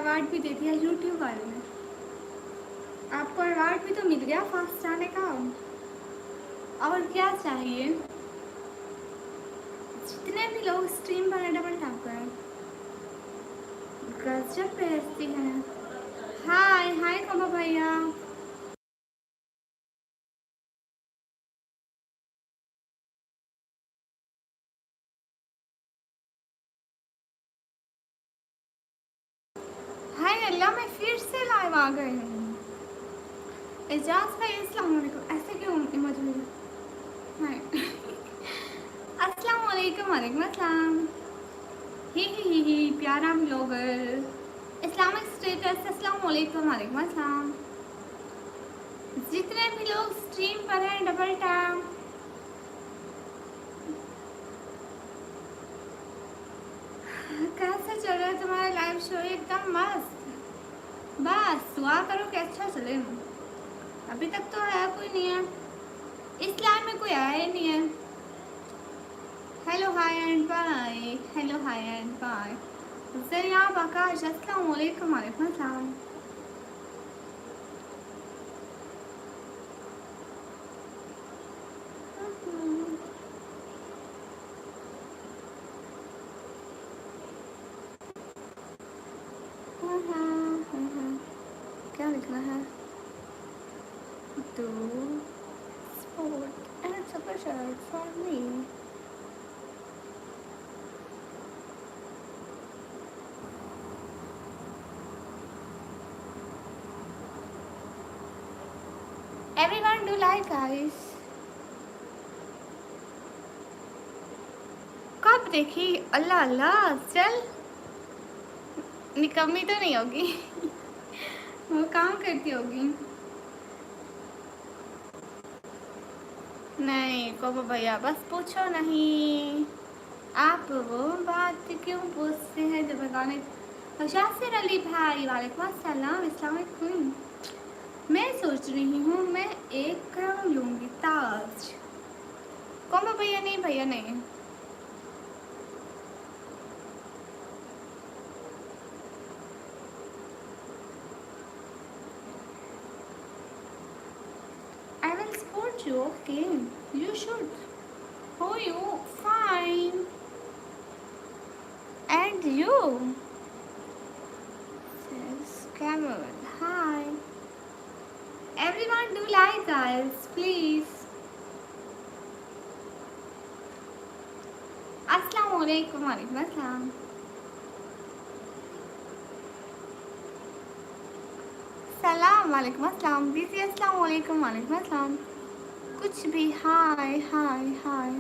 Award भी दे दिया YouTube वाले ने। आपको अवार्ड भी तो मिल गया फास्ट आने का, और क्या चाहिए। जितने भी लोग स्ट्रीम पर डबल टैप करें। गजब बेइज्जती है। हाय हाय कमो भैया। हाय अल्लाह, मैं फिर से लाइव आ गई हूँ। एजाज भाई अस्सलाम वालेकुम। ऐसे क्यों इमोजी? हाय अस्सलाम वालेकुम। वालेकुम अस्सलाम। ही प्यारा ब्लॉगर इस्लामिक स्टेटस। अस्सलाम वालेकुम। वालेकुम अस्सलाम। जितने भी लोग स्ट्रीम पर हैं डबल टैप। कैसा चल रहा है तुम्हारा लाइव शो? एकदम मस्त। बस दुआ करो कि अच्छा चले। अभी तक तो आया कोई नहीं है इस लाइन में, कोई आया ही नहीं है। Hello hi and bye. Hello hi and bye. Zariyab Akash अस्सलाम वालेकुम। वालेकुम अस्सलाम। क्या लिखना है? Do sport and super shirt for me. Everyone do like guys. कब देखी? अल्लाह अल्लाह, चल निकम्मी तो नहीं होगी वो काम करती होगी। नहीं कोबो भैया बस पूछो नहीं। आप वो बात क्यों पूछते हैं जो बताने। शासिर अली भाई वालेकुम अस्सलाम। इस्लाम। मैं सोच रही हूँ मैं एक क्राउन लूँगी, ताज। कोबो भैया नहीं, भैया नहीं। I will support you. Okay, you should. Who you? Fine. And you? Says Cameron. Hi. Everyone do like guys, please. Assalamu alaikum. Walaikum assalam. सलाम वालेकुम अस्सलाम। दीदी अस्सलाम वालेकुम। वालेकुम अस्सलाम। कुछ भी हाय हाय हाय।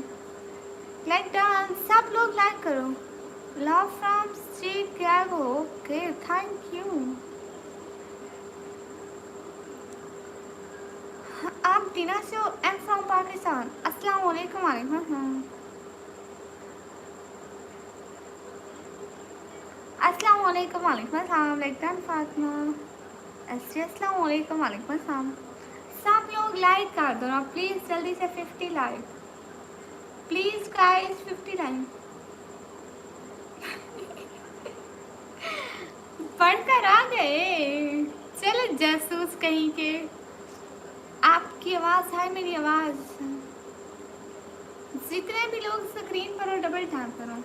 लाइक डांस सब लोग लाइक करो। Love from Chicago. Okay thank you. आप टीना से हो? Am from Pakistan. अस्सलाम वालेकुम। वालेकुम अस्सलाम। अस्सलाम वालेकुम। वालेकुम अस्सलाम। Like dance Fatima. अस्सलाम वालेकुम। वालेकुम अस्सलाम। सब लोग लाइक कर दो ना प्लीज़, जल्दी से 50 लाइक प्लीज़ गाइस, 50 लाइक। पढ़कर आ गए। चलो जासूस कहीं के। आपकी आवाज़ है मेरी आवाज़। जितने भी लोग स्क्रीन पर हो डबल टैप करो।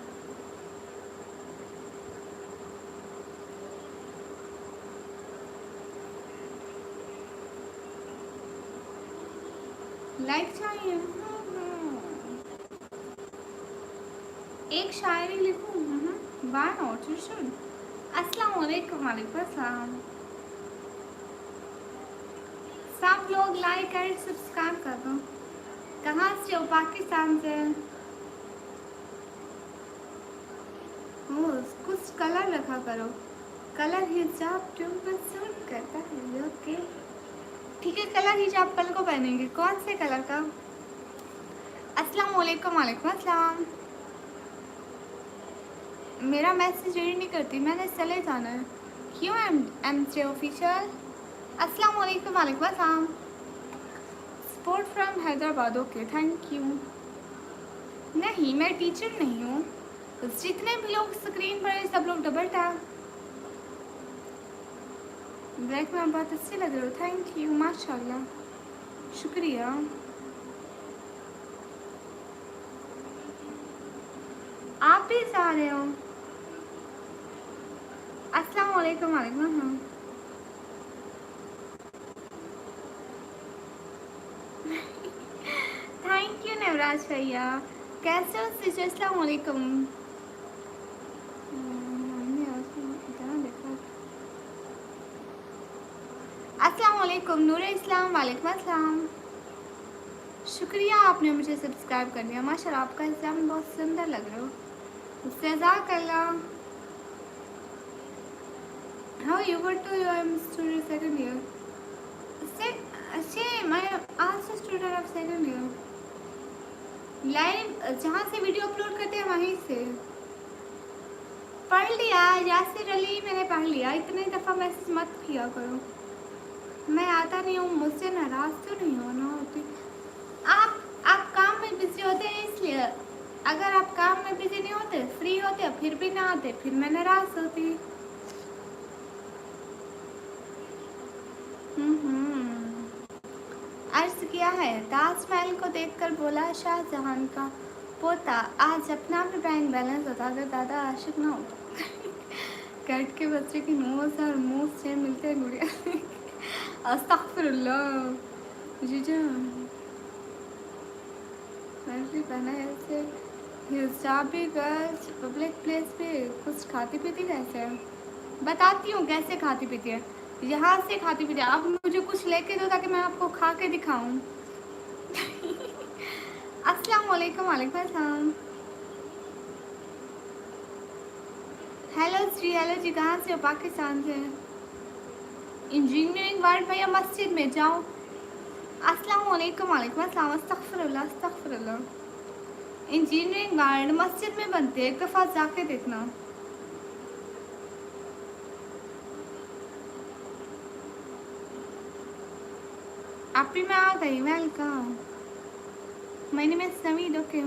लाइक चाहिए। एक शायरी लिखूं? Why not? You should. अस्सलाम वालेकुम। वालेकुम अस्सलाम। सब लोग लाइक एंड सब्सक्राइब कर दो। कहाँ से हो? पाकिस्तान से। कुछ कलर रखा करो। कलर हिजाब जो पसंद करता है। ओके ठीक है, कलर हिजाब कल को पहनेंगे। कौन से कलर का? अस्सलाम वालेकुम। वालेकुम अस्सलाम। मेरा मैसेज रीड नहीं करती, मैंने चले जाना है। क्यों? M J official. अस्सलाम वालेकुम। वालेकुम अस्सलाम। Support from Hyderabad. Okay thank you. नहीं मैं टीचर नहीं हूँ। जितने भी लोग स्क्रीन पर हैं सब लोग डबल टैप। ब्लैक में बहुत अच्छे लग रहे हो, थैंक यू, माशाल्लाह, शुक्रिया। आप भी जा रहे हो? अस्सलाम वालेकुम। वालेकुम। हाँ, थैंक यू नवराज भैया, कैसे हो सिस्टर? अस्सलाम वालेकुम। अस्सलाम वालेकुम नूर इस्लाम। वालेकुम अस्सलाम, शुक्रिया आपने मुझे सब्सक्राइब कर दिया। माशाल्लाह आपका इस्लाम बहुत सुंदर लग रहे हो। जज़ाकल्लाह। How you were to your student second year? Same, I also student of second year. Live जहाँ से वीडियो अपलोड करते हैं वहीं से पढ़ लिया। यासिर अली मैंने पढ़ लिया। इतने दफ़ा मैसेज मत किया करो, मैं आता नहीं हूँ, मुझसे नाराज़ तो नहीं होना होती। आप काम में बिजी होते हैं इसलिए। अगर आप काम में बिजी नहीं होते, फ्री होते, फिर भी ना आते, फिर मैं नाराज़ होती। अर्ज किया है, ताजमहल को देखकर बोला शाहजहां का पोता, आज अपना भी बैंक बैलेंस होता अगर दादा आशिक ना होता। कैट के बच्चे की नोज और मुंह से मिलते हैं गुड़िया। अस्तगफिरुल्लाह। जीजा मैंने पहना है ऐसे हिजाब भी गर्ल्स पब्लिक प्लेस पे कुछ खाती पीती कैसे है? बताती हूँ कैसे खाती पीती है। यहाँ से खाती पीती है। अब मुझे कुछ लेके दो ताकि मैं आपको खा के दिखाऊँ। अस्सलाम वालेकुम। वालेकुम अस्सलाम। हेलो जी, हेलो जी, कहाँ से हो? पाकिस्तान से। इंजीनियरिंग वार्ड भैया मस्जिद में जाओ। अस्सलाम वालेकुम। वालेकुम अस्सलाम। अस्तगफिरुल्लाह, अस्तगफिरुल्लाह। इंजीनियरिंग वार्ड मस्जिद में बनते हैं, एक दफ़ा जाके देखना। आप भी मैं आ गई, वेलकम। मैंने मैं नवीद। ओके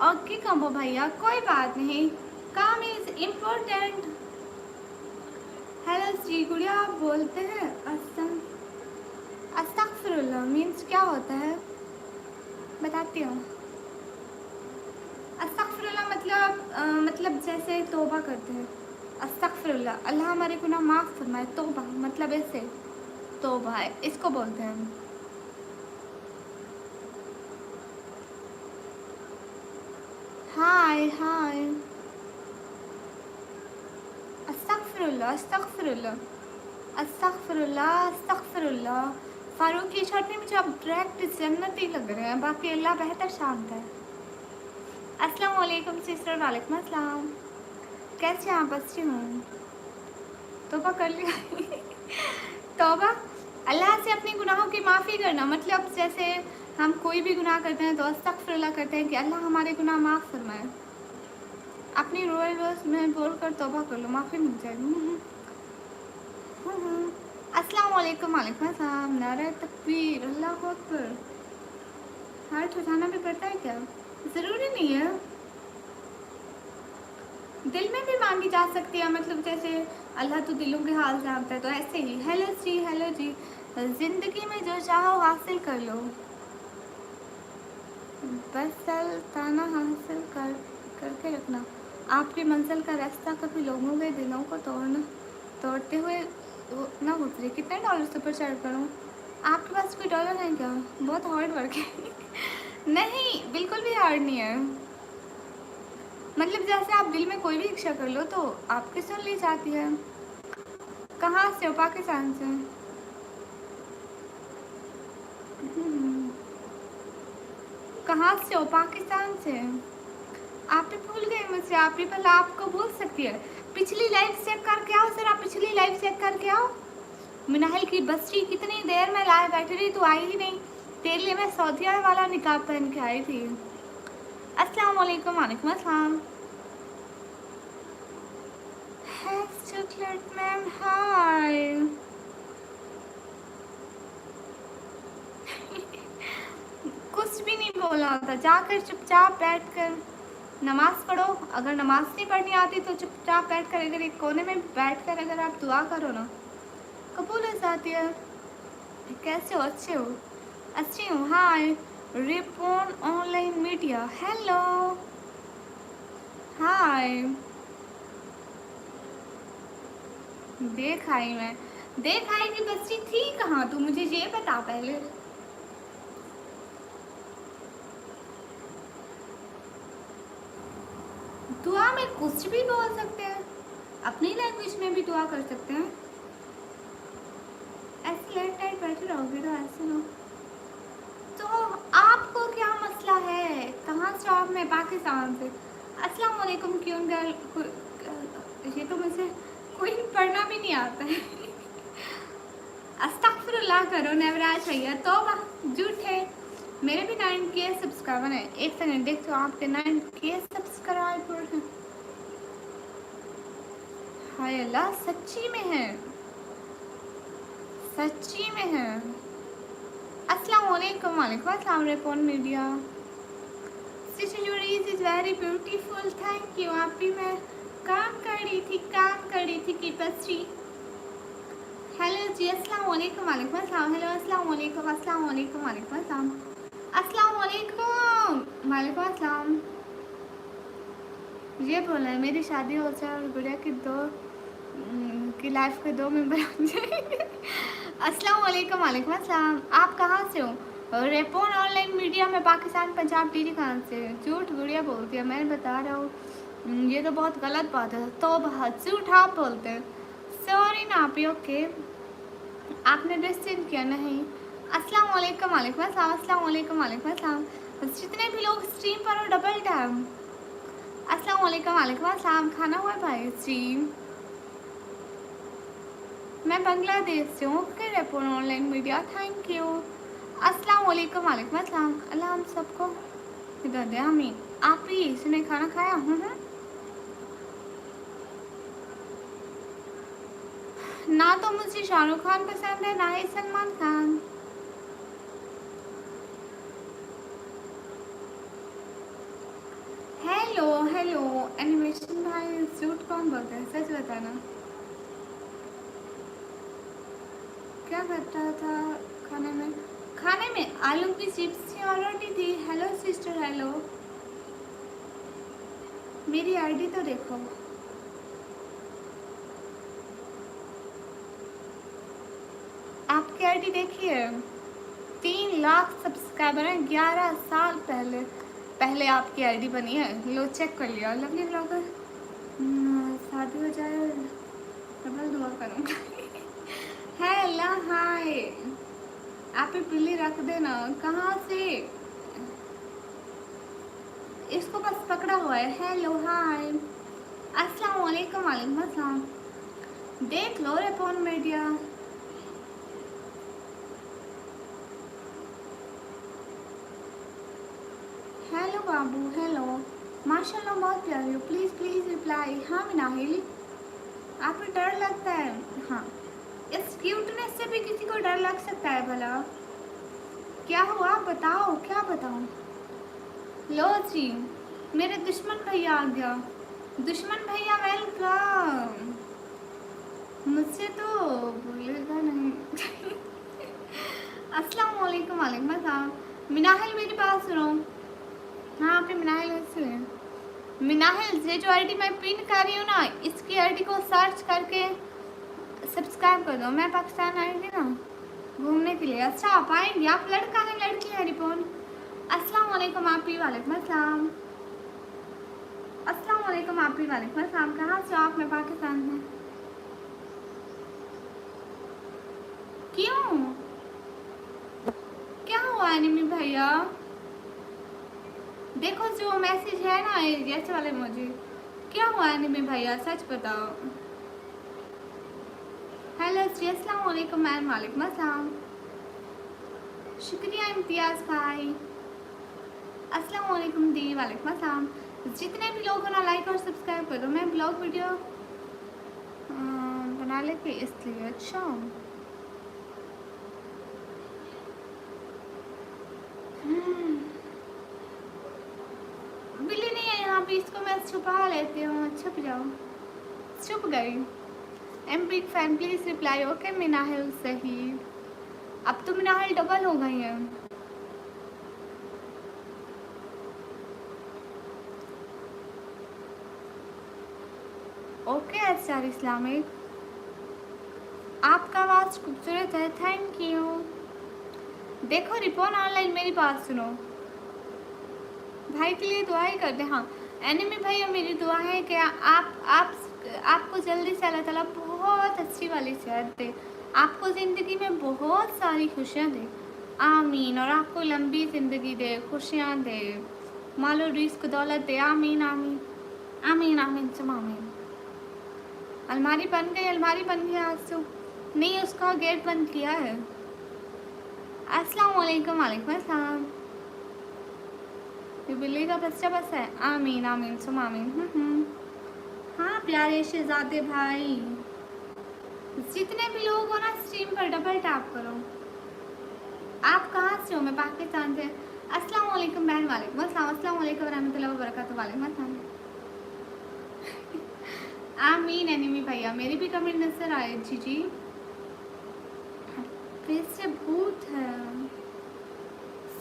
ओके कम्बो भैया, कोई बात नहीं, काम इज इम्पोर्टेंट। हेलो जी गुड़िया, आप बोलते हैं अस्तगफिरुल्लाह मीन्स क्या होता है बताती हूँ। अस्तगफिरुल्लाह मतलब जैसे तौबा करते हैं। अस्तगफिरुल्लाह, अल्लाह हमारे गुनाह माफ़ फरमाए। तौबा मतलब ऐसे तौबा है, इसको बोलते हैं। हाय हाय। अस्तगफिरुल्लाह, अस्तगफिरुल्लाह, अस्तगफिरुल्लाह, अस्तगफिरुल्लाह। फारूक की शर्ट में मुझे अब डायरेक्ट जन्नती लग रहे हैं, बाकी अल्लाह बेहतर शांत है। अस्सलाम वालेकुम सिस्टर। वालेकुम अस्सलाम, कैसे हैं आप? अच्छी हूँ। तौबा कर लिया। तौबा अल्लाह से अपने गुनाहों की माफ़ी करना, मतलब जैसे हम कोई भी गुनाह करते हैं तो अस्तगफिरुल्लाह करते हैं कि अल्लाह हमारे गुनाह माफ़ फरमाए। अपनी रोज़ रोज़ में बोल कर तौबा कर लो, माफ़ी मिल जाएगी। अस्सलाम वालेकुम। वालेकुम अस्सलाम। नारा तकबीर, अल्लाहु अकबर। हार्ट उठाना भी पड़ता है क्या? ज़रूरी नहीं है, दिल में भी मांगी जा सकती है, मतलब जैसे अल्लाह तो दिलों के हाल जानता है, तो ऐसे ही। हेलो जी, हेलो जी। ज़िंदगी में जो चाहो हासिल कर लो, बस सल्ताना हासिल करके रखना। आपकी मंजिल का रास्ता कभी लोगों के दिलों को तोड़ते हुए ना गुजरे। कितने डॉलर सुपर चार्ज करूँ? आपके पास कोई डॉलर है क्या? बहुत हार्ड वर्क है। नहीं, बिल्कुल भी हार्ड नहीं है। मतलब जैसे आप दिल में कोई भी इच्छा कर लो तो आपकी सुन ली जाती है। कहाँ से हो? पाकिस्तान से। कहाँ से हो? पाकिस्तान से। आप भी भूल गए मुझसे, आप भी भला आपको भूल सकती है। पिछली लाइफ चेक करके आओ सर, आप पिछली लाइफ चेक करके आओ। मिनाहिल की बच्ची कितनी देर में लाए बैठी रही, तो आई ही नहीं। तेरे लिए मैं सऊदिया वाला निकाब पहन के आई थी। अस्सलाम वालेकुम। वालेकुम अस्सलाम। Chocolate ma'am hi. कुछ भी नहीं बोला होता, जाकर चुपचाप बैठ कर नमाज़ पढ़ो। अगर नमाज़ नहीं पढ़नी आती तो चुपचाप बैठ कर अगर एक कोने में बैठ कर अगर आप दुआ करो ना, कबूल हो जाती है। कैसे हो? अच्छे हो? अच्छी हूँ। हाय रिपोन ऑनलाइन मीडिया, हेलो हाय। देख आई मैं, देख आई कि बच्ची थी कहाँ तू, मुझे ये बता पहले। दुआ में कुछ भी बोल सकते हैं, अपनी लैंग्वेज में भी दुआ कर सकते हैं। ऐसे लेट नाइट बैठे रहोगे तो ऐसे लो। तो आपको क्या मसला है? कहाँ से आप? मैं पाकिस्तान से। अस्सलाम वालेकुम क्यों गर्ल। ये तो मुझे कोई पढ़ना भी नहीं आता है। अस्तगफिरुल्लाह करो नवराज भैया, तौबा झूठे। मेरे भी 9K सब्सक्राइबर हैं। एक सेकंड देखते हो आपके 9K सब्सक्राइबर हैं। हाय अल्लाह, सच्ची में है, सच्ची में है। अस्सलाम वालेकुम। वालेकुम अस्सलाम। Ripon media situation is very beautiful, thank you. आप भी, मैं काम कर रही थी कि बच्ची। हेलो जी, अस्सलाम वालेकुम। वालेकुम अस्सलाम। हेलो अस्सलाम वालेकुम। अस्सलाम वालेकुम। वालेकुम अस्सलाम। अस्सलाम वालेकुम। वालेकुम अस्सलाम। ये बोला है मेरी शादी हो जाए और गुड़िया की की लाइफ के 2 मेंबर हो जाएंगे। अस्सलाम वालेकुम। वालेकुम अस्सलाम। आप कहाँ से हो? रेपोन ऑनलाइन मीडिया में पाकिस्तान पंजाब टीवी कहाँ से? झूठ गुड़िया बोलती है, मैं बता रहा हूँ। ये तो बहुत गलत बात है। तो बहुत झूठ आप बोलते हैं। सॉरी ना आप। ओके, आपने ड्रेस चेंज किया नहीं? अस्सलाम वालेकुम। वालेकुम अस्सलाम। अस्सलाम वालेकुम। वालेकुम अस्सलाम। जितने भी लोग स्ट्रीम पर हो डबल टैप। अस्सलाम वालेकुम। वालेकुम अस्सलाम। खाना हुआ भाई स्ट्रीम? मैं बांग्लादेश से हूँ। Okay Repon online media, thank you. अस्सलाम वालेकुम। वालेकुम अस्सलाम। अल्लाह हम सबको इधर दे हमें। आप ही इसने खाना खाया? ना तो मुझे शाहरुख खान पसंद है ना ही Salman Khan. Hello hello animation भाई, सूट कौन बोलता है? सच बताना, क्या करता था खाने में? खाने में आलू की चिप्स थी और रोटी थी। Hello sister, hello. मेरी आईडी तो देखो। आपकी आईडी देखिए, 3 लाख सब्सक्राइबर हैं। 11 साल पहले पहले आपकी आईडी बनी है। लो चेक कर लिया। Lovely blogger. शादी हो जाए डबल दुआ करूँगा। है अल्लाह हाय। आप ही बिल्ली रख देना। कहाँ से? इसको बस पकड़ा हुआ है। हेलो हाय। अस्सलाम वालेकुम। वालेकुम अस्सलाम। देख लो रेपोन मीडिया। हेलो बाबू, हेलो। माशाल्लाह बहुत प्यारी हो। Please please reply. हाँ मिनाहिल, आपको डर लगता है? हाँ, इस क्यूटनेस से भी किसी को डर लग सकता है भला? क्या हुआ बताओ, क्या बताऊँ? लो जी, मेरे दुश्मन भैया आ गया। दुश्मन भैया वेलकम। मुझसे तो भूलेगा नहीं। अस्सलाम वालेकुम। वालेकुम अस्सलाम। मिनाहिल मेरी बात सुनो। हाँ आपने मिनाहिल से, मिनाहिल ये जो आईडी मैं पिन कर रही हूँ ना, इसकी आईडी को सर्च करके सब्सक्राइब कर दो। मैं पाकिस्तान आई थी ना घूमने के लिए। अच्छा आप आएंगे? आप लड़का है लड़की है रिपोन? अस्सलाम वालेकुम। आप ही? वालेकुम अस्सलाम। अस्सलाम वालेकुम। आप ही? वालेकुम अस्सलाम। कहाँ से आप? मैं पाकिस्तान में। क्यों, क्या हुआ एनिमी भैया? देखो जो मैसेज है ना ये वाले मुझे, क्या हुआ एनिमी भैया सच बताओ। हेलो जी, अस्सलाम वालेकुम मैम। वालेकुम अस्सलाम। शुक्रिया इम्तियाज़ भाई। अस्सलाम वालेकुम दी। वालेकुम अस्सलाम। जितने भी लोग ना लाइक और सब्सक्राइब करो। मैं ब्लॉग वीडियो बना लेती इसलिए। अच्छा बिल्ली नहीं है यहाँ बीच को मैं छुपा लेती हूँ, छुप जाओ। छुप गई। Am big fan please reply. Okay Minahil सही। अब तो मिनाहिल डबल हो गई है। ओके एचआर इस्लामिक, आपका आवाज़ खूबसूरत है, थैंक यू। देखो रिपोन ऑनलाइन, मेरी बात सुनो। भाई के लिए दुआ ही करते। हाँ एनिमी भैया, मेरी दुआ है कि आपको जल्दी से अल्लाह ताला बहुत अच्छी वाली सेहत दे, आपको ज़िंदगी में बहुत सारी खुशियाँ दे, आमीन। और आपको लंबी ज़िंदगी दे, खुशियाँ दे, मालो रिस्क दौलत दे, आमीन आमीन आमीन आमीन सुम आमीन। अलमारी बन गई, अलमारी बन गई आज तो नहीं, उसका गेट बंद किया है। अस्सलाम वालेकुम। वालेकुम अस्सलाम। ये बिल्ली का बच्चा बस है, आमीन आमीन सुम आमीन। हाँ प्यारे शहजादे भाई, जितने भी लोग हो ना स्ट्रीम पर डबल टैप करो। आप कहाँ से हो? मैं पाकिस्तान से। अस्सलाम वालेकुम बहन। वालेकुम अस्सलाम। अस्सलाम वालेकुम रहमतुल्लाहि व बरकातुहू। वालेकुम अस्सलाम। आमीन एनिमी भैया, मेरी भी कमेंट नजर आए। जी जी फिर से भूत है।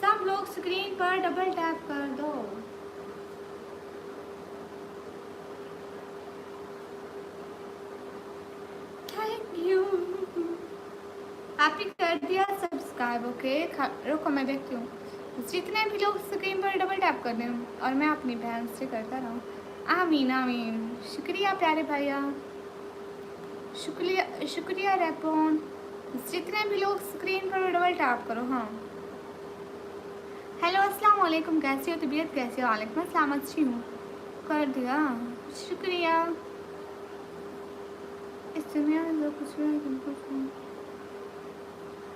सब लोग स्क्रीन पर डबल टैप कर दो। Thank you. आप ही कर दिया सब्सक्राइब। ओके रुको मैं देखती हूँ जितने भी लोग स्क्रीन पर डबल टैप कर दें, और मैं अपनी बहन से करता रहूँ। आमीन आमीन। शुक्रिया प्यारे भैया, शुक्रिया शुक्रिया रेपोन। जितने भी लोग स्क्रीन पर डबल टैप करो। हाँ हेलो अस्सलाम वालेकुम, कैसी हो? तबीयत कैसी हो? वालेकुम अस्सलाम, अच्छी हूँ। कर दिया, शुक्रिया। इस दुनिया में जो कुछ भी है,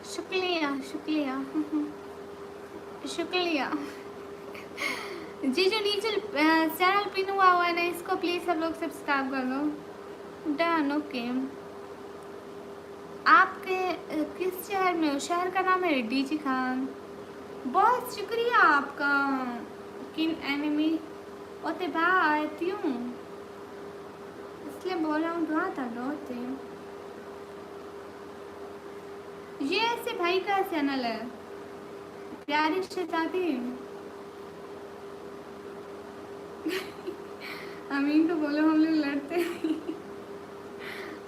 शुक्रिया शुक्रिया शुक्रिया। जी जो नीचे चैनल पिन हुआ है ना, इसको प्लीज़ सब लोग सब्सक्राइब कर लो। Done okay. आपके किस शहर में हो? शहर का नाम है डीजी खान। बहुत शुक्रिया आपका। किन एनिमी ओते बाय क्यों, इसलिए बोल रहा हूँ दुआ था दोते। ये ऐसे भाई का चैनल है, प्यारी शहजादी। आमीन तो बोलो, हम लोग लड़ते हैं।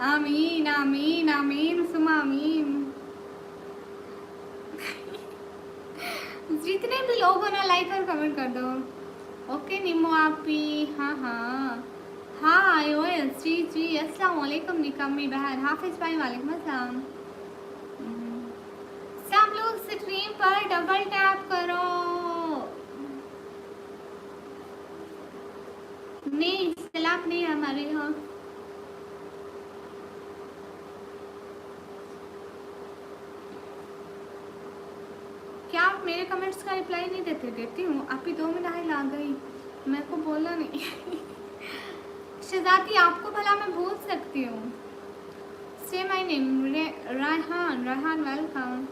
आमीन आमीन आमीन सुमा आमीन। जितने भी लोग हो ना लाइक और कमेंट कर दो। ओके निमो आपी। हाँ हाँ हाँ आयोस जी जी। अस्सलाम वालेकुम निकम्मी बहन। हाफिज भाई वालेकुम अस्सलाम। सब लोग स्क्रीन पर डबल टैप करो। नहीं सलाप नहीं है हमारे यहाँ। क्या आप मेरे कमेंट्स का रिप्लाई नहीं देते? देती हूँ, आप ही 2 मिनट ला गई, मेरे को बोला नहीं। शहजादी आपको भला मैं भूल सकती हूँ? से my name Raihan. Raihan welcome.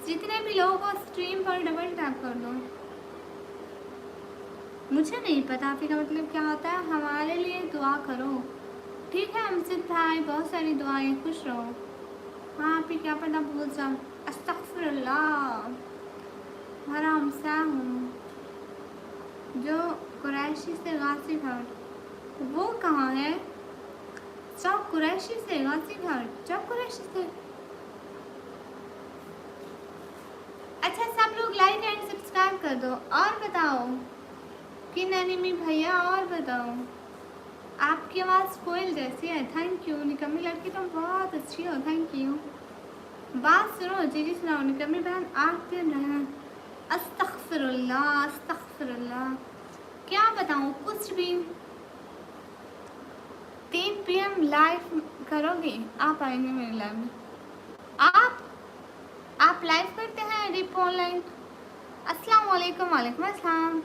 जितने भी लोग हो स्ट्रीम पर डबल टैप कर दो। मुझे नहीं पता आप ही का मतलब क्या होता है। हमारे लिए दुआ करो, ठीक है अमजद भाई? बहुत सारी दुआएं, खुश रहो। हाँ आप ही क्या पता भूल जाओ। अस्तगफिरुल्लाह, हराम सा हूँ। जो कुरैशी से गाजी घाट, वो कहाँ है? चौक कुरैशी से गाजी घाट, चौक कुरैशी से। अच्छा सब लोग लाइक एंड सब्सक्राइब कर दो। और बताओ किन एनिमी भैया, और बताओ। आपकी आवाज़ कोयल जैसी है, थैंक यू। निकम्मी लड़की तुम बहुत अच्छी हो, थैंक यू। बात सुनो जी जी सुनाओ। निकम्मी बहन आप दिन रहें। अस्तगफिरुल्लाह अस्तगफिरुल्लाह, क्या बताऊँ कुछ भी। 3 PM लाइव करोगे? आप आएंगे मेरे लाइव में? आप लाइव करते हैं रिप ऑनलाइन? अस्सलाम वालेकुम। वालेकुम अस्सलाम।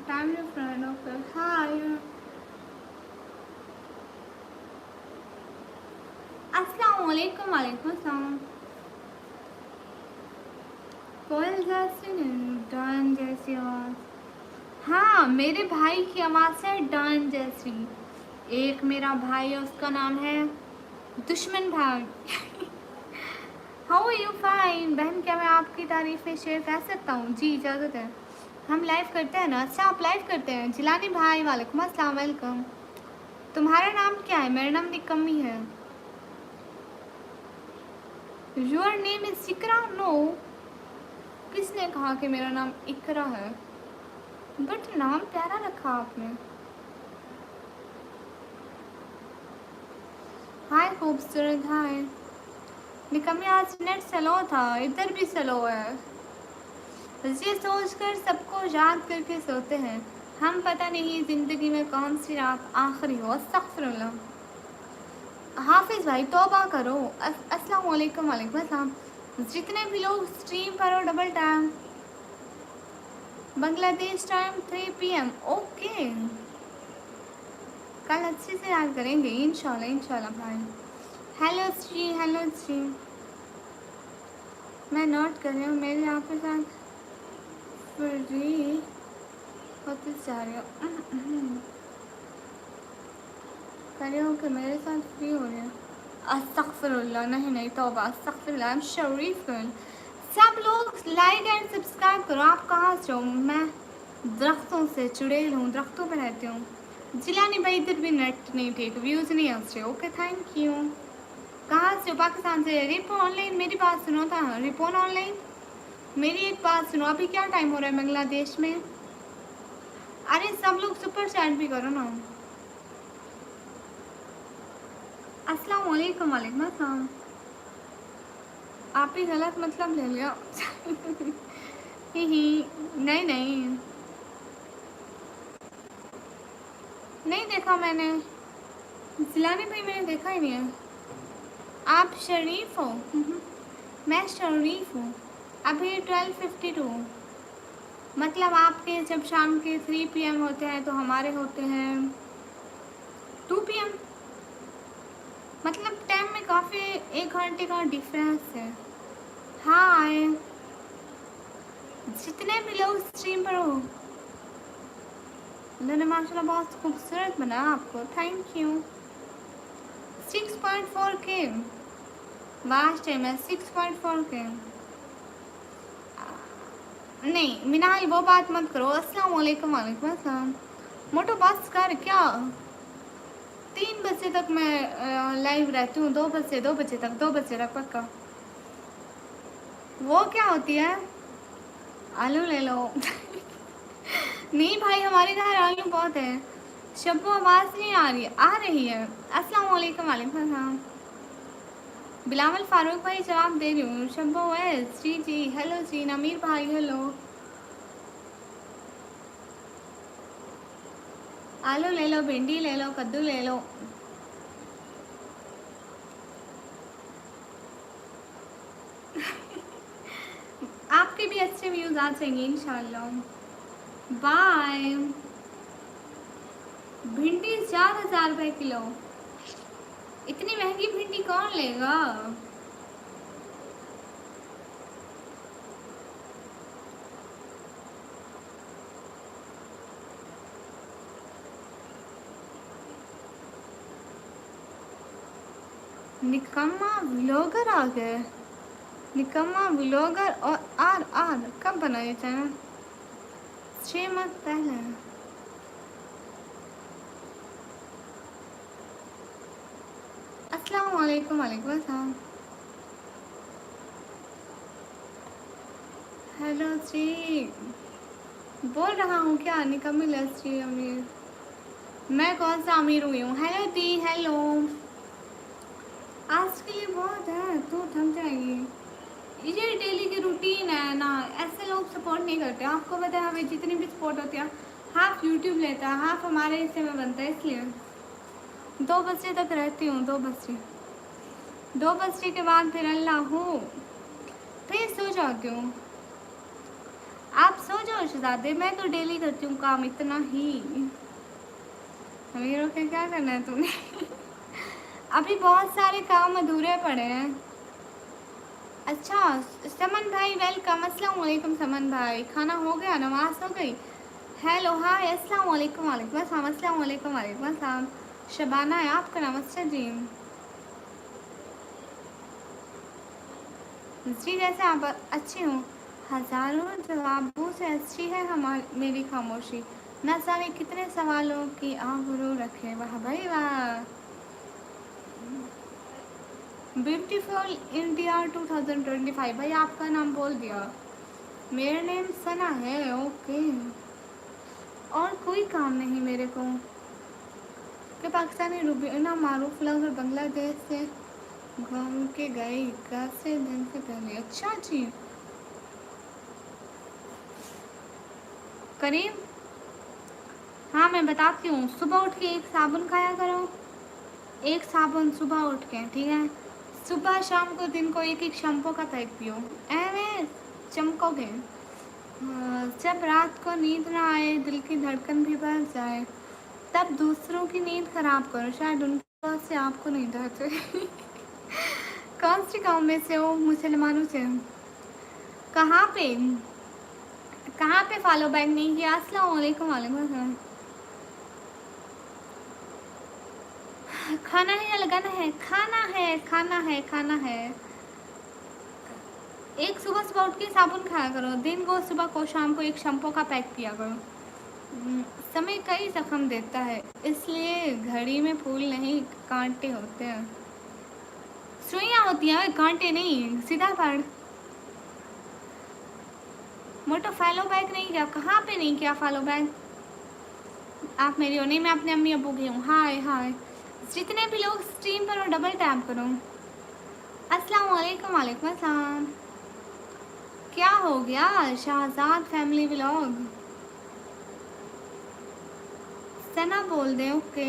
Time your friend okay hi. अस्सलाम वालेकुम। वालेकुम अस्सलाम। कोयल जैसी डॉन जैसी आवाज़। हाँ, मेरे भाई की आवाज़ है डॉन जैसी। एक मेरा भाई है, उसका नाम है दुश्मन भाई। How are you? फाइन। बहन, क्या मैं आपकी तारीफ़ें शेयर कर सकता हूँ? जी, इजाज़त है। हम लाइव करते हैं ना? अच्छा, आप लाइव करते हैं। जिलानी भाई, वालेकुम अस्सलाम, वेलकम। तुम्हारा नाम क्या है? मेरा नाम निकम्मी है। Your name is Iqra? No, किसने कहा कि मेरा नाम इकरा है? बट नाम प्यारा रखा आपने। हाय खूबसूरत, हाय। निकम्मी, आज नेट स्लो था, इधर भी स्लो है। ये सोचकर सबको याद करके सोते हैं हम, पता नहीं ज़िंदगी में कौन सी रात आखिरी हो। अस्तगफिरुल्लाह। हाफिज़ भाई तौबा करो। अस्सलाम वालेकुम। वालेकुम अस्सलाम। जितने भी लोग स्ट्रीम पर हो, double time Bangladesh time 3 PM। Okay, कल अच्छे से याद करेंगे इंशाल्लाह इंशाल्लाह भाई। Hello Shri, hello Shri. मैं नोट कर रही हूँ, मेरे आपके साथ फ्री होते जा रही हो कर रही हूँ कि मेरे साथ फ्री हो रहे हैं। अस्तगफिरुल्लाह, नहीं नहीं तौबा, अस्तगफिरुल्लाह। I am Sharif girl. सब लोग लाइक एंड सब्सक्राइब करो। आप कहाँ से हो? मैं दरख्तों से चुड़ैल हूँ, दरख्तों पर रहती हूँ। जिलानी भाई, इधर भी नेट नहीं ठीक, व्यूज़ नहीं अच्छे। Okay, thank you. कहाँ से हो? पाकिस्तान से। रिपो ऑनलाइन, मेरी बात सुनो था। रिपोन ऑनलाइन, मेरी एक बात सुनो। अभी क्या टाइम हो रहा है बांग्लादेश में? अरे सब लोग सुपर चैट भी करो ना। अस्सलाम वालेकुम। वालेकुम अस्सलाम। आप ही गलत मतलब ले लिया। ही नहीं नहीं, नहीं देखा मैंने। जिलानी भाई मैंने देखा ही नहीं है। आप शरीफ हो? मैं शरीफ हूँ। अभी 12:52, मतलब आपके जब शाम के 3 PM होते हैं तो हमारे होते हैं 2 PM। मतलब टाइम में काफ़ी 1 घंटे का डिफरेंस है। हाँ आए, जितने भी लोग स्ट्रीम पर हो, मैंने माशाल्लाह बहुत खूबसूरत बनाया आपको, thank you. 6.4K vast time है। 6.4K। नहीं मिनाल, वो बात मत करो। अस्सलाम वालेकुम। वालेकुम अस्सलाम। मोटो बस कर क्या? 3 बजे तक मैं लाइव रहती हूँ। 2 बजे तक 2 बजे तक पक्का। वो क्या होती है? आलू ले लो। नहीं भाई, हमारे घर आलू बहुत है। शब्बो, आवाज़ नहीं आ रही है? आ रही है। अस्सलाम वालेकुम। वालेकुम अस्सलाम। बिलावल फारूक भाई, जवाब दे रही हूँ। शब्बो है जी जी, हेलो जी। नमीर भाई हेलो। आलू ले लो, भिंडी ले लो, कद्दू ले लो। आपके भी अच्छे व्यूज़ आ जाएंगे इंशाल्लाह। बाय। भिंडी 4,000 रुपये किलो। इतनी महंगी भिंडी कौन लेगा? निकम्मा व्लॉगर आ गए। निकम्मा व्लॉगर और आर कब बनाए चैनल? 6 मंथ पहले। अस्सलाम वालेकुम। वालेकुम अस्सलाम। हेलो जी, बोल रहा हूँ क्या? निकम्मी लस्सी अमीर। मैं कौन सा अमीर हुई हूँ? हेलो दी, हेलो। आज के लिए बहुत है तो थम जाएगी। ये डेली की रूटीन है ना, ऐसे लोग सपोर्ट नहीं करते। आपको पता है हमें जितनी भी सपोर्ट होती है, हाफ यूट्यूब लेता है, हाफ हमारे हिस्से में बनता है। इसलिए 2 बजे तक रहती हूँ। 2 बजे, 2 बजे के बाद फिर अल्लाह हूँ, फिर सो जाती हूँ। आप सो जाओ शहजादे, मैं तो डेली करती हूँ काम इतना ही। अमीरों के क्या करना है तूने? अभी बहुत सारे काम अधूरे पड़े हैं। अच्छा, समन भाई वेलकम। अस्सलाम वालेकुम समन भाई, खाना हो गया, नमाज हो गई? हेलो हाय, अस्सलाम वालेकुम। वालेकुम अस्सलाम, अस्सलाम वालेकुम, वालेकुम अस्सलाम। शबाना है आपका, नमस्ते जी। जी जैसे आप अच्छी हूँ, हज़ारों जवाबों से अच्छी है हमारी मेरी खामोशी, न जाने कितने सवालों की आबरू रखे। वाह भाई वाह। ब्यूटीफुल इंडिया 2025, भाई आपका नाम बोल दिया। मेरा नेम सना है। ओके, और कोई काम नहीं मेरे को कि पाकिस्तानी रूबीना मारूफ लगर बांग्लादेश से घूम के गई कैसे दिन से पहले। अच्छा जी करीम, हाँ मैं बताती हूँ। सुबह उठ के एक साबुन खाया करो, एक साबुन सुबह उठ के, ठीक है? सुबह शाम को दिन को एक एक शैम्पू का पैक पियो, एवं चमकोगे। जब रात को नींद ना आए, दिल की धड़कन भी बढ़ जाए, तब दूसरों की नींद खराब करो, शायद उनके पास से आपको नींद आते। कौन सी गाँव में से हो? मुसलमानों से। कहाँ पे, कहाँ पे फॉलो बैक नहीं किया? अस्सलाम वालेकुम। वालेकुम अस्सलाम। खाना है या लगाना है? खाना है, खाना है, खाना है। एक सुबह सुबह उठ के साबुन खाया करो, दिन को सुबह को शाम को एक शैम्पू का पैक पिया करो। समय कई जख्म देता है, इसलिए घड़ी में फूल नहीं कांटे होते हैं। सुइयाँ होती हैं, कांटे नहीं। सीधा पढ़। मोटो फॉलो बैक नहीं किया? कहाँ पे नहीं किया फॉलो बैक? आप मेरी हो नहीं, मैं अपने अम्मी अबू की हूँ। हाय हाय, जितने भी लोग स्ट्रीम पर हो डबल टैप करो। अस्सलाम वालेकुम। वालेकुम अस्सलाम। क्या हो गया? शाहजाद फैमिली व्लॉग सना बोल दे। ओके।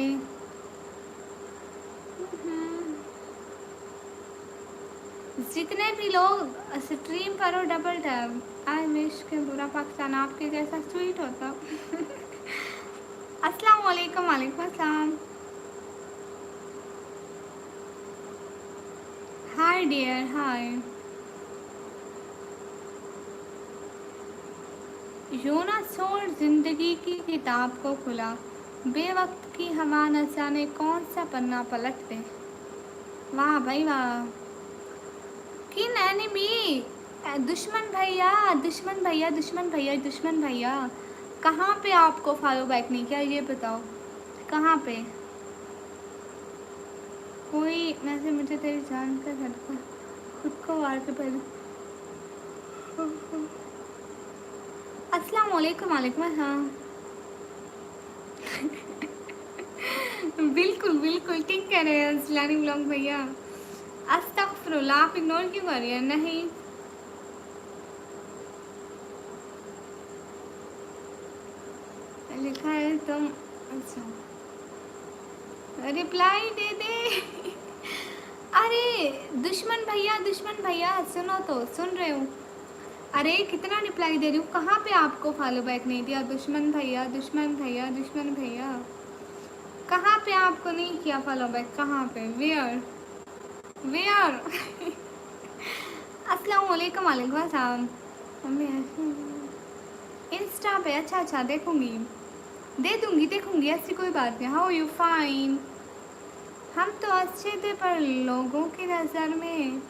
जितने भी लोग स्ट्रीम पर हो डबल टैप। आई मिश के बुरा पाकिस्तान आपके जैसा स्वीट होता। अस्सलाम वालेकुम। वालेकुम अस्सलाम। हाय डियर, हाय। यूं ना छोड़ जिंदगी की किताब को खुला, बेवक्त की हवा न जाने कौन सा पन्ना पलट दे। वाह भाई वाह। किन एनिमी? दुश्मन भैया, दुश्मन भैया, दुश्मन भैया, दुश्मन भैया। कहाँ पे आपको फॉलो बैक नहीं किया ये बताओ, कहाँ पे? कोई वैसे मुझे तेरी जान का झटका, खुद को वार के पहले। अस्सलाम वालेकुम। वालेकुम अस्सलाम। बिल्कुल बिल्कुल ठीक कह रहे हैं जिलानी ब्लॉग भैया। अस्तगफुरुल्लाह, आप इग्नोर क्यों कर रही हैं? नहीं लिखा है तुम। अच्छा, रिप्लाई दे दे। अरे दुश्मन भैया, दुश्मन भैया सुनो तो, सुन रहे हो? अरे कितना रिप्लाई दे रही हूँ, कहाँ पे आपको फॉलो बैक नहीं दिया? दुश्मन भैया, दुश्मन भैया, दुश्मन भैया। कहाँ पे आपको नहीं किया फॉलो बैक? कहाँ पे? Where where? अस्सलाम वालेकुम। वालेकुम अस्सलाम। मम्मी इंस्टा पे? अच्छा अच्छा, देखूंगी, दे दूंगी, देखूंगी, ऐसी कोई बात नहीं। How you fine? हम तो अच्छे थे, पर लोगों की नज़र में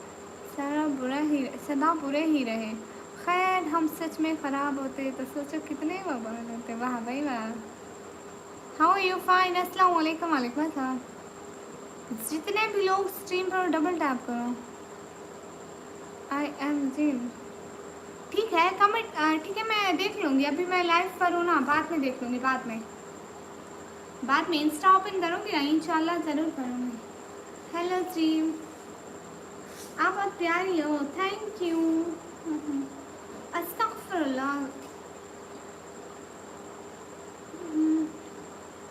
सदा बुरे ही रहे। खैर हम सच में ख़राब होते तो सोचो कितने बवाल होते। वाह भाई वाह। How you fine? अस्सलाम वालेकुम। वालेकुम अस्सलाम। जितने भी लोग स्ट्रीम पर डबल टैप करो। आई एम जिन। ठीक है कमेंट, ठीक है मैं देख लूँगी, अभी मैं लाइव पर हूँ ना, बाद में देख लूँगी, बाद में, बाद में इंस्टा ओपन करूँगी ना, इंशाल्लाह ज़रूर करूँगी। हेलो जी, आप बहुत प्यारी हो, थैंक यू। अस्तगफुरुल्लाह।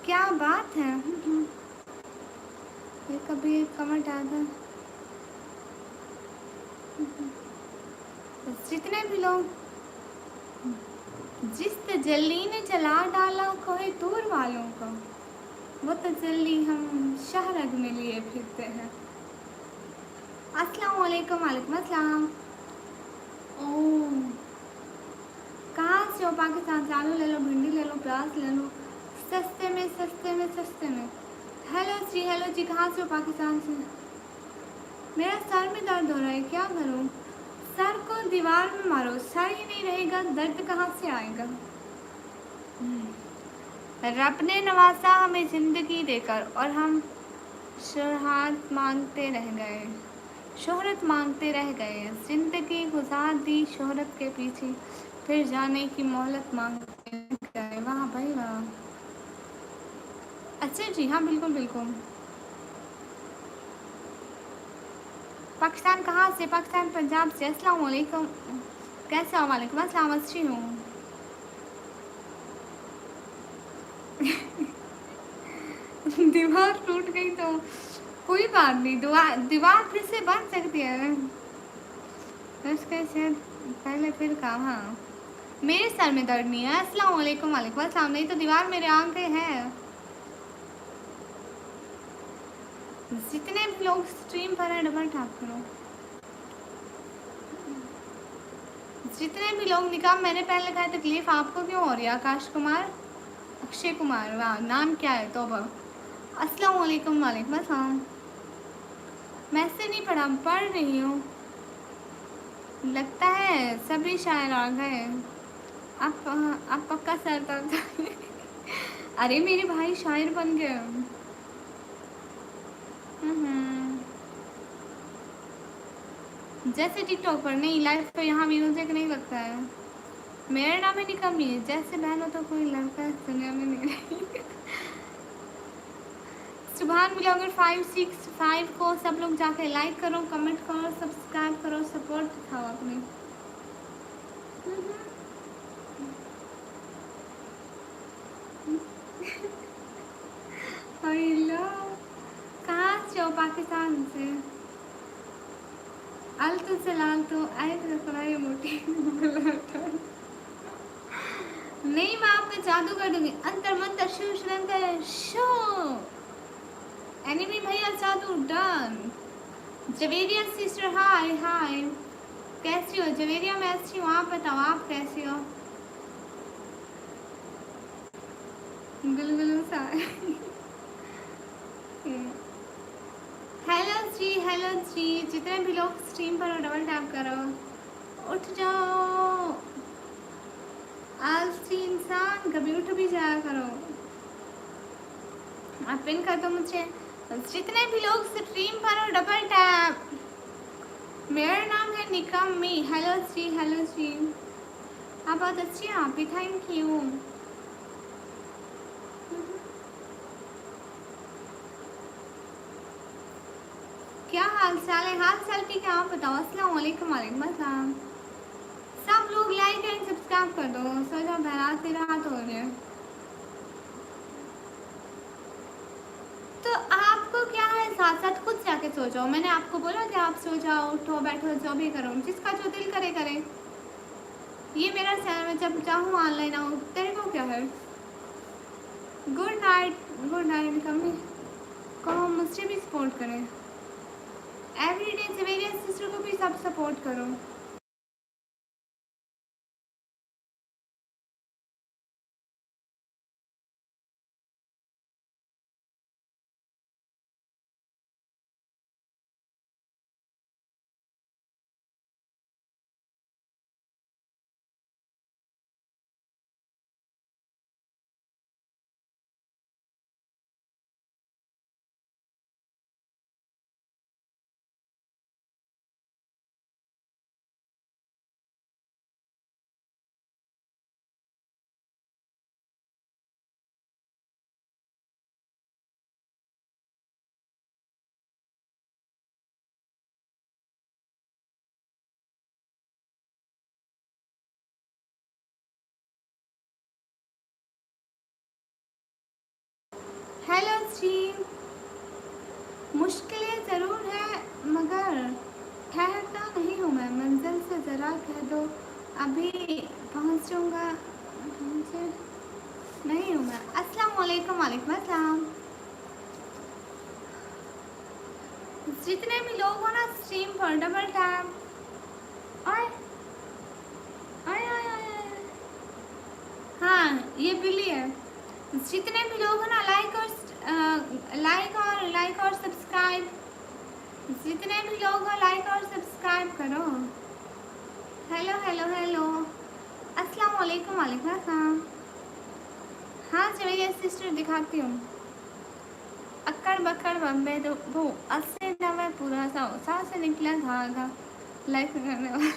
क्या बात है। ये कभी एक कमेंट आता। जितने भी लोग, जिस तजल्ली ने जला डाला कोई दूर वालों का, वो तजल्ली हम शहरग में लिए फिरते हैं। अस्सलाम वालेकुम। वालेकुम अस्सलाम। पाकिस्तान से आलू ले लो, भिंडी ले लो, प्याज ले लो, सस्ते में सस्ते में सस्ते में। हेलो जी, कहाँ से हो? पाकिस्तान से। मेरा सर में दर्द हो रहा है, क्या करूँ? सर को दीवार में मारो, सर ही नहीं रहेगा, दर्द कहाँ से आएगा? रब ने नवाजा हमें ज़िंदगी देकर और हम शोहरत मांगते रह गए। ज़िंदगी गुजार दी शोहरत के पीछे, फिर जाने की मोहलत मांगते गए। वाह भाई वाह। अच्छा जी, हाँ बिल्कुल बिल्कुल। पाकिस्तान कहाँ से? पाकिस्तान पंजाब से। अस्सलाम वालेकुम, कैसे हो? वालेकुम अस्सलाम, अच्छी हूँ। दीवार टूट गई तो कोई बात नहीं, दीवार फिर से बन सकती है। उसके शायद पहले फिर काम। हाँ, मेरे सर में दर्द नहीं है। अस्सलाम वालेकुम। वालेकुम अस्सलाम। नहीं तो दीवार मेरे आंखें हैं। जितने भी लोग स्ट्रीम पर हैं डबल टैप करो। जितने भी लोग निकाह मैंने पहले लिखा है, तकलीफ आपको क्यों हो रही है? आकाश कुमार, अक्षय कुमार, वाह नाम क्या है? तौबा। अस्सलाम वालेकुम। वालेकुम अस्सलाम। मैसेज नहीं पढ़ा, पढ़ रही हूँ। लगता है सभी शायर आ गए। अब पक्का सर दर्द। अरे मेरे भाई शायर बन गए। जैसे टिकटॉक पर नहीं, लाइव पे यहाँ म्यूजिक नहीं लगता है। मेरा नाम है निकम्मी, जैसे बहन हो तो कोई लड़का है दुनिया में नहीं रही। सुभान ब्लॉगर 565 को सब लोग जाके लाइक करो, कमेंट करो, सब्सक्राइब करो, सपोर्ट दिखाओ अपने। हेलो, कहाँ से हो? पाकिस्तान से। आलतू से लालतू आए तो कराई मोटी। नहीं, मैं आप पे जादू कर दूंगी। अंतर मंतर शू शंकर शो। एनिमी भैया जादू डन। जवेरिया सिस्टर हाय हाय, कैसी हो? जवेरिया मैं अच्छी हूँ, आप बताओ आप कैसी हो? गुलगुलू सा। हेलो जी, जितने भी लोग स्ट्रीम पर हो डबल टैप करो। उठ जाओ, आलसी इंसान, कभी उठ भी जाया करो। आप पिन कर दो मुझे। जितने भी लोग स्ट्रीम पर हो डबल टैप। मेरा नाम है निकम्मी। हेलो जी, हेलो जी, आप बहुत अच्छी हैं। आप भी थैंक यू। क्या हाल चाल है? हाल चाल ठीक है, आप बताओ। अस्सलाम वालेकुम। वालेकुम अस्सलाम। सब लोग लाइक एंड सब्सक्राइब कर दो। सो जाओ, बहरात से रात हो रही है। तो आपको क्या है, साथ साथ खुद जाके सो जाओ। मैंने आपको बोला कि आप सो जाओ, उठो बैठो, जो भी करो, जिसका जो दिल करे करे। ये मेरा चैनल में जब चाहूँ ऑनलाइन आऊँ। तेरे को क्या है? Good night. गुड नाइट कमी कहो, मुझसे भी सपोर्ट करें। एवरीडे से मेरी सिस्टर को भी सब सपोर्ट करो। हेलो जी, मुश्किलें ज़रूर है मगर ठहरता नहीं हूँ मैं। मंजिल से ज़रा कह दो, अभी पहुँचूँगा। पहुँचे नहीं हूँ मैं। अस्सलाम वालेकुम। वालेकुम अस्सलाम। जितने भी लोग हो ना स्ट्रीम पर डबल टैप। आए आए आए आए आए। ये बिल्ली है। जितने भी लोग हैं ना लाइक और सब्सक्राइब, जितने भी लोग हैं लाइक और सब्सक्राइब करो। हेलो हेलो हेलो, अस्सलाम वालेकुम। वालेकुम अस्सलाम। हाँ जी मेरी सिस्टर दिखाती हूँ। अक्कड़ बक्कड़ बम्बे तो वो 80-90 पूरा 100 से निकला धागा लाइफ करने वाला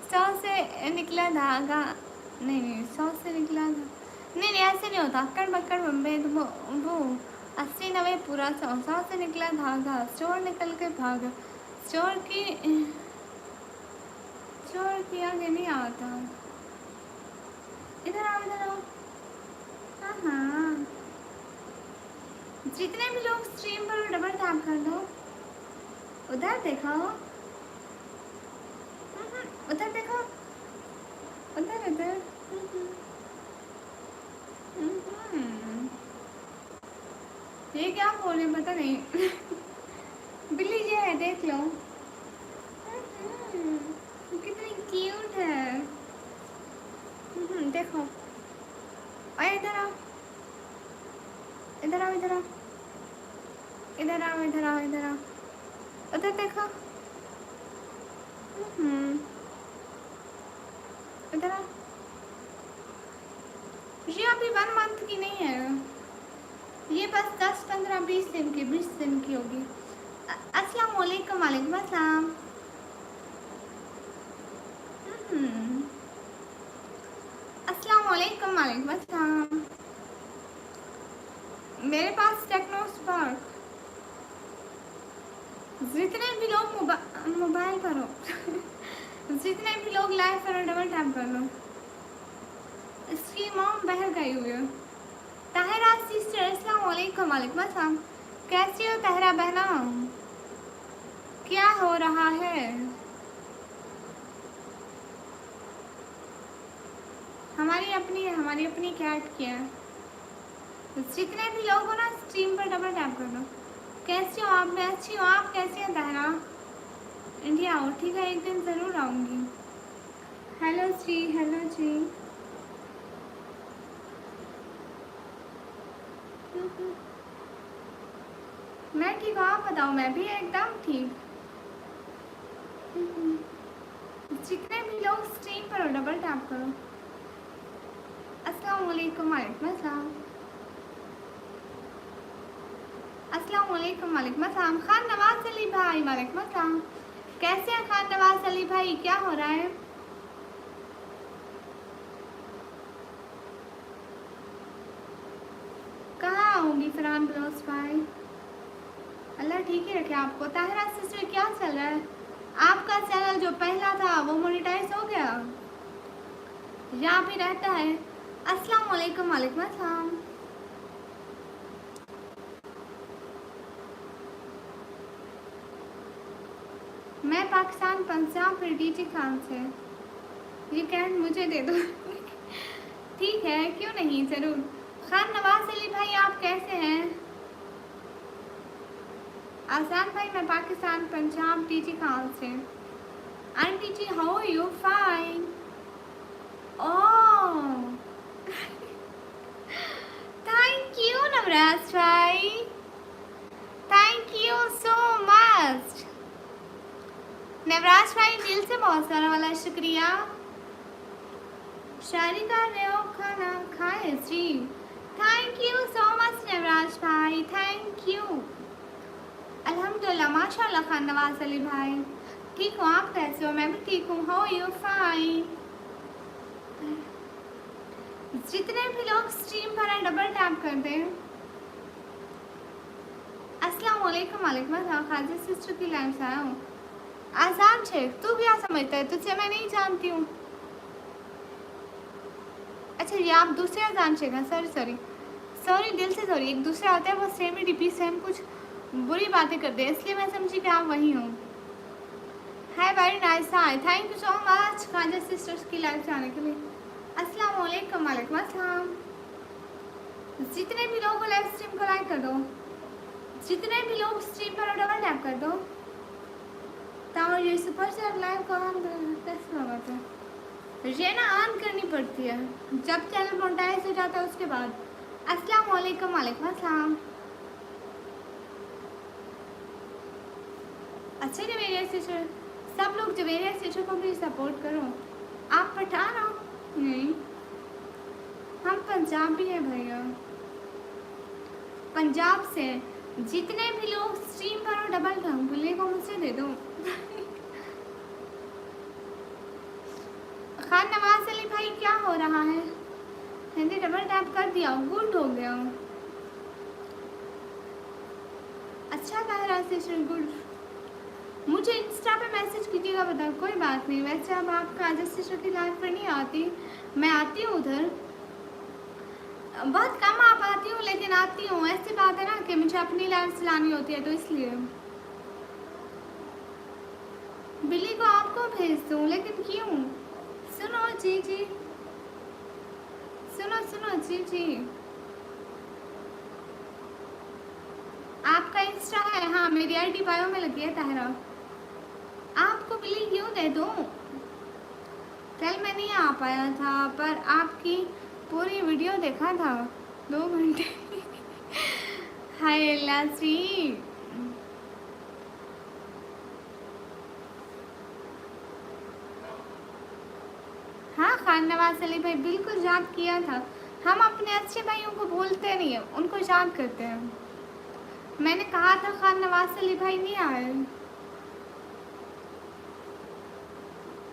100 से निकला धागा, नहीं 100 से निकला धागा, नहीं ऐसे नहीं होता। अक्कड़ बक्कड़ बम्बे तो वो 80-90 पूरा 100 से निकला धागा, चोर निकल के भागा, चोर की आगे नहीं आता। इधर आओ इधर आओ। हाँ हाँ, जितने भी लोग स्ट्रीम पर डबल टैप कर दो। उधर देखो, उधर देखो, उधर उधर। ये क्या बोल रहे पता नहीं बिल्ली ये है देख लो, कितनी क्यूट है। देखो, अरे इधर आओ इधर आओ इधर आओ इधर आओ इधर आओ इधर आओ, उधर देखो। इधर आओ। ये अभी 1 मंथ की नहीं है, ये बस 10-15-20 दिन की 20 दिन की होगी। अस्सलाम वालेकुम। वालेकुम अस्सलाम। अस्सलाम वालेकुम। वालेकुम अस्सलाम। मेरे पास टेक्नो स्पार्क, जितने भी लोग मोबाइल पर हो जितने भी लोग लाइव पर डबल टैप कर लो। इसकी मॉम बाहर गई हुई है। ताहिरा सिस्टर अस्सलाम वालेकुम। वालेकुम अस्सलाम। कैसी हो ताहिरा बहना, क्या हो रहा है? हमारी अपनी कैट की है। जितने भी लोग हो ना स्ट्रीम पर डबल टैप कर दो। कैसी हो आप? मैं अच्छी हूँ, आप कैसी हैं ताहिरा? इंडिया आओ, ठीक है, एक दिन ज़रूर आऊँगी। हेलो जी, हेलो जी। मैं ठीक हूँ, आप बताओ? मैं भी एकदम ठीक। जितने भी लोग स्ट्रीम पर हो डबल टैप करो। अस्सलाम वालेकुम। वालेकुम अस्सलाम। अस्सलाम वालेकुम। वालेकुम अस्सलाम। खान नवाज अली भाई वालेकुम अस्सलाम। कैसे हैं खान नवाज अली भाई, क्या हो रहा है? कहाँ आऊँगी फरहान ब्लोस भाई? अल्लाह ठीक ही रखे आपको। ताहिरा सिस्टर क्या चल रहा है? आपका चैनल जो पहला था वो मोनेटाइज हो गया या भी रहता है? अस्सलाम वालेकुम। वालेकुम अस्सलाम। मैं पाकिस्तान पंजाब फिर डीजी खान से। ये कैंट मुझे दे दो ठीक है, क्यों नहीं, ज़रूर। खान नवाज अली भाई आप कैसे हैं? आसान भाई मैं पाकिस्तान पंजाब डीजी खान से। Aunty ji how are you? Fine. Oh thank you Navraj भाई, thank you so much Navraj भाई, दिल से बहुत सारा वाला शुक्रिया। शायरी कर रहे हो, खाना खाए जी। Thank you so much Navraj भाई, थैंक यू। अल्हम्दुलिल्लाह माशाल्लाह खान नवाज अली भाई, ठीक हूँ, आप कैसे हो? मैं भी ठीक हूँ। How you? फाइन। जितने भी लोग स्ट्रीम पर हैं डबल टैप कर दें। अस्सलाम वालेकुम। वालेकुम अस्सलाम। खाजी सिस्टर की लाइफ से आया हूँ। आसान शेख, तू क्या समझता है? तुझसे मैं नहीं जानती हूँ। अच्छा ये आप दूसरे आसान शेख हैं? सॉरी दिल से सॉरी। एक दूसरे आते हैं वो सेम ही डीपी सेम कुछ बुरी बातें करते हैं, इसलिए मैं समझी कि आप वही हो। है very nice. Hi, thank you so much खाजा सिस्टर्स की लाइफ से आने के लिए। अस्सलाम वालेकुम। वालेकुम अस्सलाम। जितने भी लोग लाइव स्ट्रीम को लाइक कर दो, जितने भी लोग स्ट्रीम पर डबल टैप कर दो। ताऊ ये सुपर चैट लाइव को हम कैसे लगाते हैं? ये ना ऑन करनी पड़ती है जब चैनल मोनेटाइज हो जाता है उसके बाद। अस्सलाम वालेकुम। वालेकुम अस्सलाम। अच्छा जवेरिया सिस्टर, सब लोग जवेरिया सिस्टर को भी सपोर्ट करो। आप पठान हो? नहीं, हम पंजाबी हैं भैया, पंजाब से। जितने भी लोग स्ट्रीम पर हो डबल ढंग बुल्ले को मुझसे दे दो। खान नवाज अली भाई क्या हो रहा है? मैंने डबल टैप कर दिया, गुड हो गया। अच्छा कह रहा सिस्टर, गुड। मुझे इंस्टा पे मैसेज कीजिएगा, बता। कोई बात नहीं, वैसे अब आपका आज सिस्टर की लाइफ पर नहीं आती, मैं आती हूँ उधर, बहुत कम आ पाती हूँ लेकिन आती हूँ। ऐसी बात है ना कि मुझे अपनी लाइफ चलानी होती है तो इसलिए। बिल्ली को आपको भेज दूँ, लेकिन क्यों? सुनो जी जी, सुनो सुनो जी जी, आपका इंस्टा है? हाँ, मेरी आईडी बायो में लगी है ताहरा। आपको बिल्ली क्यों दे दूँ? कल मैं नहीं आ पाया था पर आपकी पूरी वीडियो देखा था, 2 घंटे। हाय लासी। हाँ खान नवाज अली भाई, बिल्कुल याद किया था। हम अपने अच्छे भाइयों को भूलते नहीं हैं, उनको याद करते हैं। मैंने कहा था खान नवाज अली भाई नहीं आए।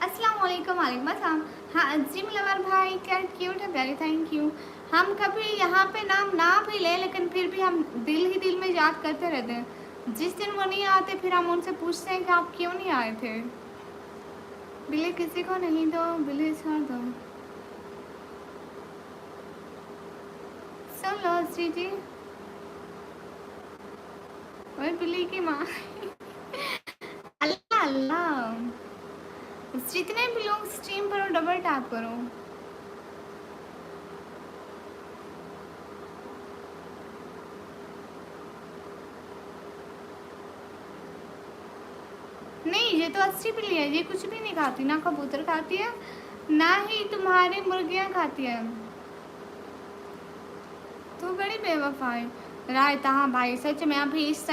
अस्सलाम वालेकुम। वालेकुम अस्सलाम। हाँ जिम लवर भाई, क्या क्यूट है प्यारी, थैंक यू। हम कभी यहाँ पे नाम ना भी ले लेकिन फिर भी हम दिल ही दिल में याद करते रहते हैं। जिस दिन वो नहीं आते फिर हम उनसे पूछते हैं कि आप क्यों नहीं आए थे। बिल्ली किसी को नहीं दो, बिल्ली छोड़ दो। सुन लो श्री जी, और बिल्ली की माँ। अल्लाह अल्लाह, जितने भी लोग स्ट्रीम पर हो डबल टैप करो। नहीं ये तो अच्छी बिल्ली है, ये कुछ भी नहीं खाती, ना कबूतर खाती है ना ही तुम्हारी मुर्गियाँ खाती है। तो बड़ी बेवफा है रायता। हाँ भाई सच में, अभी इस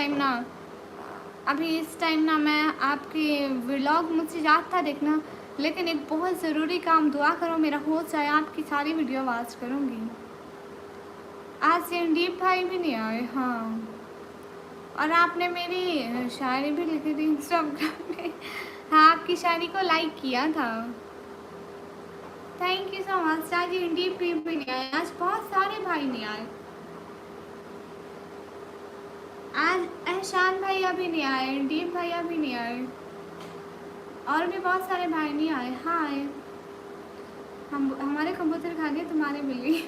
टाइम ना मैं आपकी व्लॉग मुझसे याद था देखना, लेकिन एक बहुत ज़रूरी काम, दुआ करो मेरा हो जाए, आपकी सारी वीडियो वॉच करूँगी। आज संदीप भाई भी नहीं आए। हाँ, और आपने मेरी शायरी भी लिखी थी इंस्टाग्राम पे। हाँ, आपकी शायरी को लाइक किया था, थैंक यू सो मच। आज संदीप भी नहीं आए, आज बहुत सारे भाई नहीं आए। आज एहसान भैया भी नहीं आए, डीप भैया भी नहीं आए, और भी बहुत सारे भाई नहीं आए। हाँ आए, हमारे कबूतर खा गए तुम्हारी बिल्ली।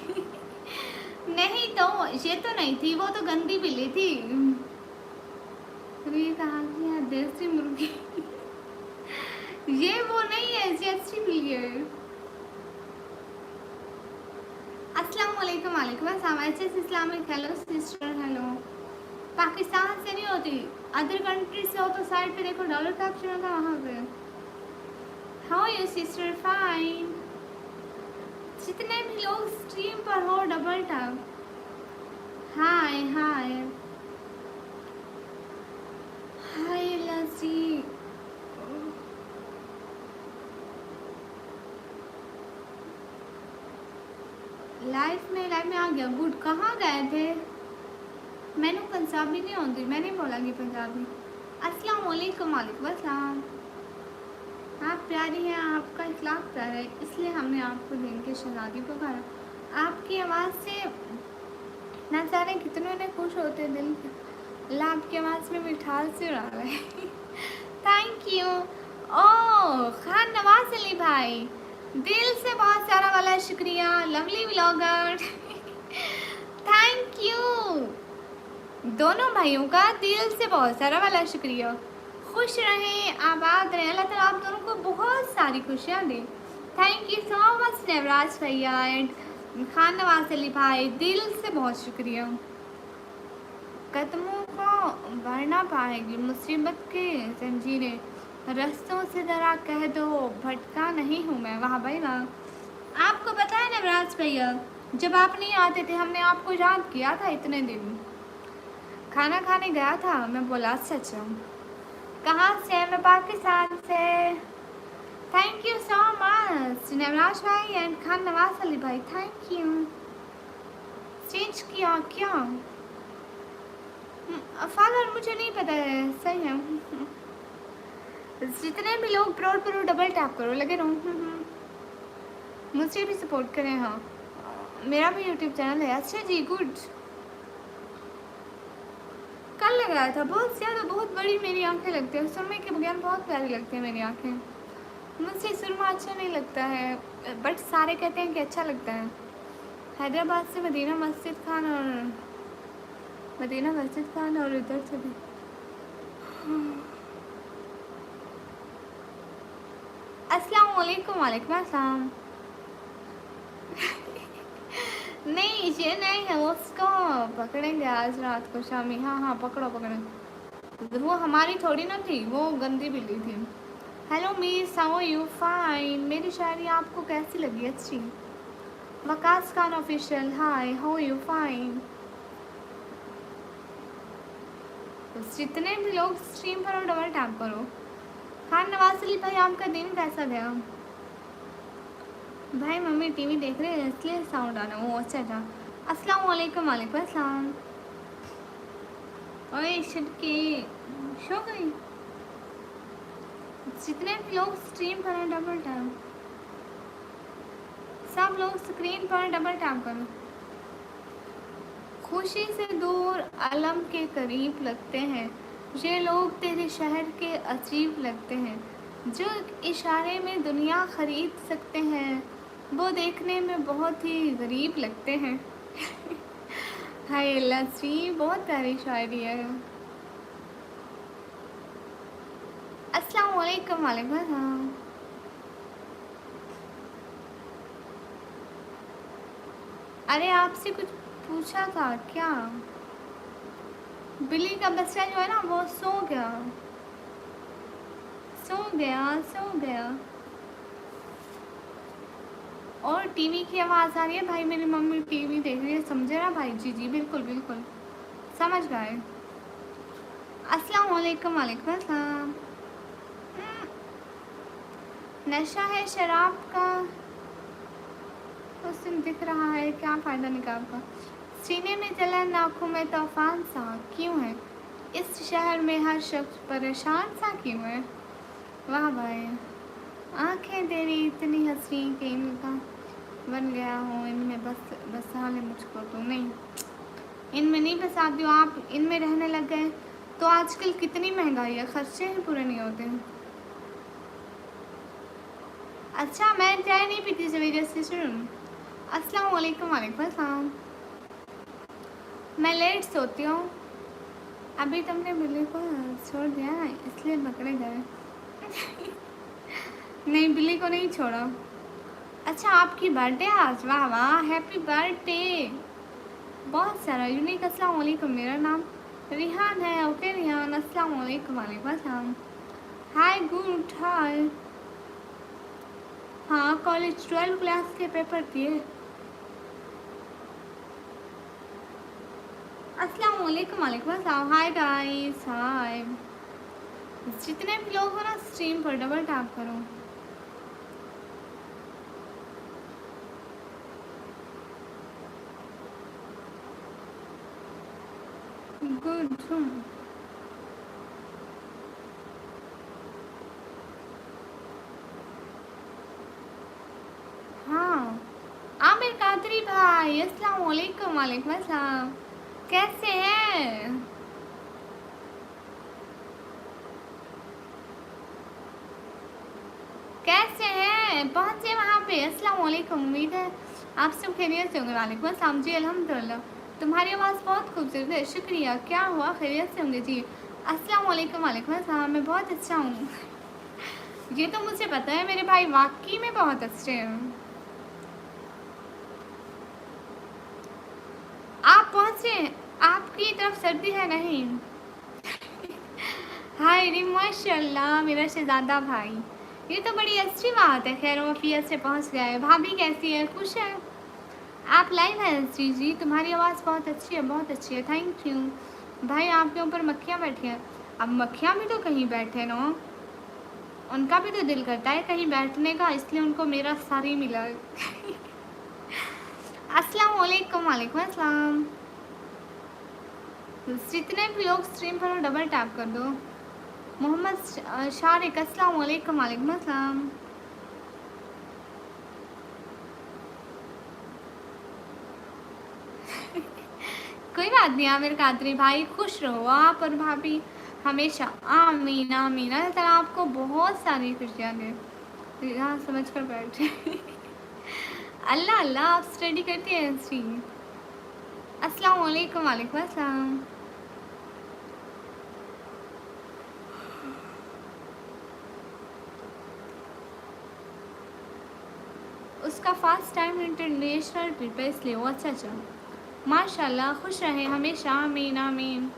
नहीं तो ये तो नहीं थी, वो तो गंदी बिल्ली थी। ये कहा कि देसी मुर्गी। ये वो नहीं है, ये अच्छी बिल्ली है। अस्सलाम वालेकुम। वालेकुम अस्सलाम। Islamic hello sister, hello. Pakistan से नहीं होती, अदर कंट्री से हो तो साइड पे देखो डॉलर का ऑप्शन होगा वहाँ पे। How you sister? फाइन। जितने भी लोग स्ट्रीम पर हो डबल टैप। हाय हाय हाय लसी। लाइफ में आ गया, गुड। कहाँ गए थे? मैंने पंजाबी नहीं आती, मैं नहीं बोलांगी पंजाबी। अस्सलाम वालेकुम। वालेकुम अस्सलाम। आप प्यारी हैं, आपका इखलाक प्यारा है, इसलिए हमने आपको दिन के शहजादी पुकारा। आपकी आवाज़ से ना जाने कितनों ने खुश होते दिल। अल्लाह आपकी आवाज़ में मिठास से उड़ा रहा है। Thank you. Oh Khan Nawaz Ali भाई, दिल से बहुत सारा वाला शुक्रिया, लवली व्लॉगर। थैंक यू दोनों भाइयों का दिल से बहुत सारा वाला शुक्रिया। खुश रहें, आबाद रहें, अल्लाह ताला आप दोनों को बहुत सारी खुशियाँ दें। Thank you so much Navraj भैया एंड खान नवाज अली भाई, दिल से बहुत शुक्रिया। कदमों को भर ना पाएगी मुसीबत के जंजीरें, रास्तों से ज़रा कह दो भटका नहीं हूँ मैं। वाह भाई वाह। आपको पता है नवराज भैया, जब आप नहीं आते थे हमने आपको याद किया था इतने दिन। खाना खाने गया था, मैं बोला सच। कहाँ से? मैं पाकिस्तान से। Thank you so much Navraj भाई एंड खान नवाज अली भाई, थैंक यू। चेंज किया क्या? फादर मुझे नहीं पता है, सही है। जितने भी लोग प्रोड करो डबल टैप करो, लगे रहो। मुझे भी सपोर्ट करें। हाँ मेरा भी यूट्यूब चैनल है। अच्छा जी गुड। कल लगाया था, बहुत ज़्यादा बहुत बड़ी मेरी आंखें लगती हैं, सुरमे के बगैर बहुत प्यारी लगती है मेरी आंखें। मुझसे सुरमा अच्छा नहीं लगता है, बट सारे कहते हैं कि अच्छा लगता है। हैदराबाद से मदीना मस्जिद खान और उधर से भी। अस्सलाम वालेकुम। वालेकुम अस्सलाम। नहीं ये नहीं है, वो उसको पकड़ेंगे आज रात को शामी। हाँ हाँ पकड़ो पकड़ो, वो हमारी थोड़ी ना थी, वो गंदी बिल्ली थी। Hello Mir, how you? Fine. मेरी शायरी आपको कैसी लगी? अच्छी। Waqas Khan official, hi how you? Fine. जितने भी लोग स्ट्रीम पर डबल टैप करो। खान नवाज अली भाई आपका दिन कैसा गया? भाई मम्मी टीवी देख रहे हैं इसलिए साउंड आ रहा है। वो अच्छा था। अस्सलाम वालेकुम। वालेकुम अस्सलाम। ओए शिटकी शो गई। जितने भी लोग स्ट्रीम पर डबल टैप, सब लोग स्क्रीन पर डबल टैप करो। खुशी से दूर अलम के करीब लगते हैं ये लोग, तेरे शहर के अजीब लगते हैं। जो इशारे में दुनिया खरीद सकते हैं वो देखने में बहुत ही गरीब लगते हैं। हाय लस्सी, बहुत प्यारी शायरी है। अस्सलाम वालेकुम। वालेकुम अस्सलाम। अरे आपसे कुछ पूछा था क्या? बिल्ली का बच्चा जो है ना वो सो गया सो गया सो गया। और टीवी की आवाज़ आ रही है भाई, मेरी मम्मी टीवी देख रही है, समझे ना भाई? जी जी बिल्कुल बिल्कुल समझ गए। अस्सलाम वालेकुम। वालेकुम अस्सलाम। नशा है शराब का उस दिन दिख रहा है, क्या फ़ायदा निकाल का? सीने में जलन, आँखों में तूफान सा क्यों है? इस शहर में हर शख्स परेशान सा क्यों है? वाह भाई। आंखें तेरी इतनी हंसी कि इनका बन गया हूँ, इनमें बस बसा ले मुझको तो। नहीं इनमें नहीं बसाती हो आप, इनमें रहने लग गए तो आजकल कितनी महंगाई है, खर्चे ही पूरे नहीं होते हैं। अच्छा मैं चाय नहीं पीती सवेरे से शुरू। अस्सलाम वालेकुम। वालेकुम अस्सलाम। मैं लेट सोती हूँ। अभी तुमने बिल्ली को छोड़ दिया ना इसलिए पकड़े गए। नहीं बिल्ली को नहीं छोड़ा। अच्छा आपकी बर्थडे आज? वाह वाह हैप्पी बर्थडे। बहुत सारा यूनिक। अस्सलाम वालेकुम। मेरा नाम रिहान है। ओके रिहान, अस्सलाम वालेकुम। वालेकुम अस्सलाम। हाय गुड हाय। हाँ कॉलेज 12 क्लास के पेपर दिए। अस्सलाम वालेकुम। वालेकुम अस्सलाम। Hi guys hi. जितने भी लोग हो ना स्ट्रीम पर डबल टैप करो। गुड। हाँ आमिर कादरी भाई, अस्सलाम वालेकुम। वालेकुम अस्सलाम। कैसे हैं? कैसे हैं? पहुँचे वहाँ पे? अस्सलाम वालेकुम। उम्मीद है आप सब खैरियत से होंगे। वालेकुम अस्सलाम जी अल्हम्दुलिल्लाह। तुम्हारी आवाज़ बहुत खूबसूरत है, शुक्रिया। क्या हुआ, खैरियत से होंगे जी? अस्सलाम वालेकुम। वालेकुम अस्सलाम। मैं बहुत अच्छा हूँ। ये तो मुझे पता है मेरे भाई वाकई में बहुत अच्छे हैं। आप पहुँचे? आपकी तरफ सर्दी है? नहीं हाय रे माशाल्लाह मेरा शहजादा भाई, ये तो बड़ी अच्छी बात है। खैर वफियत से पहुंच गए। भाभी कैसी है? खुश है? आप लाइव हैं जी? जी तुम्हारी आवाज़ बहुत अच्छी है, बहुत अच्छी है, थैंक यू। भाई आपके ऊपर मक्खियाँ बैठी हैं। अब मक्खियाँ भी तो कहीं बैठे ना, उनका भी तो दिल करता है कहीं बैठने का, इसलिए उनको मेरा सर ही मिला है। अस्सलाम वालेकुम। वालेकुम अस्सलाम। जितने भी लोग स्ट्रीम पर हो डबल टैप कर दो। मोहम्मद शारिक अस्सलाम वालेकुम। वालेकुम अस्सलाम। कोई बात नहीं आमिर कादरी भाई, खुश रहो आप और भाभी हमेशा। आमीन आमीन। अल्लाह ताला आपको बहुत सारी खुशियाँ दे। यहाँ समझ कर बैठे। अल्लाह अल्लाह, आप स्टडी करती हैं जी? अस्सलाम वालेकुम। वालेकुम अस्सलाम। उसका फर्स्ट टाइम इंटरनेशनल ट्रिप है इसलिए वो। अच्छा अच्छा, माशाल्लाह, खुश रहे हमेशा। आमीन आमीन।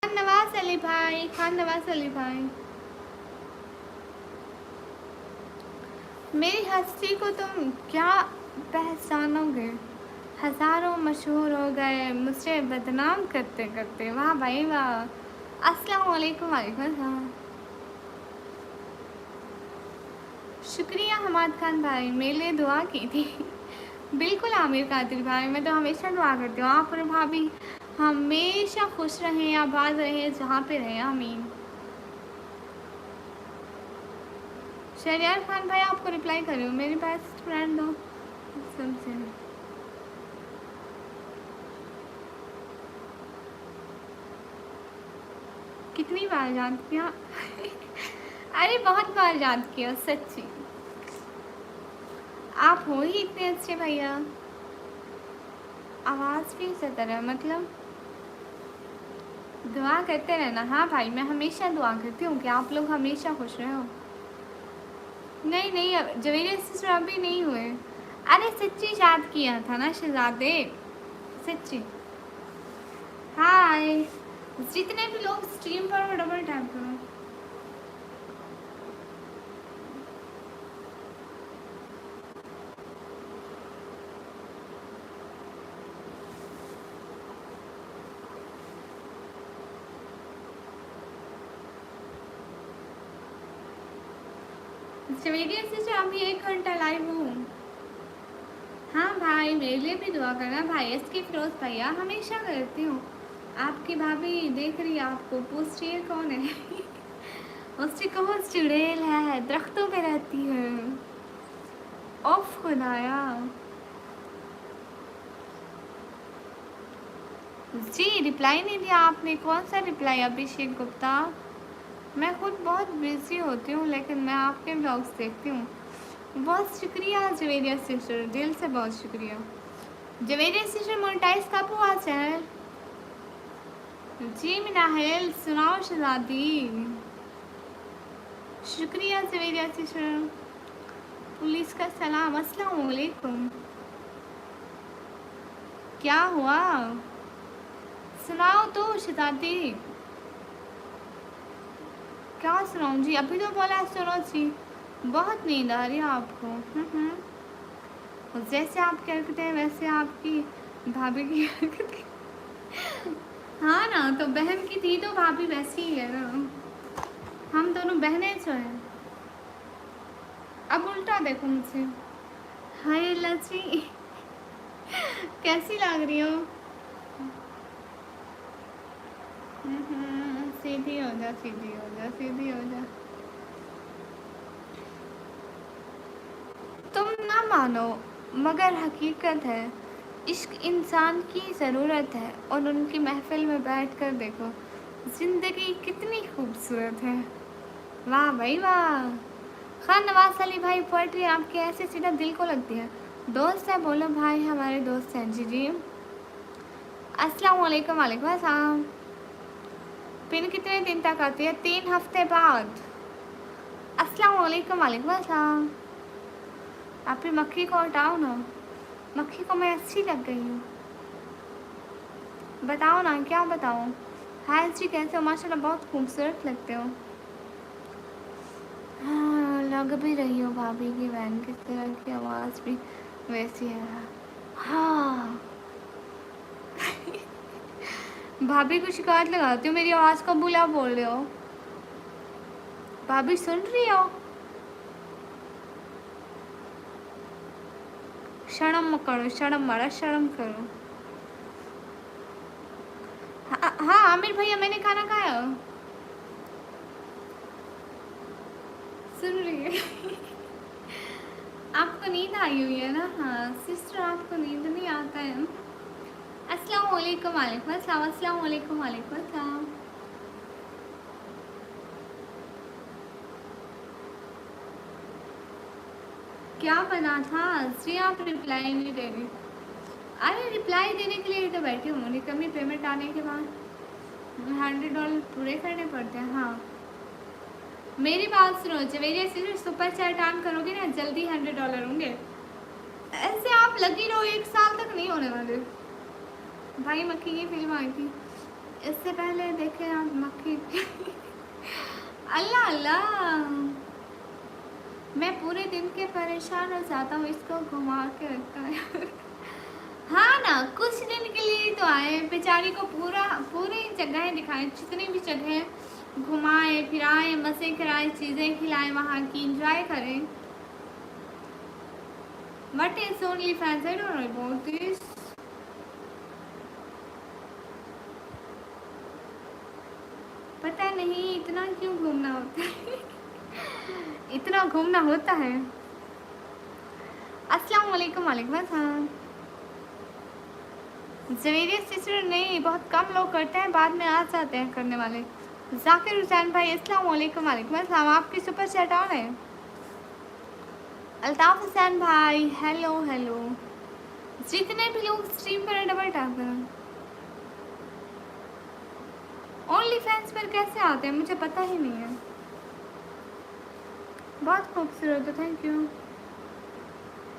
खान नवाज अली भाई, खान नवाज अली भाई, मेरी हस्ती को तुम क्या पहचानोगे? हज़ारों मशहूर हो गए मुझे बदनाम करते करते। वाह भाई वाह। अस्सलाम वालेकुम। वालेकुम अस्सलाम। शुक्रिया हमाद खान भाई, मेरे लिए दुआ की थी। बिल्कुल आमिर कादिर भाई, मैं तो हमेशा दुआ करती हूँ आप और भाभी हमेशा खुश रहें, आबाद रहें, जहाँ पे रहें। आमीन। शहरियार खान भाई आपको रिप्लाई कर रही हूँ, मेरी बेस्ट फ्रेंड हो सबसे। कितनी बार याद किया? अरे बहुत बार याद किया सच्ची। आप हो ही इतने अच्छे भैया। आवाज़ भी इसी तरह, मतलब दुआ करते रहना। हाँ भाई, मैं हमेशा दुआ करती हूँ कि आप लोग हमेशा खुश रहो। नहीं नहीं, अब जवेरी सिस्टर अभी नहीं हुए। अरे सच्ची याद किया था ना शहजादे, सच्ची। हाय, जितने भी लोग स्ट्रीम पर हो डबल टैप करो। जवेरी सिस्टर अभी 1 घंटा लाइव हूँ। हाँ भाई, मेरे लिए भी दुआ करना भाई। इसकी फिरोज भैया हमेशा करती हूँ। आपकी भाभी देख रही है आपको, पूछ रही है कौन है। उससे कहो चुड़ैल है, दरख्तों पे रहती है। ओफ खुदाया। जी रिप्लाई नहीं दिया आपने, कौन सा रिप्लाई अभिषेक गुप्ता? मैं खुद बहुत बिजी होती हूँ लेकिन मैं आपके ब्लॉग्स देखती हूँ। बहुत शुक्रिया जवेरिया सिस्टर, दिल से बहुत शुक्रिया। जवेरिया सिस्टर मोनेटाइज कब हुआ चैनल? जी मिनाहेल सुनाओ शहजादी। शुक्रिया जवेरिया सिस्टर। पुलिस का सलाम। अस्सलाम वालेकुम। क्या हुआ? सुनाओ तो शहजादी। क्या सुनाऊँ जी? अभी तो बोला सुनो जी। बहुत नींद आ रही है आपको? जैसे आप करते हैं वैसे आपकी भाभी की हरकतें। हाँ ना, तो बहन की थी तो भाभी वैसी ही है ना। हम दोनों बहनें जो हैं। अब उल्टा देखो मुझसे। हाय अल्लाह जी। कैसी लग रही हो? सीधी हो जा, सीधी हो जा, सीधी हो जा। तुम ना मानो मगर हकीकत है, इश्क इंसान की ज़रूरत है। और उनकी महफिल में बैठ कर देखो ज़िंदगी कितनी खूबसूरत है। वाह भाई वाह। खान नवाज अली भाई, पोइट्री आपकी ऐसे सीधा दिल को लगती है। दोस्त है, बोलो भाई, हमारे दोस्त हैं। जी जी, अस्सलाम वालेकुम। वालेकुम अस्सलाम। पिन कितने दिन तक आती है? 3 हफ्ते बाद। अस्सलाम वालेकुम। वालेकुम अस्सलाम। आप भी मक्खी को हटाओ ना, मक्खी को मैं अच्छी लग गई हूँ। बताओ ना, क्या बताऊँ? हाय जी, कैसे हो? माशाल्लाह बहुत खूबसूरत लगते हो। हाँ, लग भी रही हो भाभी की बहन की तरह की, आवाज़ भी वैसी है। हाँ भाभी को शिकायत लगाती हो, मेरी आवाज़ को बुला बोल रहे हो। भाभी सुन रही हो? शर्म करो, शर्म, बड़ा शर्म करो। हाँ हाँ आमिर भैया, मैंने खाना खाया। सुन रही है आपको नींद आई हुई है ना? हाँ सिस्टर, आपको नींद नहीं आता है? अस्सलाम वालेकुम। वालेकुम अस्सलाम। अस्सलाम वालेकुम। वालेकुम अस्सलाम। क्या बना था? जी आप रिप्लाई नहीं दे रही। अरे रिप्लाई देने के लिए तो बैठी हूँ, निकम्मी। पेमेंट आने के बाद $100 पूरे करने पड़ते हैं। हाँ मेरी बात सुनो, Javeria sister, super chat on करोगे ना, जल्दी $100 होंगे। ऐसे आप लगी रहो, 1 साल तक नहीं होने वाले। भाई मक्खी की फिल्म आई थी, इससे पहले देखे आप मक्खी अल्लाह अल्लाह, मैं पूरे दिन के परेशान हो जाता हूँ, इसको घुमा के रखता है हाँ ना, कुछ दिन के लिए तो आए, बेचारी को पूरी जगह दिखाएं, जितनी भी जगह घुमाए फिराए, मज़े कराए, चीज़ें खिलाए, वहाँ की इंजॉय करें। But it's only fans, I don't know about this. पता नहीं इतना क्यों घूमना होता है इतना घूमना होता है। अस्सलाम वालेकुम। वालेकुम अस्सलाम। जवेरिया सिस्टर नहीं, बहुत कम लोग करते हैं, बाद में आ जाते हैं करने वाले। जाकिर हुसैन भाई, अस्सलाम वालेकुम। वालेकुम अस्सलाम। आपकी सुपर चैट ऑन है? अल्ताफ हुसैन भाई, हेलो हेलो। जितने भी लोग स्ट्रीम पर डबल टैप करें। ओनली फैंस पर कैसे आते हैं, मुझे पता ही नहीं है। बहुत खूबसूरत है, थैंक यू।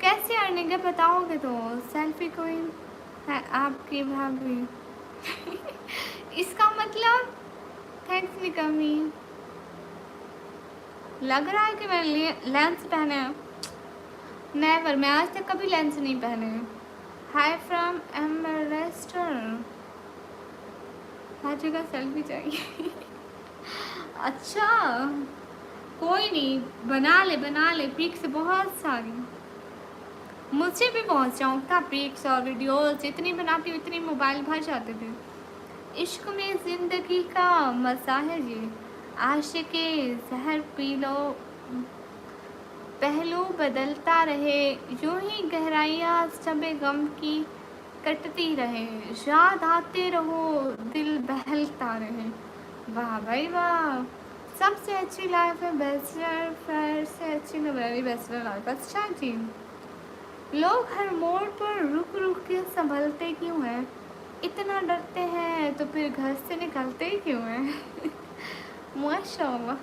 कैसे अर्निंग है बताओगे तो? सेल्फी क्वीन है आपकी भाभी इसका मतलब थैंक्स निकमी। लग रहा है कि मैंने लेंस पहने हैं। नेवर, मैं आज तक कभी लेंस नहीं पहने हैं। हाय फ्रॉम एमरेस्टर। हर जगह सेल्फी चाहिए अच्छा कोई नहीं, बना ले पिक्स बहुत सारी। मुझे भी बहुत शौक था पिक्स और वीडियोस, जितनी बनाती हूँ इतनी मोबाइल भर जाते थे। इश्क में ज़िंदगी का मज़ा है ये, आशिक़े ज़हर पी लो, पहलू बदलता रहे, यूं ही गहराइयाँ शबे गम की कटती रहे, याद आते रहो, दिल बहलता रहे। वाह भाई वाह। सबसे अच्छी लाइफ है बैचलर, फिर से अच्छी मेरी बैचलर लाइफ। अच्छा जी, लोग हर मोड़ पर रुक रुक के संभलते क्यों हैं? इतना डरते हैं तो फिर घर से निकलते ही क्यों हैं माशाल्लाह।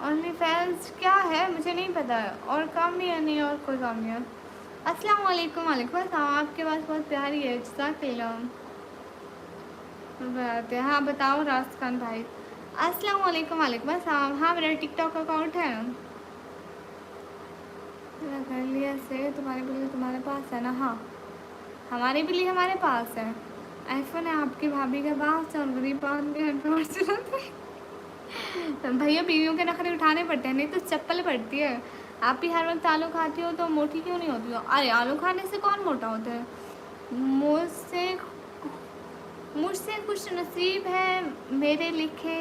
ओनली फैंस क्या है मुझे नहीं पता है, और काम नहीं है, नहीं और कोई काम नहीं है। अस्सलाम वालेकुम। वालेकुम अस्सलाम। आपके पास बहुत प्यारी है, जज़ाकल्लाह। बात है। हाँ बताओ राज खान भाई। अस्सलाम वालेकुम। वालेकुम अस्सलाम। हाँ मेरा टिकटॉक अकाउंट है, कर लिया से। तुम्हारी बिल्ली तुम्हारे पास है ना? हाँ हमारी बिल्ली हमारे पास है। आईफोन है आपकी भाभी के पास, और गरीब पान के हेडफोन चलाते भैया बीवियों के नखरे उठाने पड़ते हैं, नहीं तो चप्पल पड़ती है। आप भी हर वक्त आलू खाती हो तो मोटी क्यों नहीं होती हो? अरे आलू खाने से कौन मोटा होता है? मुझसे खुश नसीब है मेरे लिखे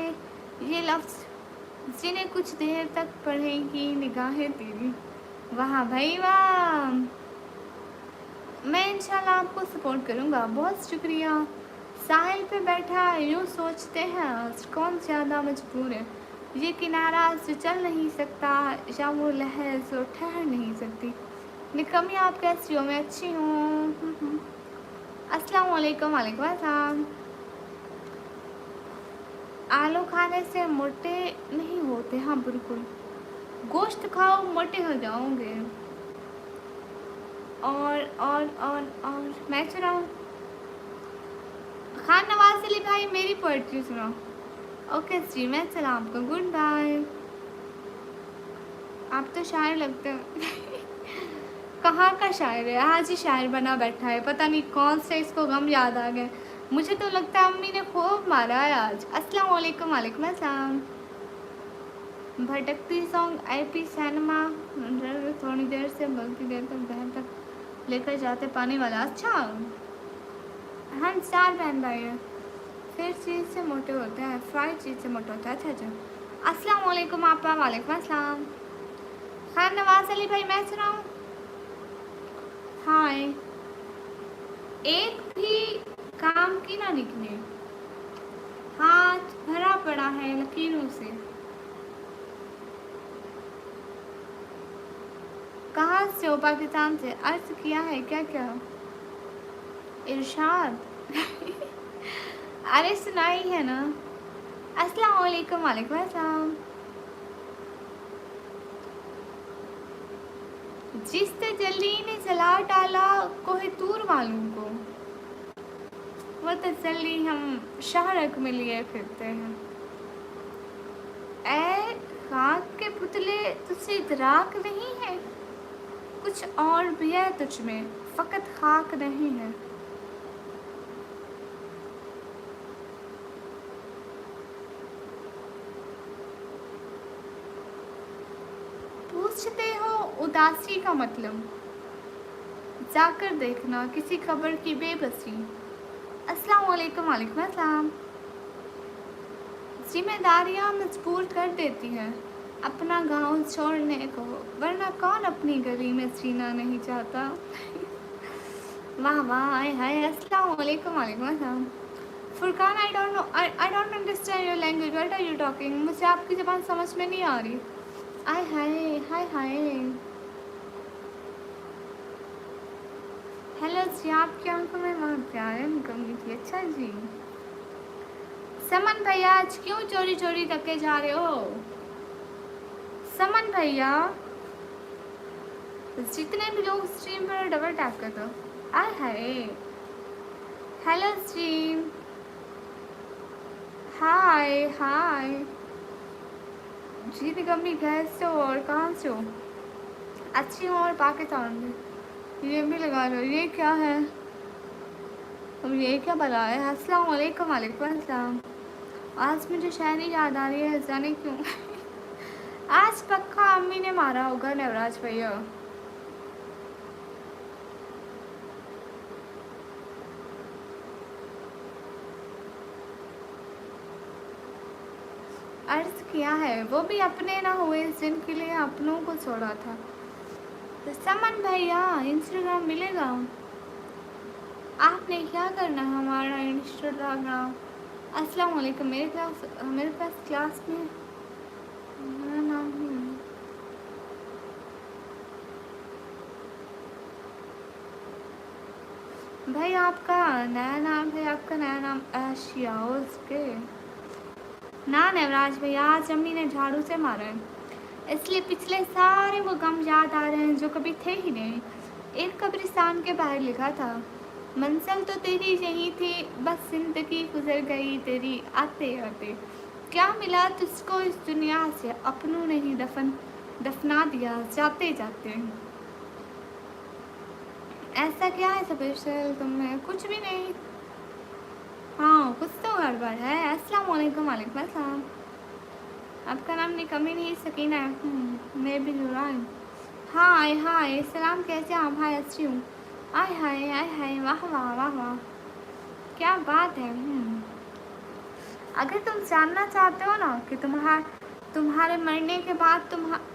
ये लफ्ज़, जिन्हें कुछ देर तक पढ़ेगी निगाहें तेरी। वाह भाई वाह। मैं इंशाल्लाह आपको सपोर्ट करूँगा, बहुत शुक्रिया। साहिल पे बैठा यूँ सोचते हैं आज कौन ज़्यादा मजबूर है, ये किनारा जो चल नहीं सकता, या वो लहर जो ठहर नहीं सकती। निकम्मी, आप कैसी हो? मैं अच्छी हूँ। अस्सलाम वालेकुम। वालेकुम अस्सलाम। आलू खाने से मोटे नहीं होते। हाँ बिल्कुल, गोश्त खाओ मोटे हो जाओगे। और मैं सुनाऊँ? खान नवाज अली भाई मेरी पोइट्री सुनाओ। ओके जी, मैं सलाम आपको, गुड बाय। आप तो शायर लगते हो। कहाँ का शायर है? आज ही शायर बना बैठा है, पता नहीं कौन से इसको गम याद आ गए। मुझे तो लगता है अम्मी ने खूब मारा है आज। अस्सलाम वालेकुम। वालेकुम अस्सलाम। भटकती सॉन्ग आईपी सिनेमा थोड़ी देर से बल्कि देर तक बहन तक लेकर जाते पानी वाला। अच्छा, हम 4 बहन भाई हैं। फिर चीज़ से मोटे होते हैं, फ्राइड चीज़ से मोटे होते हैं। अच्छा अच्छा। अस्सलाम वालेकुम आपा। वालेकुम अस्सलाम। खान नवाज अली भाई मैं सुनाऊँ? हाय। एक भी काम की ना निकले, हाथ भरा पड़ा है लकीरों से। कहाँ से हो? पाकिस्तान से। अर्ज किया है क्या क्या? इरशाद। अरे सुनाई है ना। अस्सलाम वालेकुम। वालेकुम अस्सलाम। जिससे जल्दी ने जला डाला कोहे तूर वालों को, वो तसल्ली हम शाहरक में लिए फिरते हैं। ऐ खाक के पुतले, तुझसे इदराक नहीं है, कुछ और भी है तुझ में, फकत खाक नहीं है। पूछते हो उदासी का मतलब, जाकर देखना किसी खबर की बेबसी। अस्सलाम वालेकुम। वालेकुम अस्सलाम। जिम्मेदारियाँ मजबूर कर देती हैं अपना गांव छोड़ने को, वरना कौन अपनी गली में जीना नहीं चाहता। वाह वाह, हाय हाय। अस्सलाम वालेकुम। वालेकुम अस्सलाम। Furqan, I don't know, I don't understand your language, what are you talking? मुझे आपकी ज़बान समझ में नहीं आ रही। आय हाय, हाय हाय। हेलो जी, आपकी आंखों में बहुत प्यार है, निकम्मी थी। अच्छा जी। समन भैया, आज क्यों चोरी चोरी तके जा रहे हो? समन भैया, जितने भी लोग स्ट्रीम पर डबल टैप कर दो। आय हाय। Hello stream. हाय हाय जी। निकम्मी कैसे हो और कहाँ से हो? अच्छी हूँ और पाकिस्तान में। ये भी लगा लो। ये क्या है? अब ये क्या भला है? अस्सलाम वालेकुम। वालेकुम अस्सलाम। आज मुझे शायरी याद आ रही है, जाने क्यों। आज पक्का अम्मी ने मारा होगा नवराज भैया। अर्ज किया है, वो भी अपने ना हुए जिनके लिए अपनों को छोड़ा था। तो समन भैया, इंस्टाग्राम मिलेगा? आपने क्या करना है हमारा इंस्टाग्राम? अस्सलाम वालेकुम। मेरे पास क्लास में मेरा नाम ही है। भाई आपका नया नाम है, आपका नया नाम एशियाज के ना नवराज भैया। आज अम्मी ने झाड़ू से मारा है, इसलिए पिछले सारे वो गम याद आ रहे हैं जो कभी थे ही नहीं। एक कब्रिस्तान के बाहर लिखा था, मंजिल तो तेरी यही थी, बस जिंदगी गुजर गई तेरी आते आते। क्या मिला तुझको इस दुनिया से, अपनों ने ही दफना दिया जाते जाते। ऐसा क्या है स्पेशल तुम्हें? कुछ भी नहीं। हाँ, कुछ तो गड़बड़ है। अस्सलाम वालेकुम। वालेकुम अस्सलाम। आपका नाम निकम्मी नहीं सकीना है? मैं भी जुरान। हाय हाय, सलाम, कैसे आप? हाय, अच्छी हूँ। आय हाय, आय हाय, वाह वाह वाह वाह, क्या बात है। अगर तुम जानना चाहते हो ना कि तुम्हारे मरने के बाद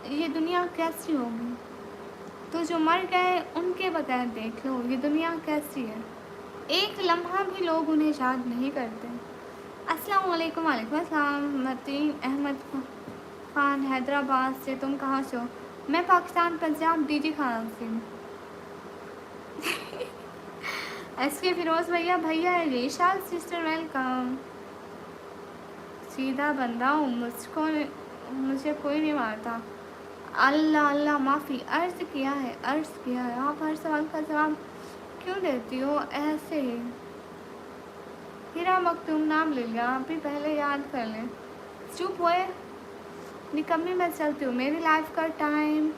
ये दुनिया कैसी होगी, तो जो मर गए उनके बगैर देख लो ये दुनिया कैसी है। एक लम्हा भी लोग उन्हें याद नहीं करते। अस्सलाम वालेकुम। वालेकुम अस्सलाम। मतीन अहमद खान हैदराबाद से। तुम कहाँ से हो? मैं पाकिस्तान, पंजाब, डीजी खान से। एसके फिरोज भैया, भैया रेशा सिस्टर वेलकम। सीधा बंदा हूँ, मुझे कोई नहीं मारता। अल्लाह अल्लाह माफ़ी, अर्ज़ किया है, अर्ज़ किया है। आप हर सवाल का जवाब क्यों देती हो ऐसे? हीरा मखदूम नाम ले लिया, आप भी पहले याद कर लें। चुप हुए, निकम्मी मैं चलती हूँ, मेरी लाइफ का टाइम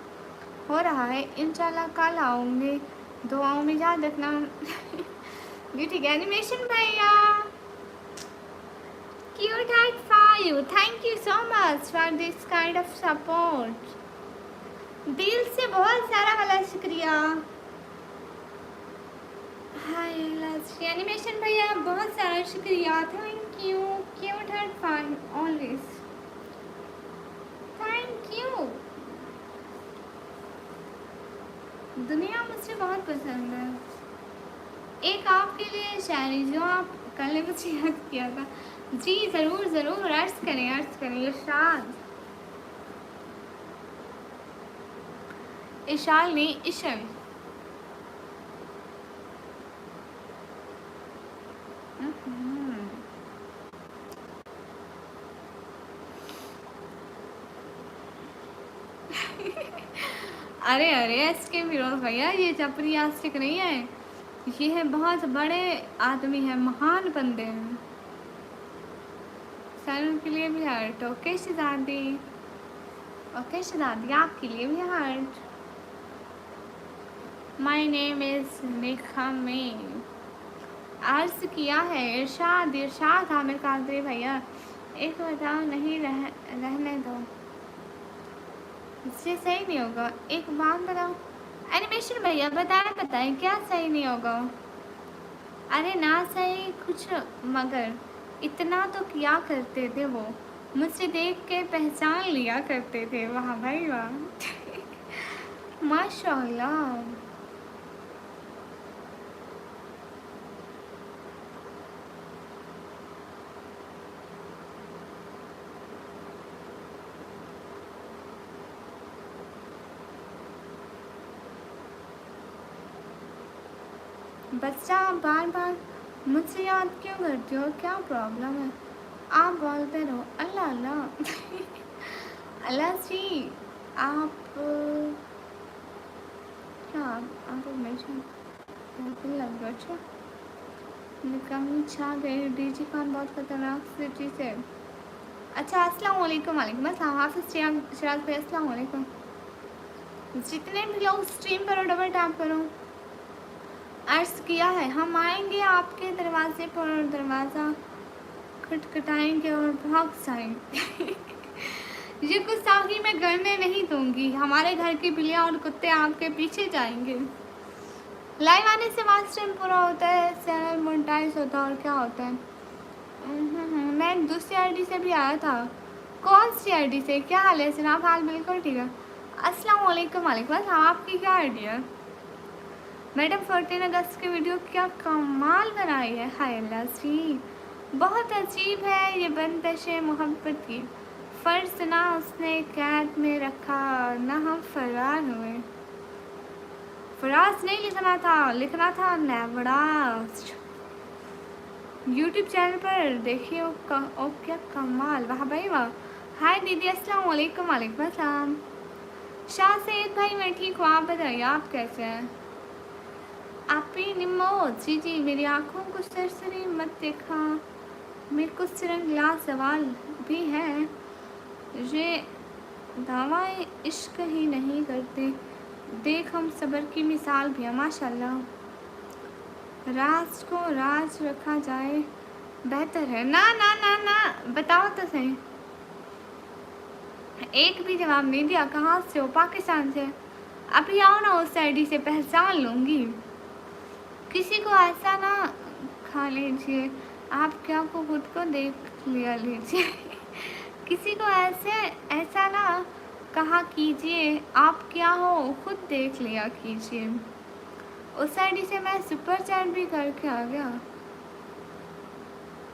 हो रहा है। इंशाल्लाह कल आऊँगी, दुआओं में याद रखना। ये ठीक है। एनिमेशन भैया, cute heart for you, thank you so much for this kind of support. दिल से बहुत सारा वाला शुक्रिया। हाय एनिमेशन भैया, बहुत सारा शुक्रिया, thank you. Cute heart for you always, thank you. दुनिया मुझे बहुत पसंद है। एक आपके लिए शायरी जो आप कल मुझे याद किया था। जी ज़रूर ज़रूर, अर्ज़ करें, अर्ज़ करें। इरशाद, इशाल नहीं, इशल। अरे अरे एसके फिरोज भैया, ये चपरी आस्तिक नहीं है, ये है बहुत बड़े आदमी है, महान बंदे हैं। सर उनके लिए भी हार्ट। ओके शहजादी, ओके शहजादी, आपके लिए भी हार्ट। माय नेम इज नेखा में अर्ज किया है। इरशाद, इरशाद आमिर कादरी भैया, एक बताओ, नहीं रहने दो, इससे सही नहीं होगा। एक बात बताओ एनिमेशन भैया, बताएं क्या सही नहीं होगा? अरे ना सही कुछ, मगर इतना तो किया करते थे वो, मुझसे देख के पहचान लिया करते थे। वाह भाई वाह। माशाल्लाह। बच्चा, बार बार मुझसे याद क्यों करती हो? क्या प्रॉब्लम है? आप बोलते रहो। अल्लाह अल्लाह। अल्लाह जी, आप क्या आप हमेशा लग रहा? अच्छा, निकम्मी छा गई। डीजी खान बहुत खतरनाक सिटी से। अच्छा, अस्सलाम वालेकुम। वालेकुम अस्सलाम। हाफिज़ शराज भाई, अस्सलाम वालेकुम। जितने भी लोग स्ट्रीम पर डबल टैप करो। अर्ज़ किया है, हम आएंगे आपके दरवाजे पर और दरवाज़ा खटखटाएंगे और भाग जाएंगे। ये गुस्ताखी मैं करने नहीं दूंगी। हमारे घर की बिल्लियाँ और कुत्ते आपके पीछे जाएंगे। लाइव आने से बाद स्ट्रीम पूरा होता है, चैनल मोनेटाइज होता है, और क्या होता है। मैं दूसरी आईडी से भी आया था। कौन सी आईडी से? क्या हाल है जनाब? हाल बिल्कुल ठीक है। अस्सलाम वालेकुम। वालेकुम अस्सलाम। आपकी क्या आईडी है? मैडम 14 अगस्त की वीडियो क्या कमाल बनाई है। हाय अल्लाह जी, बहुत अजीब है ये बंदिश मोहब्बत की। फ़र्ज ना उसने कैद में रखा, ना हम फरार हुए। फराज नहीं लिखना था नेवराज। यूट्यूब चैनल पर देखिए। ओ क्या कमाल, वाह भाई वाह। हाय दीदी, अस्सलाम वालेकुम। वालेकुम अस्सलाम। शाह सैद भाई, मैं ठीक हूँ, आप बताइए आप कैसे हैं? आपी निम्मो जी जी, मेरी आँखों को सरसरी मत देखा, मेरे को सिरंग ला सवाल भी है। ये दावाए इश्क ही नहीं करते, देख हम सबर की मिसाल भी है। माशाल्लाह। राज को राज रखा जाए बेहतर है। ना ना ना ना, बताओ तो सही। एक भी जवाब नहीं दिया। कहाँ से हो? पाकिस्तान से। अभी आओ ना, उस आईडी से पहचान लूँगी। किसी को ऐसा ना खा लीजिए, आप क्या को खुद को देख लिया लीजिए। किसी को ऐसा ना कहा कीजिए, आप क्या हो खुद देख लिया कीजिए। उस आईडी से मैं सुपर चैट भी करके आ गया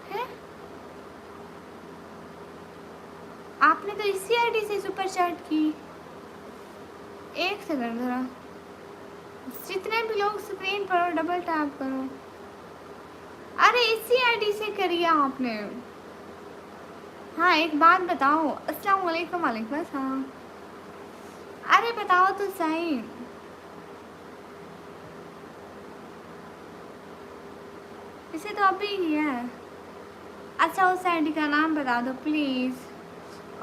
है। आपने तो इसी आईडी से सुपर चैट की। एक सेकंड ज़रा, जितने भी लोग स्क्रीन पर डबल टैप करो। अरे इसी आईडी से करिए आपने। हाँ एक बात बताओ, अस्सलाम वालेकुम। वालेकुम अस्सलाम। अरे बताओ तो सही। इसे तो अभी ही है। अच्छा उस आईडी का नाम बता दो प्लीज़।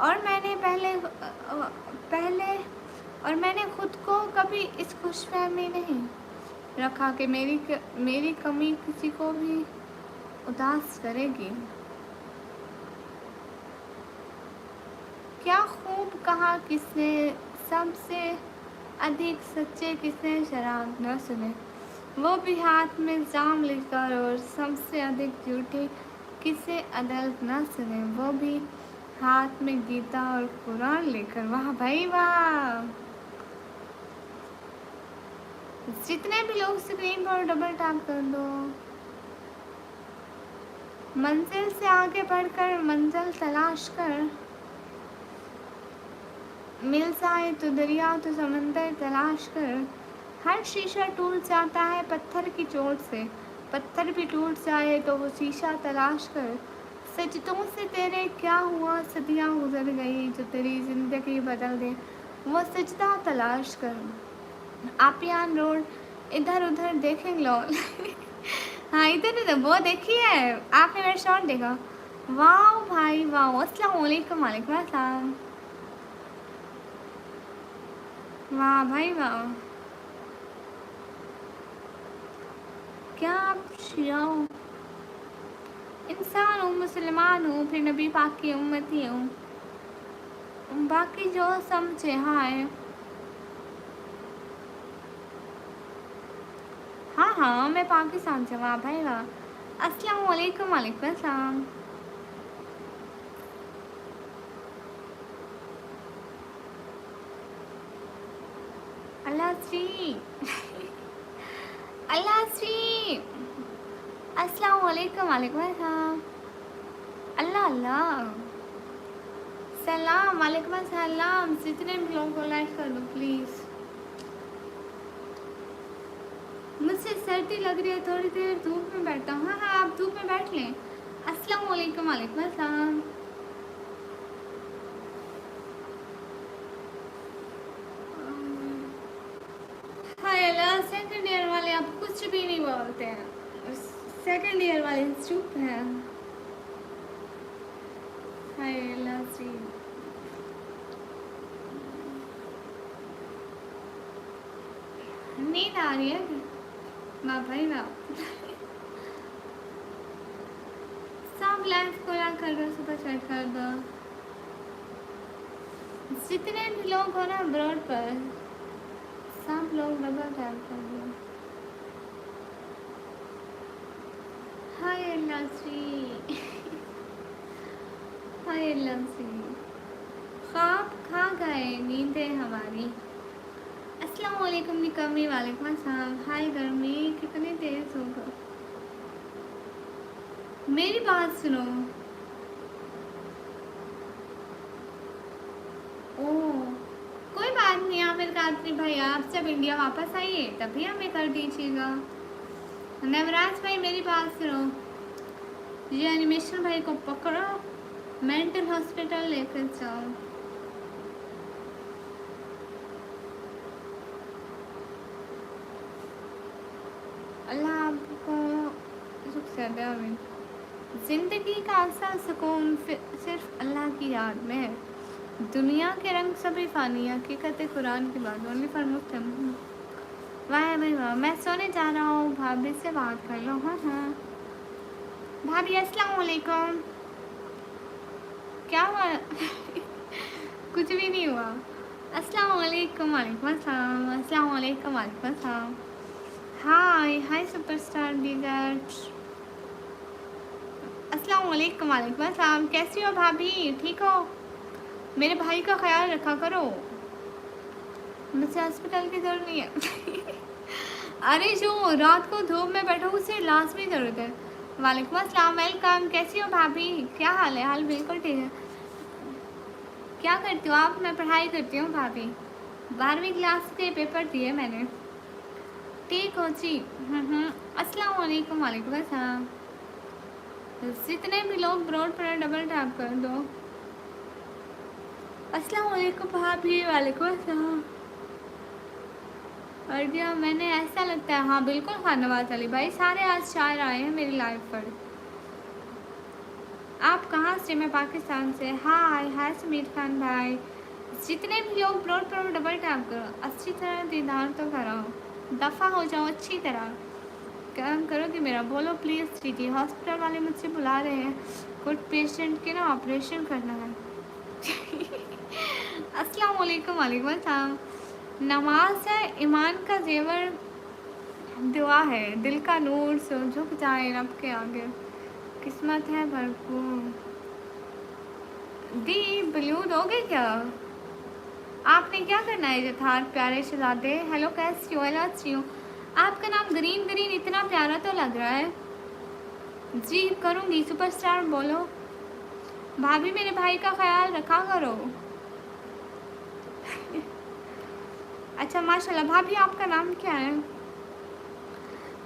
और मैंने मैंने खुद को कभी इस खुशफहमी में नहीं रखा कि मेरी कमी किसी को भी उदास करेगी। क्या खूब कहा किसने, सबसे अधिक सच्चे किसने शराब न सुने, वो भी हाथ में जाम लेकर, और सबसे अधिक झूठे किसे अदालत न सुने, वो भी हाथ में गीता और कुरान लेकर। वाह भाई वाह। जितने भी लोग स्क्रीन पर डबल टैप कर दो। मंजिल से आगे बढ़कर मंजिल तलाश कर, मिल जाए तो दरिया तो समंदर तलाश कर। हर शीशा टूट जाता है पत्थर की चोट से, पत्थर भी टूट जाए तो वो शीशा तलाश कर। सजदों से तेरे क्या हुआ, सदियाँ गुजर गई, जो तेरी ज़िंदगी बदल दे वो सजदा तलाश कर। आपियान रोड इधर उधर देखें लो। हाँ इधर उधर वो देखी है आपने, मेरा शॉट देखा। वाह भाई वाह। अस्सलाम वालेकुम। वालेकुम अस्सलाम। वाह भाई वाह। क्या आप शिया हो? इंसान हूँ, मुसलमान हूँ, फिर नबी पाक की उम्मती हूँ। बाकी जो समझे। हाँ मैं पाकिस्तान से। वाह भाई वाह। अस्सलाम वालेकुम। वालेकुम अस्सलाम। अल्लाह श्री। अल्लाह श्री। अस्सलाम वालेकुम। वालेकुम अस्सलाम। अल्लाह अल्लाह सलाम। वालेकुम अस्सलाम। जितने भी लोगों को लाइक कर दो प्लीज़। मुझे सर्दी लग रही है, थोड़ी देर धूप में बैठता हूँ। हाँ आप धूप में बैठ लें। अस्सलाम वालेकुम। वालेकुम अस्सलाम। हाय अल्लाह। सेकंड ईयर वाले आप कुछ भी नहीं बोलते हैं, सेकंड ईयर वाले चुप हैं। हाय अल्लाह जी। नींद आ रही है। वाह भाई वाह। सब लाइव को कर दो, सुपर चैट कर दो। जितने भी लोग हो ना ब्रॉड पर, सब लोग डबल टैप कर दो। हाय अल्लाह जी। हाय अल्लाह जी। ख्वाब खा गए नींदें हमारी। अस्सलाम वालेकुम निकम्मी। वालेकुम अस्सलाम। हाय गर्मी कितनी तेज हो गई। मेरी बात सुनो। ओह कोई बात नहीं आमिर कादरी भाई, आप जब इंडिया वापस आइए तभी हमें कर दीजिएगा। नवराज भाई मेरी बात सुनो, ये एनिमेशन भाई को पकड़ो, मेंटल हॉस्पिटल लेकर जाओ। अल्लाह आपको सुख से दे। जिंदगी का असल सुकून सिर्फ अल्लाह की याद में है। दुनिया के रंग सभी फानी, हकीकत कुरान की बात ओनली फॉर मुस्लिम। वाह भाई वाह। मैं सोने जा रहा हूँ, भाभी से बात कर लो। हाँ भाभी अस्सलाम वालेकुम। क्या हुआ? कुछ भी नहीं हुआ। अस्सलाम वालेकुम। वालेकुम अस्सलाम। अस्सलाम वालेकुम। वालेकुम अस्सलाम। हाय हाय सुपरस्टार डिजर्ट। अस्सलाम वालेकुम। वालेकुम अस्सलाम। कैसी हो भाभी, ठीक हो? मेरे भाई का ख्याल रखा करो, मुझे हॉस्पिटल की जरूरत नहीं है। अरे जो रात को धूप में बैठा उसे लाजमी ज़रूरत है। वालेकुम अस्सलाम। वेलकम। कैसी हो भाभी, क्या हाल है? हाल बिल्कुल ठीक है। क्या करती हो आप? मैं पढ़ाई करती हूँ भाभी, 12वीं क्लास के पेपर दिए मैंने। ठीक हो जी। अस्सलाम वालेकुम। वालेकुम अस्सलाम। जितने भी लोग ब्रॉड पर डबल टैप कर दो। अस्सलाम वालेकुम भाभी। वालेकुम अस्सलाम। और दिया मैंने, ऐसा लगता है। हाँ बिल्कुल खानवाज अली भाई, सारे आज शायर आए हैं मेरी लाइफ पर। आप कहाँ से? मैं पाकिस्तान से। हाय हाय समीर खान भाई। जितने भी लोग ब्रॉड पर डबल टैप करो, अच्छी तरह दीदार तो कराओ, दफ़ा हो जाओ अच्छी तरह। काम करो कि मेरा बोलो प्लीज़। सिटी हॉस्पिटल वाले मुझसे बुला रहे हैं, कुछ पेशेंट के ना ऑपरेशन करना है। अस्सलाम वालेकुम। वालेकुम अस्सलाम। नमाज है ईमान का जेवर, दुआ है दिल का नूर, सो झुक जाए रब के आगे, किस्मत है भरपूर। दी ब्लू दोगे क्या? आपने क्या करना है जथार प्यारे शहजादे? हेलो कैसी हो? हेलो अच्छी हो। आपका नाम ग्रीन ग्रीन इतना प्यारा तो लग रहा है। जी करूँगी, सुपरस्टार बोलो। भाभी मेरे भाई का ख्याल रखा करो। अच्छा माशाल्लाह। भाभी आपका नाम क्या है?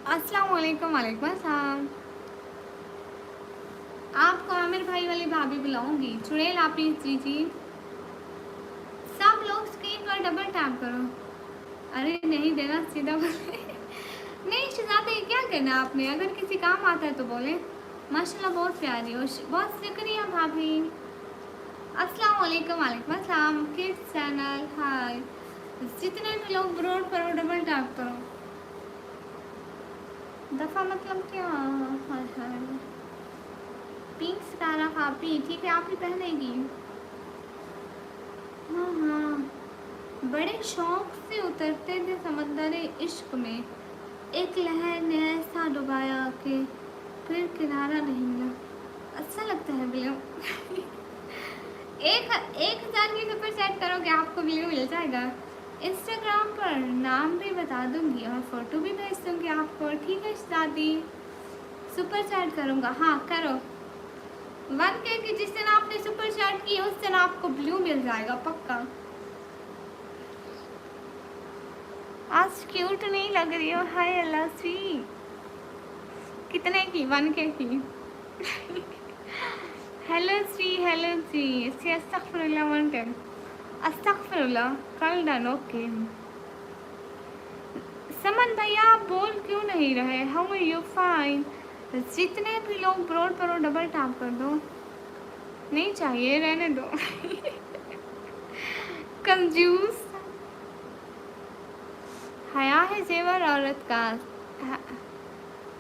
अस्सलाम वालेकुम। वालेकुम अस्सलाम। आपको आमिर भाई वाली भाभी बुलाऊंगी। चुड़ैल आपी जी जी। सब लोग स्क्रीन पर डबल टैप करो। अरे नहीं देना, सीधा बोले। नहीं शहजादे क्या करना आपने, अगर किसी काम आता है तो बोले। माशाल्लाह बहुत प्यारी हो। बहुत शुक्रिया भाभी। अस्सलाम वालेकुम। वालेकुम अस्सलाम। किड्स चैनल हाय। जितने भी लोग ब्रॉड पर डबल टैप करो। दफ़ा मतलब क्या? हाय हाय। पिंक सितारा हापी, ठीक है आप ही पहनेगी। हाँ हाँ। बड़े शौक से उतरते थे समंदर इश्क में, एक लहर ने ऐसा डुबाया कि फिर किनारा नहीं मिला। अच्छा लगता है ब्लू। 1000 की सुपर चैट करोगे आपको ब्लू मिल जाएगा। इंस्टाग्राम पर नाम भी बता दूंगी और फोटो भी भेज दूंगी आपको, ठीक है शादी? सुपर चैट करूँगा। हाँ करो। 1K की जिस दिन आपने सुपर चैट की उस दिन आपको ब्लू मिल जाएगा पक्का। आज क्यूट नहीं लग रही हो। हाय अल्लाह सी। कितने की? 1K की। हेलो सी। हेलो सी। सी अस्तगफिरुल्लाह 1 टाइम। अस्तगफिरुल्लाह। कल डन ओके। समन भैया आप बोल क्यों नहीं रहे? How are you? फाइन। जितने भी लोग ब्रॉड पर डबल टैप कर दो। नहीं चाहिए, रहने दो। कंजूस। हया है जेवर औरत का,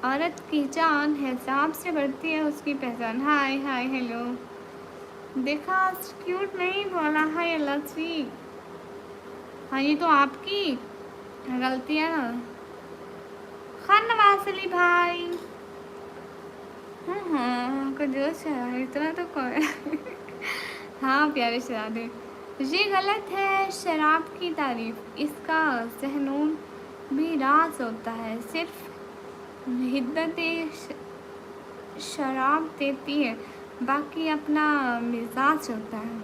औरत की जान है, हिसाब से बढ़ती है उसकी पहचान। हाय हाय हेलो। देखा क्यूट नहीं बोला। हाय अल्लाह सी। हाँ ये तो आपकी गलती है ना। खान नवाज अली भाई। हाँ कंजूस है इतना तो कोई। हाँ प्यारे शराबे। ये गलत है शराब की तारीफ, इसका सहनून भी राज होता है, सिर्फ हिद्दत शराब देती है, बाकी अपना मिजाज होता है।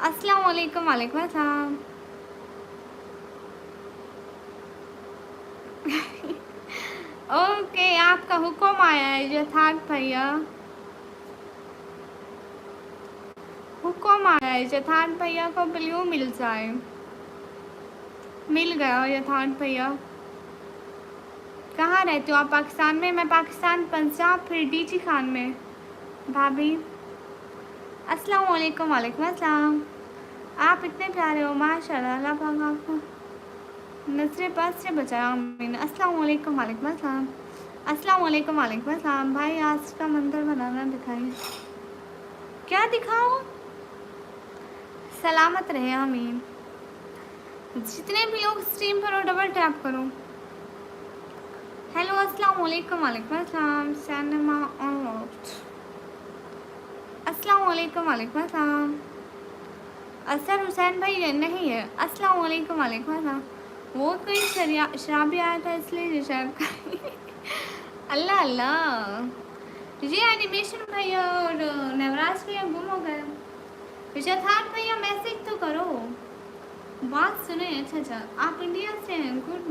अस्सलाम वालेकुम। वालेकुम अस्सलाम। ओके आपका हुक्म आया है यथार्थ भैया, हुक्म आया है यथार्थ भैया को ब्लू मिल जाए। मिल गया यथार्थ भैया। कहाँ रहते हो आप? पाकिस्तान में? मैं पाकिस्तान पंजाब, फिर डीजी खान में भाभी। अस्सलाम वालेकुम। वालेकुम अस्सलाम। आप इतने प्यारे हो माशाल्लाह, अल्लाह पाक आपको नजरे बद से बचाया आमीन। अस्सलाम वालेकुम। वालेकुम अस्सलाम। अस्सलाम वालेकुम। वालेकुम अस्सलाम। भाई आज का मंदिर बनाना दिखाइए। क्या दिखाऊं? सलामत रहे आमीन। जितने भी लोग स्ट्रीम पर हो डबल टैप करो। हेलो अस्सलाम वालेकुम। वालेकुम अस्सलाम। Cinema unlocked. अस्सलाम वालेकुम। वालेकुम अस्सलाम। असर हुसैन भाई नहीं है। अस्सलाम वालेकुम। वालेकुम अस्सलाम। वो कोई शराबी आया था इसलिए शायद। अल्लाह अल्लाह। ये एनिमेशन भैया और नवराज भैया गुम हो गए। यथार्थ भैया मैसेज तो करो, बात सुने। अच्छा अच्छा, आप इंडिया से हैं? गुड।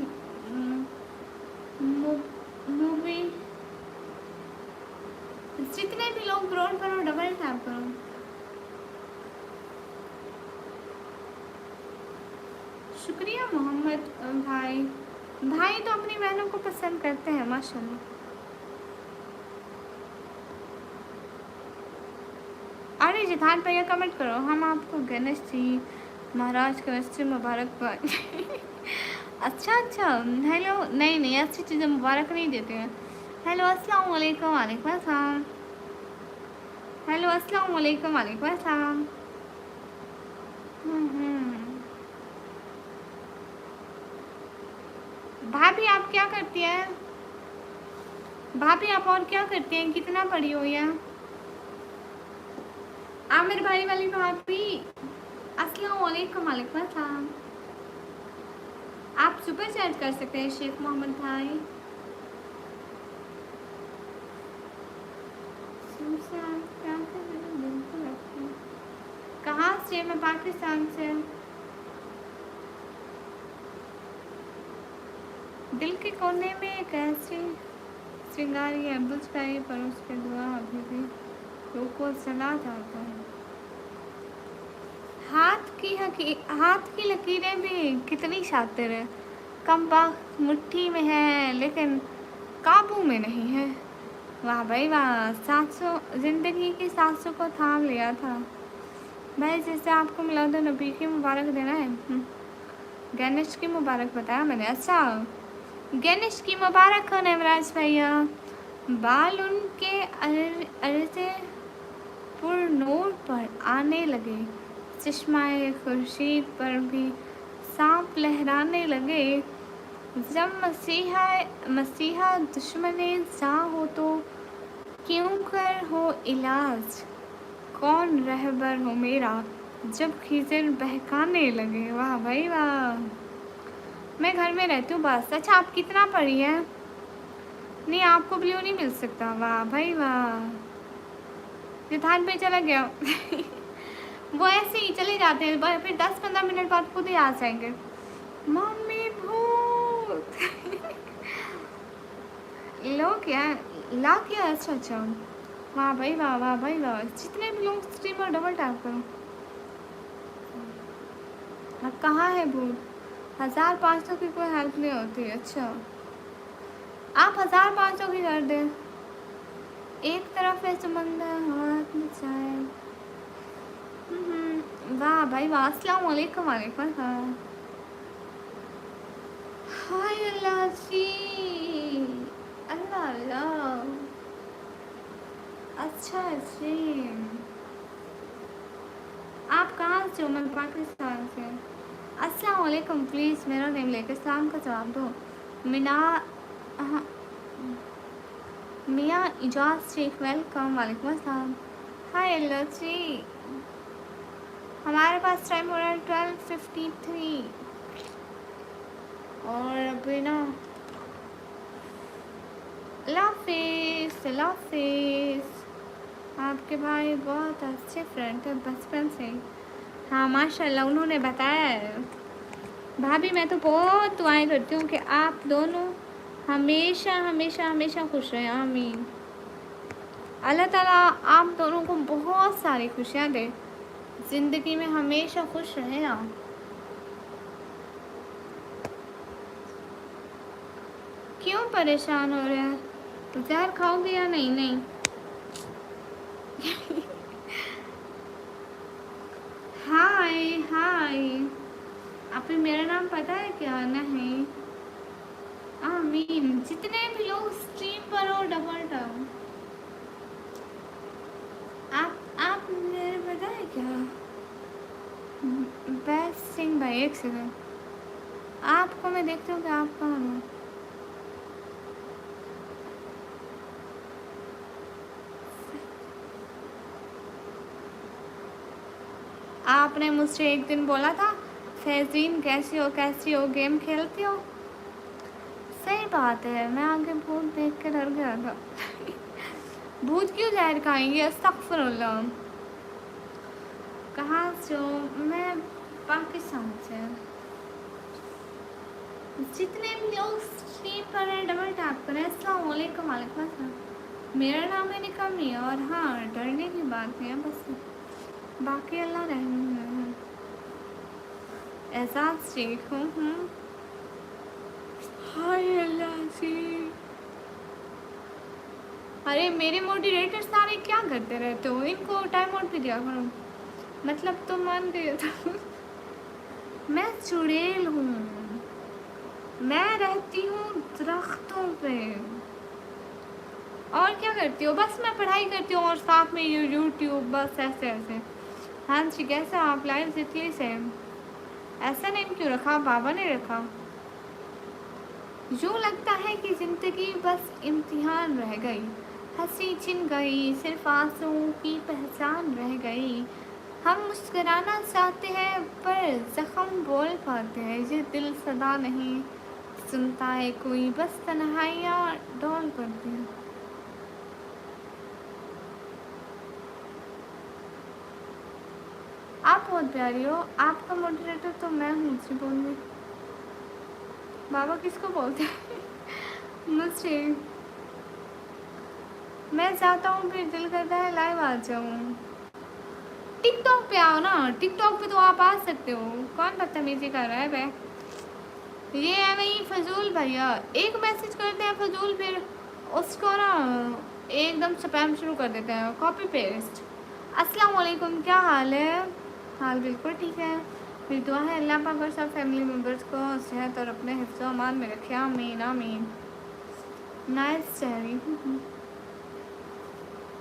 मूवी जितने भी लोग ग्रोड करो, डबल टैप करो। शुक्रिया मोहम्मद भाई। भाई तो अपनी बहनों को पसंद करते हैं माशाल्लाह। अरे जिधान भैया कमेंट करो, हम आपको गणेश जी महाराज का अच्छी मुबारकबाद। अच्छा अच्छा, हेलो। नहीं नहीं, अच्छी चीज़ें मुबारक नहीं देते हैं। हेलो अस्सलाम वालेकुम। वालेकुम अस्सलाम। हेलो अस्सलाम वालेकुम। वालेकुम अस्सलाम। भाभी आप क्या करती हैं? भाभी आप और क्या करती हैं? कितना पढ़ी हुई है? आमिर भाई वाली भाभी अस्सलाम वालेकुम। वालेकुम अस्सलाम। आप सुपर चैट कर सकते हैं शेख मोहम्मद भाई। कहाँ से? मैं पाकिस्तान से। दिल के कोने में एक ऐसी श्रृंगारी है, बुझ गई पर उसके दुआ अभी भी रूह को चला जाता है। हाथ की लकीरें भी कितनी शातिर है। कम वक्त मुट्ठी में है लेकिन काबू में नहीं है। वाह भाई वाह, 700 जिंदगी की 700 को थाम लिया था भाई। जैसे आपको मिलाद नबी की मुबारक देना है। गणेश की मुबारक बताया मैंने। अच्छा, गणेश की मुबारक हो नवराज भैया। बाल उनके अर्ज़े पुर नूर पर आने लगे, चश्माए खुर्शीद पर भी सांप लहराने लगे। जब मसीहा दुश्मने सा हो तो क्यों कर हो इलाज, कौन रहबर हो मेरा जब खिजर बहकाने लगे। वाह भाई वाह। मैं घर में रहती हूँ बस। अच्छा, आप कितना पढ़ी है? नहीं, आपको ब्लू नहीं मिल सकता। वाह भाई वाह। सिद्धार्थ भाई चला गया। वो ऐसे ही चले जाते हैं, फिर 10-15 मिनट बाद खुद ही आ जाएंगे। मम्मी भूत। लो क्या? ला क्या? अच्छा अच्छा, वाह भाई वाह। वाह भाई वाह। जितने भी लोग स्ट्रीम और डबल टैप करो। कहाँ है भूत? 1500 की कोई हेल्प नहीं होती। अच्छा, आप 1500 की कर दें। एक तरफ है समंदर हाथ में चाय। वाह भाई वाह। अस्सलाम वालेकुम। वालेकुम अस्सलाम। हाय अल्लाह जी, अल्लाह अल्लाह। अच्छा जी, आप कहाँ से हो? मैं पाकिस्तान से। अस्सलाम वालेकुम। प्लीज़ मेरा नेम लेकर सलाम का जवाब दो। मिना मियाँ इजाज़ शेख वेलकम। वालेकुम अस्सलाम। हाय अल्लाह जी। हमारे पास टाइम हो रहा है 12:53 और अभी ना लाफिस। आपके भाई बहुत अच्छे फ्रेंड थे बचपन से। हाँ माशाल्लाह, उन्होंने बताया है। भाभी मैं तो बहुत दुआएं करती हूँ कि आप दोनों हमेशा हमेशा हमेशा खुश रहें। आमीन। अल्लाह ताला आप दोनों को बहुत सारी खुशियाँ दे, ज़िंदगी में हमेशा खुश रहें आप। क्यों परेशान हो रहे हैं? जहर खाओगे या नहीं? नहीं। हाय हाय, आपको मेरा नाम पता है क्या? नहीं। आमीन। जितने भी लोग स्ट्रीम पर हो डबल टाउन। आप मेरे पता है क्या? बेस्ट सिंह भाई, एक सेकंड। आपको मैं देखती हूँ कि आप कहाँ हो। आपने मुझसे एक दिन बोला था फैज़ीन कैसी हो, गेम खेलती हो? सही बात है, मैं आगे भूत देख के डर गया था। भूत क्यों जहर खाएंगे? अस्तगफिरुल्लाह। कहाँ से हो? मैं पाकिस्तान से। जितने भी लोग स्ट्रीम पर हैं डबल टैप करें। अस्सलाम वालेकुम। वालेकुम अस्सलाम। मेरा नाम है निकमी और हाँ डरने की बात नहीं है बस, बाकी अल्लाह रहम है। एहसास ठीक हूँ। हाय अल्लाह जी। अरे मेरे मोटिवेटर सारे क्या करते रहते हो, इनको टाइम आउट भी दिया करो। मतलब तो मान गए तो मैं चुड़ैल हूँ, मैं रहती हूँ दरख्तों पे। और क्या करती हो? बस मैं पढ़ाई करती हूँ और साथ में यूट्यूब, बस ऐसे ऐसे। हाँ जी कैसे आप? लाइफ इतनी से ऐसा नेम क्यों रखा? बाबा ने रखा। यूँ लगता है कि ज़िंदगी बस इम्तिहान रह गई, हंसी छिन गई, सिर्फ आंसुओं की पहचान रह गई। हम मुस्कुराना चाहते हैं पर जख्म बोल पाते हैं, ये दिल सदा नहीं सुनता है कोई, बस तन्हाइयाँ डोल पड़ती हैं। आप बहुत प्यारी हो। आपका मोटिवेटर तो मैं हूँ जी बोलने। बाबा किसको बोलते हैं? मुझे। मैं चाहता हूँ फिर दिल करता है लाइव आ जाऊँ। टिकटॉक पे आओ ना, टिकटॉक पे तो आप आ सकते हो। कौन बदतमीजी कर रहा है बे? ये है वही फजूल भैया, एक मैसेज करते हैं फजूल, फिर उसको ना एकदम स्पैम शुरू कर देते हैं, कॉपी पेस्ट। अस्सलाम वालेकुम, क्या हाल है? हाल बिल्कुल ठीक है। फिर दुआ है अल्लाह पाक और सब फैमिली मेम्बर्स को सेहत और अपने हिफ्ज़ अमान में रखे, आमीन आमीन। नाइस चेहरी।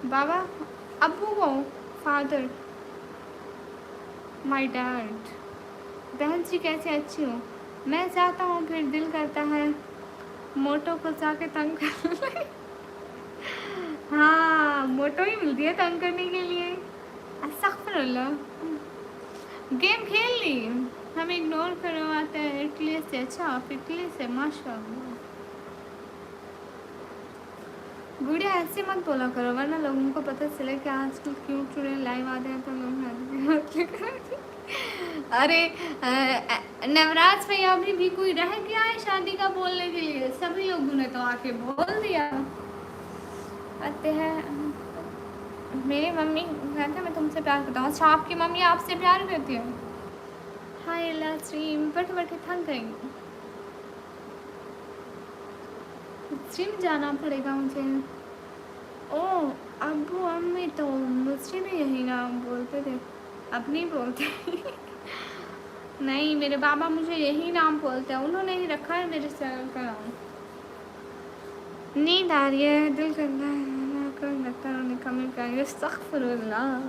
बाबा अब्बू को फादर माय डैड। बहन जी कैसे? अच्छी हो। मैं चाहता हूँ फिर दिल करता है मोटो को जाके तंग कर। हाँ मोटो ही मिलती है तंग करने के लिए। अस्तगफिरुल्लाह। गेम खेल ली, हम इग्नोर करवाते हैं इटली से। अच्छा आप इटली से, माशाल्लाह। गुड़िया ऐसे मत बोला करो वरना लोगों को पता चले कि आजकल क्यों चुड़ैल लाइव आते हैं तो लोग अरे नवराज भैया अभी भी कोई रह गया है शादी का बोलने के लिए? सभी लोगों ने तो आके बोल दिया। आते हैं मेरी मम्मी कहते हैं मैं तुमसे प्यार करता हूँ। अच्छा आपकी मम्मी आपसे प्यार करती है? हाय अल्लाह स्ट्रीम बैठे बैठे थक गई। जिम जाना पड़ेगा मुझे। ओ अब्बू अम्मी तो मुझसे भी यही नाम बोलते थे, अब नहीं बोलते। नहीं मेरे बाबा मुझे यही नाम बोलते हैं, उन्होंने ही रखा है मेरे सर का नाम। नींद आ रही है, दिल करना है कर लगता है कमी पाएंगे। अस्तगफिरुल्लाह।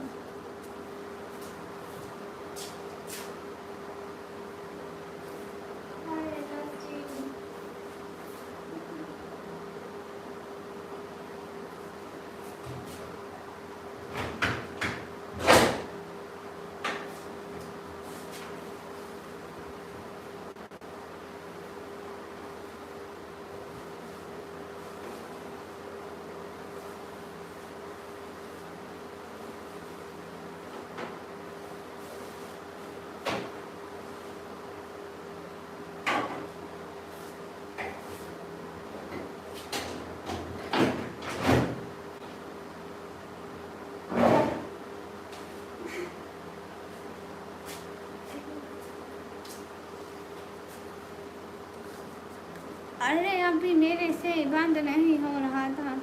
अरे अभी मेरे से बंद नहीं हो रहा था।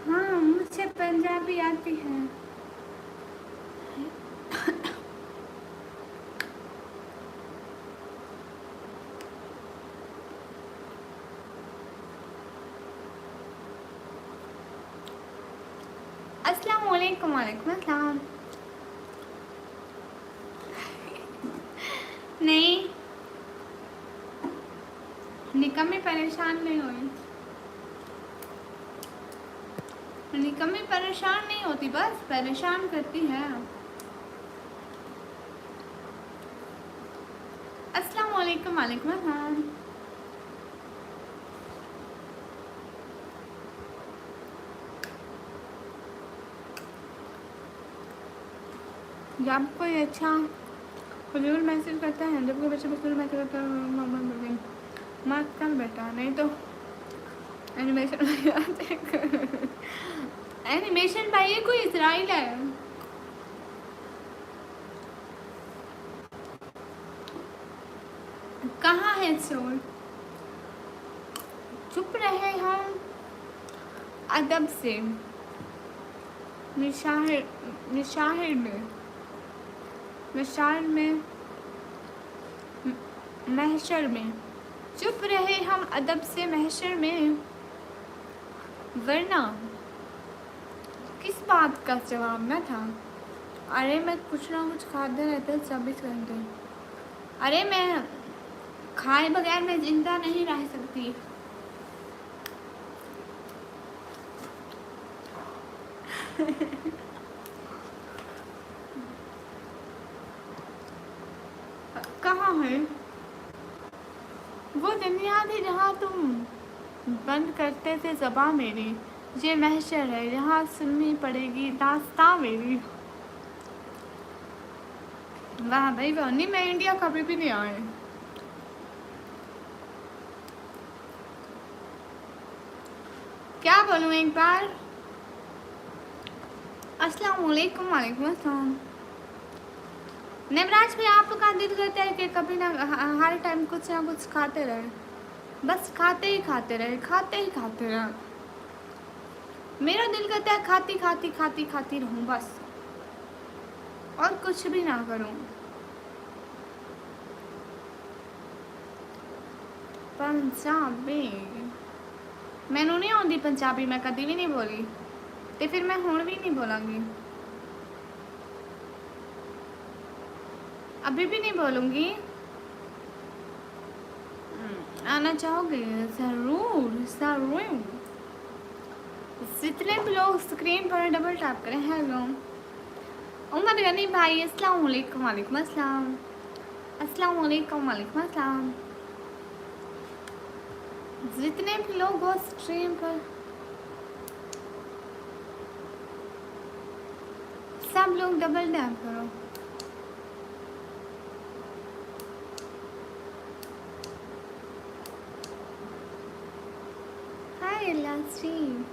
हाँ मुझे पंजाबी आती है। अस्सलाम वालेकुम। वालेकुम अस्सलाम। नहीं निकम्मी परेशान नहीं हुई, निकम्मी परेशान नहीं होती, बस परेशान करती है। अस्सलाम वालेकुम। वालेकुम अस्सलाम। जब कोई अच्छा फजूल मैसेज करता है, जब कोई बच्चा फजूल मैसेज करता है मत कर बेटा, नहीं तो एनिमेशन एनिमेशन भाई ये कोई इसराइल है। कहाँ है चोर? चुप रहे हम अदब से। निशाहिर में महशर में चुप रहे हम अदब से महशर में, वरना किस बात का जवाब न था। अरे मैं कुछ ना कुछ खाते रहते 24 घंटे। अरे मैं खाए बगैर मैं जिंदा नहीं रह सकती। कहाँ है वो दुनिया थी जहाँ तुम बंद करते थे ज़बां मेरी? ये महशर है, यहाँ सुननी पड़ेगी दास्तां मेरी। वाह भाई वाह, नहीं मैं इंडिया कभी भी नहीं आए। क्या बोलूँ एक बार? अस्सलाम वालेकुम। वालेकुम अस्सलाम। नवराज भाई आपका दिल करता है कि कभी ना हर टाइम कुछ ना कुछ खाते रहे, बस खाते ही खाते रहे। मेरा दिल करता है खाती रहूं बस, और कुछ भी ना करूं। पंजाबी मैनू नहीं आती, पंजाबी मैं कभी भी नहीं बोली, तो फिर मैं हुण भी नहीं बोलांगी, अभी भी नहीं बोलूँगी। आना चाहोगे? ज़रूर। जितने भी लोग स्क्रीन पर डबल टैप करें। हेलो उमर गनी भाई, अस्सलाम वालेकुम। वालेकुम अस्सलाम। अस्सलाम वालेकुम। वालेकुम अस्सलाम। जितने भी लोग हो स्ट्रीम पर, सब लोग डबल टैप करो। हाय लास्टी,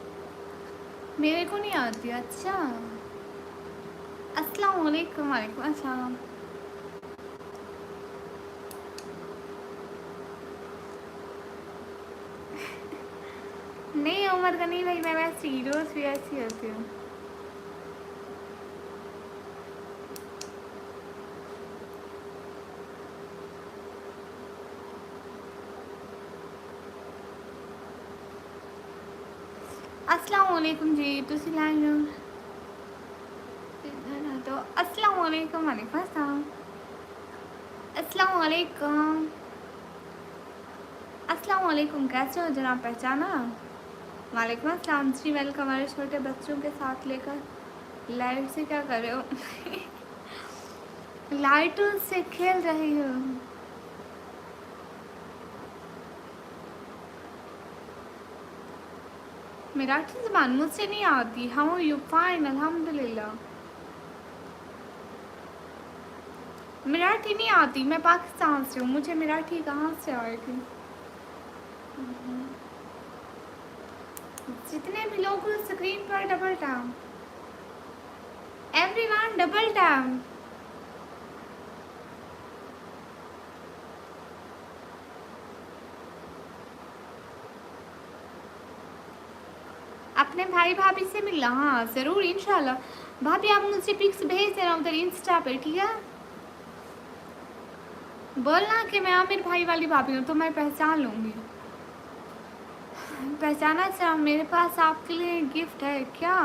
मेरे को नहीं आती। अच्छा अस्सलाम वालेकुम। वालेकुम अस्सलाम। नहीं उमर का नहीं भाई, मैं वैसे हीरोज भी ऐसी होती हूँ। अस्सलाम वालेकुम जी, तुसी लाइन तो अस्सलाम वालेकुम। वालेकुम अस्सलाम। अस्सलाम वालेकुम। अस्सलाम वालेकुम, कैसे हो जनाब, पहचाना? वालेकुम अस्सलाम जी, वेलकम। हमारे छोटे बच्चों के साथ लेकर लाइट से क्या कर रहे हो? लाइटों से खेल रही हो। मराठी ज़बान मुझसे नहीं आती। How you? फाइन अल्हम्दुलिल्लाह। मराठी नहीं आती, मैं पाकिस्तान से हूँ, मुझे मराठी कहाँ से आएगी? जितने भी लोग स्क्रीन पर double tap, everyone double tap. अपने भाई भाभी से मिलना? हाँ ज़रूर इंशाल्लाह। भाभी आप मुझे पिक्स भेज देना उधर इंस्टा पे, ठीक है? बोलना कि मैं आमिर भाई वाली भाभी हूँ तो मैं पहचान लूँगी। पहचाना चाह, मेरे पास आपके लिए गिफ्ट है। क्या?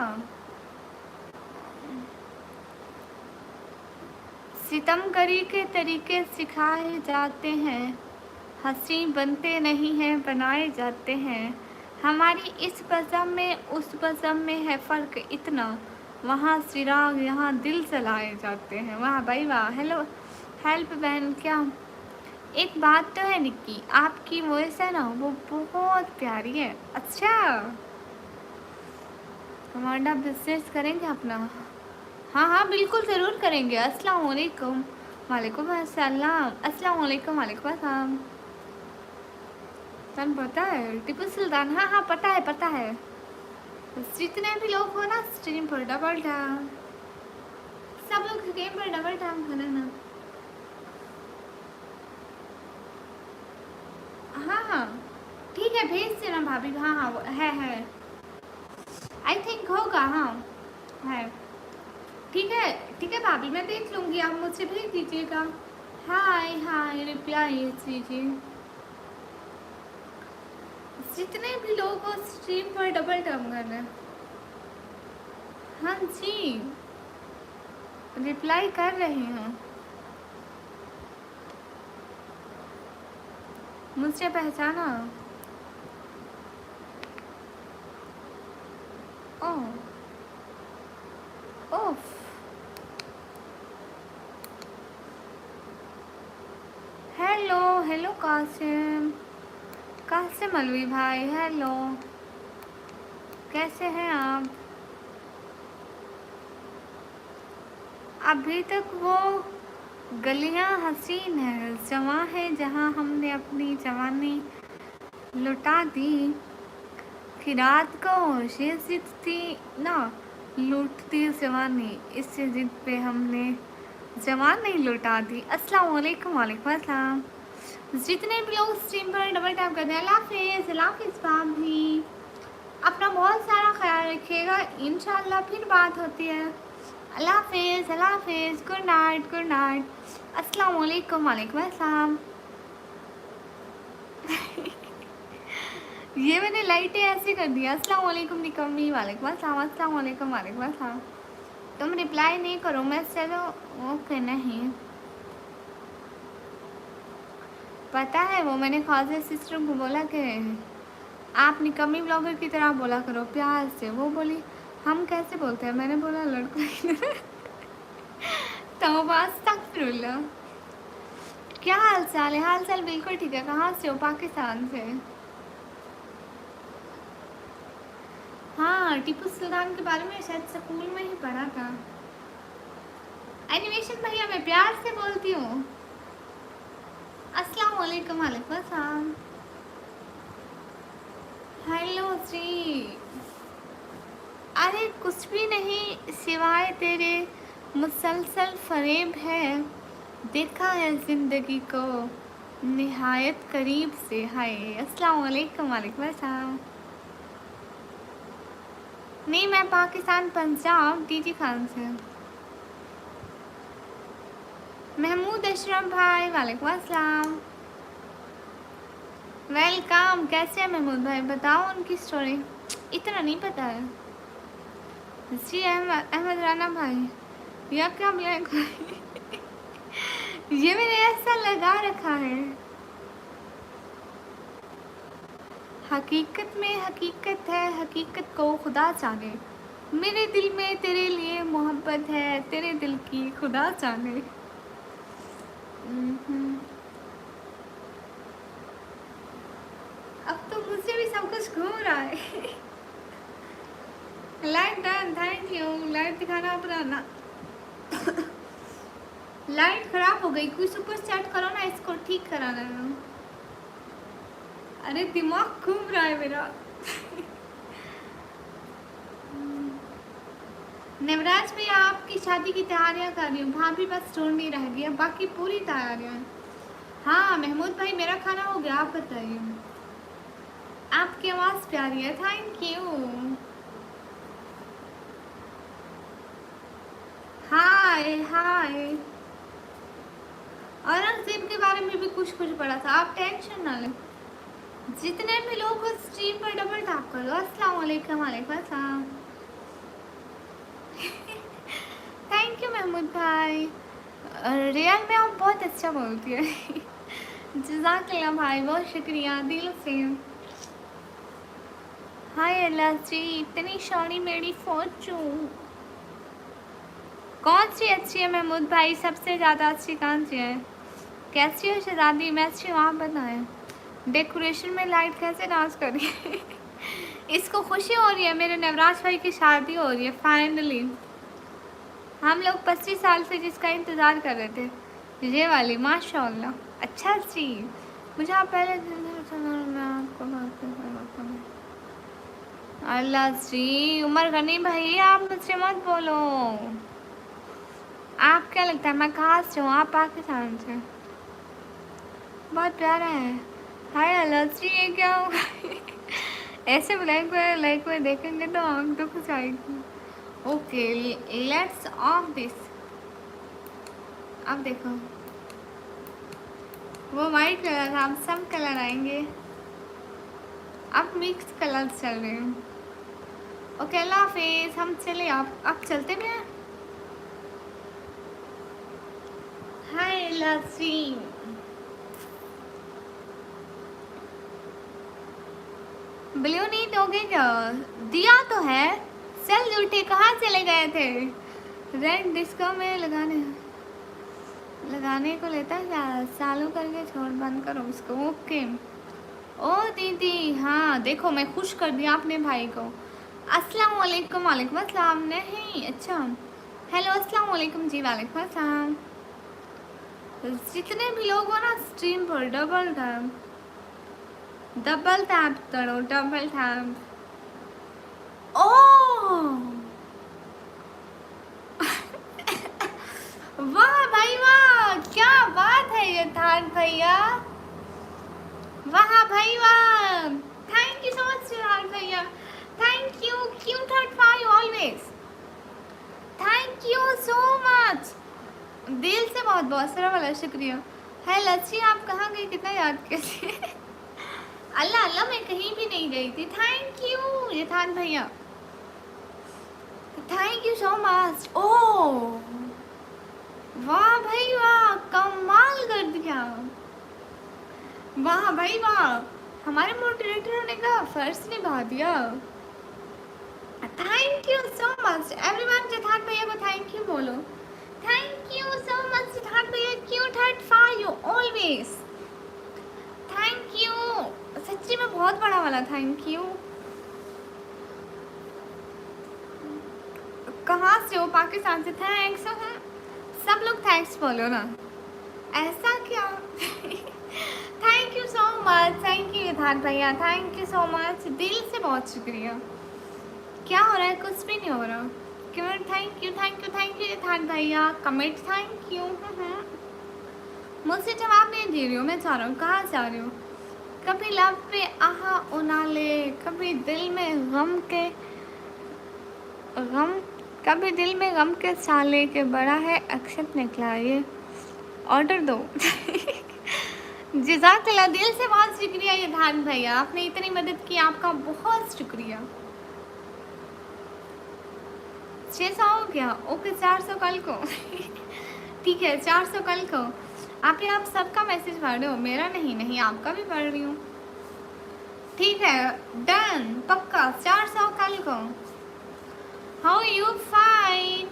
सितमगरी के तरीके सिखाए जाते हैं, हंसी बनते नहीं हैं बनाए जाते हैं। हमारी इस बज़म में उस बज़म में है फ़र्क इतना, वहाँ चिराग यहाँ दिल जलाए जाते हैं। वाह भाई वाह। हेलो हेल्प बहन। क्या एक बात तो है निक्की, आपकी वॉइस है ना वो बहुत प्यारी है। अच्छा हमारा बिजनेस करेंगे अपना? हाँ हाँ बिल्कुल ज़रूर करेंगे। अस्सलाम वालेकुम। वालेकुम अस्सलाम। अस्सलाम वालेकुम। वालेकुम अस्सलाम। तन पता है टीपू सुल्तान? हाँ हाँ पता है पता है। जितने भी लोग हो ना स्ट्रीम पर डबल टैप, सब लोग गेम पर डबल टैप करें ना। हाँ हाँ ठीक है भेज देना भाभी। हाँ हाँ है आई थिंक होगा। हाँ है। ठीक है भाभी मैं देख लूँगी, आप मुझसे भेज दीजिएगा। हाय हाय रिप्लाई दीजिए। जितने भी लोग हो स्ट्रीम पर डबल टैप करना। हाँ जी रिप्लाई कर रहे हैं। मुझसे पहचाना? ओह ओफ। हेलो हेलो कासिम, कासिम अलवी भाई हेलो, कैसे हैं आप? अभी तक वो गलियां हसीन है, जवां है जहां हमने अपनी जवानी लुटा दी, कि रात को ये जिद थी ना लूटती जवानी, इससे जिद पे हमने जवानी लुटा दी। अस्सलाम वालेकुम। वालेकुम अस्सलाम। जितने भी लोग स्ट्रीम पर डबल टैप करते हैं, अल्लाह हाफिज़। अल्लाह हाफिज़ भाभी, अपना बहुत सारा ख्याल रखिएगा, इंशाल्लाह फिर बात होती है। अल्लाह हाफिज़। अल्लाह हाफिज़। Good night good night. अस्सलाम वालेकुम। वालेकुम अस्सलाम। ये मैंने लाइटें ऐसे कर दिया। अस्सलाम वालेकुम निकम्मी। वालेकुम अस्सलाम। अस्सलाम वालेकुम। वालेकुम अस्सलाम। तुम रिप्लाई नहीं करो मैं चलो ओके नहीं पता है। वो मैंने ख्वाजा सिस्टर को बोला कि आप निकम्मी ब्लॉगर की तरह बोला करो प्यार से। वो बोली हम कैसे बोलते हैं? मैंने बोला लड़कों की तरह। तौबा अस्तगफिरुल्लाह। क्या हाल चाल है? हाल चाल बिल्कुल ठीक है। कहाँ से हो? पाकिस्तान से। हाँ टीपू सुल्तान के बारे में शायद स्कूल में ही पढ़ा था। एनिमेशन भैया मैं प्यार से बोलती हूँ। अस्सलाम वालेकुम। वालेकुम अस्सलाम। हेलो जी। अरे कुछ भी नहीं सिवाय तेरे मुसलसल फरेब है, देखा है ज़िंदगी को निहायत करीब से। हाय अस्सलाम वालेकुम। वालेकुम अस्सलाम। नहीं मैं पाकिस्तान पंजाब डीजी खान से। महमूद अशरफ भाई वालेकुम अस्सलाम। वेलकम। कैसे हैं महमूद भाई? बताओ उनकी स्टोरी। इतना नहीं पता है जी। अहमद राना भाई या क्या ब्लैक भाई? ये मैंने ऐसा लगा रखा है। हकीकत में हकीकत है, हकीकत को खुदा जाने, मेरे दिल में तेरे लिए मोहब्बत है, तेरे दिल की खुदा जाने। अब तो मुझसे भी सब कुछ घूम रहा है। Light done thank you. Light दिखाना अपना ना। लाइट खराब हो गई, कोई सुपर चैट करो ना, इसको ठीक कराना है। अरे दिमाग घूम रहा है मेरा। नवराज भैया आपकी शादी की तैयारियां कर रही हूँ भाभी, बस ढूंढ रह गई है, बाकी पूरी तैयारियां। हाँ महमूद भाई मेरा खाना हो गया, आप बताइए। आपकी आवाज़ प्यारी है, थैंक यू। हाय हाय। औरंगजेब के बारे में भी कुछ कुछ पढ़ा था, आप टेंशन ना लें। जितने भी लोग उस स्ट्रीम पर डबल टैप कर दो। अस्सलाम वालेकुम। वालेकुम अस्सलाम। थैंक यू महमूद भाई। रियल में आप बहुत अच्छा बोलती है। जज़ाकल्लाह भाई, बहुत शुक्रिया दिल से। हाय अल्लाह जी, इतनी शौरी मेरी फोचू। कौन सी अच्छी है महमूद भाई? सबसे ज़्यादा अच्छी कौन सी है? कैसी हो शहजादी? मैं अच्छी हूँ, आप बताएं। डेकोरेशन में लाइट कैसे डांस कर रही है? इसको खुशी हो रही है, मेरे नवराज भाई की शादी हो रही है फाइनली। हम लोग 25 साल से जिसका इंतज़ार कर रहे थे, ये वाली माशाल्लाह। अच्छा जी, मुझे आप पहले मैं आपको अल्लाह जी। उमर गनी भाई आप मुझसे मत बोलो। आप क्या लगता है मैं कहाँ से हूँ? आप पाकिस्तान से। बहुत प्यारा है। हाय अल्लाह जी, ये क्या होगा? ऐसे लाइक में देखेंगे तो आँख दुख जाएगी। Okay let's of this. अब देखो वो वाइट कलर था, अब सब कलर आएंगे। अब मिक्स कलर चल रहे हैं। ओके अल्लाह हाफिज़। हम चले, आप चलते भी हैं। हाय लस्सी। ब्लू नहीं दोगे क्या? दिया तो है। चल झूठे कहाँ चले गए थे? रेड डिस्को में लगाने को लेता है क्या? चालू करके छोड़, बंद करो इसको। ओके ओ दीदी, हाँ देखो मैं खुश कर दिया अपने भाई को। अस्सलाम वालेकुम। वालेकुम अस्सलाम। नहीं अच्छा, हेलो अस्सलाम वालेकुम जी। वालेकुम अस्सलाम। जितने भी लोग हो ना स्ट्रीम पर डबल टैप करो, डबल टैप। ओह वाह भाई वाह, क्या बात है ये थान भैया। वाह भाई वाह, थैंक यू सो मच थान भैया। Thank you, cute heart for you always. Thank you so much, दिल से बहुत बहुत सारा वाला शुक्रिया। है लच्छी आप कहाँ गई, कितना याद किए? अल्लाह अल्लाह, मैं कहीं भी नहीं गई थी। थैंक यू यथान भैया, थैंक यू सो मच। ओह वाह भाई वाह, कमाल कर दिया। वाह भाई वाह, हमारे मोटिवेटर ने का फर्ज निभा दिया। Thank you so much everyone. Jathan भैया को थैंक यू बोलो। Thank you so much Jathan भैया, cute heart for you always. Thank you, सच्ची में बहुत बड़ा वाला थैंक यू। कहाँ से हो? पाकिस्तान से। थैंक्स। सब लोग थैंक्स बोलो ना, ऐसा क्या? Thank you so much. Thank you यथार्थ भैया, थैंक यू सो मच, दिल से बहुत शुक्रिया। क्या हो रहा है? कुछ भी नहीं हो रहा। क्यों? Thank you thank you thank you यथार्थ भैया। Comment thank you. मुझसे जवाब नहीं दे रही हो, मैं चाह रहा हूँ। कहाँ जा रही हो? कभी लब पे आहा उनाले, कभी दिल में गम के साले के बड़ा है अक्षत निकला। ये ऑर्डर दो। जज़ाकल्लाह, दिल से बहुत शुक्रिया यथार्थ भैया, आपने इतनी मदद की, आपका बहुत शुक्रिया। 600 हो गया? ओके 400 कल को। ठीक है 400 कल को। आप सबका मैसेज पढ़ रहे हो, मेरा नहीं आपका भी पढ़ रही हूँ। ठीक है डन, पक्का 400 कल को। How you fine.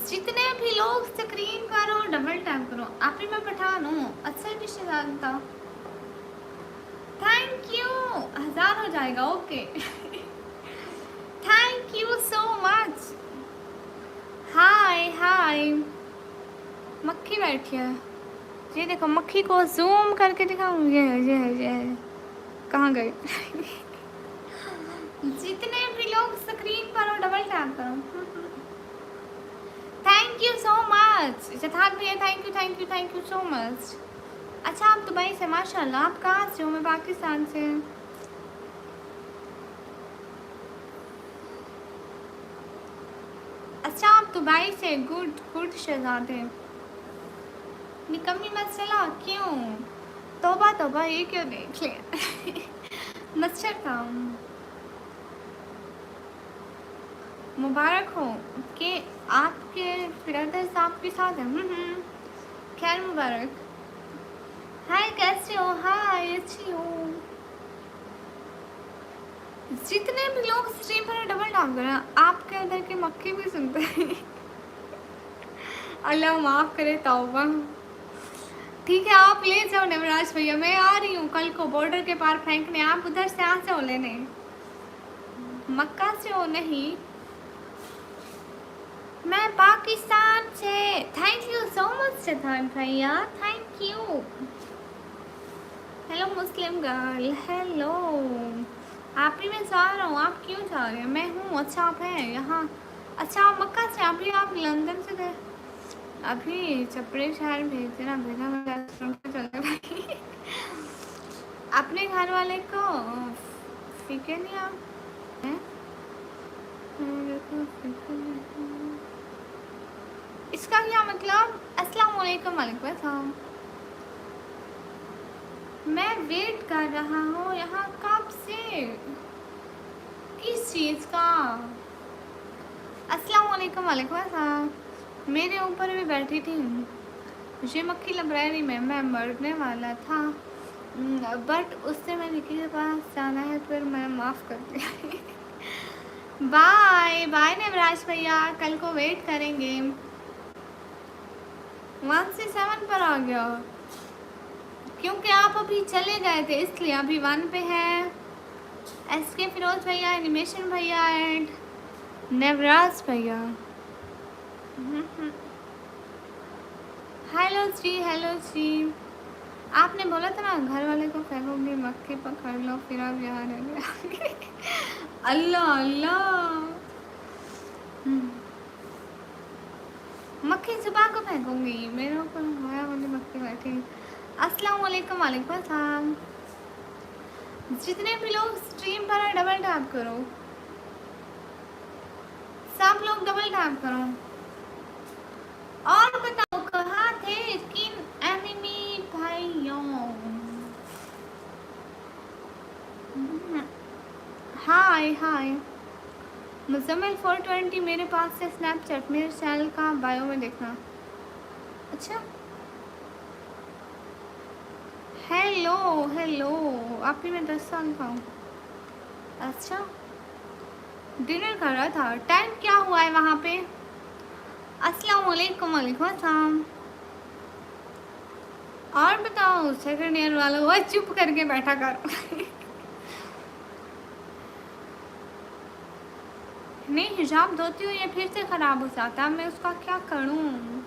जितने भी लोग स्क्रीन करो, डबल टैप करो। आप ही मैं पठान हूँ, अच्छा रिश्तेदार था। थैंक यू, 1000 हो जाएगा। Okay thank you so much. Hi hi, मक्खी बैठी है। ये देखो मक्खी को जूम करके दिखाऊँ। ये है। कहाँ गए? जितने भी लोग स्क्रीन पर हो, डबल टैप करो। थैंक यू सो मच यथार्थ भैया, थैंक यू सो मच। अच्छा आप दुबई से, माशाल्लाह। आप कहाँ से हो? मैं पाकिस्तान से। अच्छा आप दुबई से, गुड शहजादे। निकम्मी मत चला, क्यों? तोबा ये क्यों देख लिया? मच्छर था। मुबारक हो कि आपके ब्रदर्स आपके साथ हैं। खैर मुबारक। हाय कैसे हो? हाय अच्छी हो। जितने भी लोग स्ट्रीम पर डबल डाल कर आपके उधर के मक्खी भी सुनते हैं। अल्लाह माफ़ करे, तौबा। ठीक है आप ले जाओ नवराज भैया, मैं आ रही हूँ कल को बॉर्डर के पार फेंकने। आप उधर से आ जाओ लेने। मक्का से हो? नहीं मैं पाकिस्तान से। Thank you so much Siddharth भैया, thank you. Hello Muslim girl, hello. आप ही मैं जा रहा हूँ, आप क्यों जा रहे हैं? मैं हूँ। अच्छा आप हैं यहाँ? अच्छा आप मक्का से, अभी आप लंदन से गए? अभी चपड़े शहर भेज देना, भेजा मैं चले भाई। अपने घर वाले को फिक्र नहीं आप हैं? इसका क्या मतलब? अस्सलाम वालेकुम। वालेकुम अस्सलाम। मैं वेट कर रहा हूँ यहाँ कब से। किस चीज़ का? अस्सलाम वालेकुम। वालेकुम अस्सलाम। मेरे ऊपर भी बैठी थी ये मक्खी लाइब्रेरी में, मैं मरने वाला था बट उससे मैं निकी के पास जाना है, फिर मैं माफ़ कर दिया। बाय बाय नवराज भैया, कल को वेट करेंगे। 1 से 7 पर आ गया क्योंकि आप अभी चले गए थे, इसलिए अभी 1 पे है। SK फिरोज भैया, एनिमेशन भैया एंड नवराज भैया। हेलो जी, हेलो जी। आपने बोला था ना घर वाले को फेंकोगे, मक्खी पकड़ लो, फिर आप यहाँ रह गए। अल्लाह अल्लाह। मक्खी सुबह को फेंकूंगी, मेरे ऊपर माया वाली मक्खी बैठी। अस्सलाम वालेकुम। वालेकुम अस्सलाम। जितने भी लोग स्ट्रीम पर है डबल टैप करो, सब लोग डबल टैप करो। और बताओ कहाँ थे किन एनिमी भाइयों? हाय हाय। मुजम्मिल 420 मेरे पास से स्नैपचैट, मेरे चैनल का बायो में देखना। अच्छा हेलो हेलो, आप ही मैं 10 साल का हूँ। अच्छा डिनर कर रहा था, टाइम क्या हुआ है वहाँ पे? अस्सलाम वालेकुम। वालेकुम अस्सलाम। और बताओ सेकंड ईयर वालों, वो चुप करके बैठा कर। नहीं हिजाब धोती हूँ, ये फिर से ख़राब हो जाता है, मैं उसका क्या करूँ?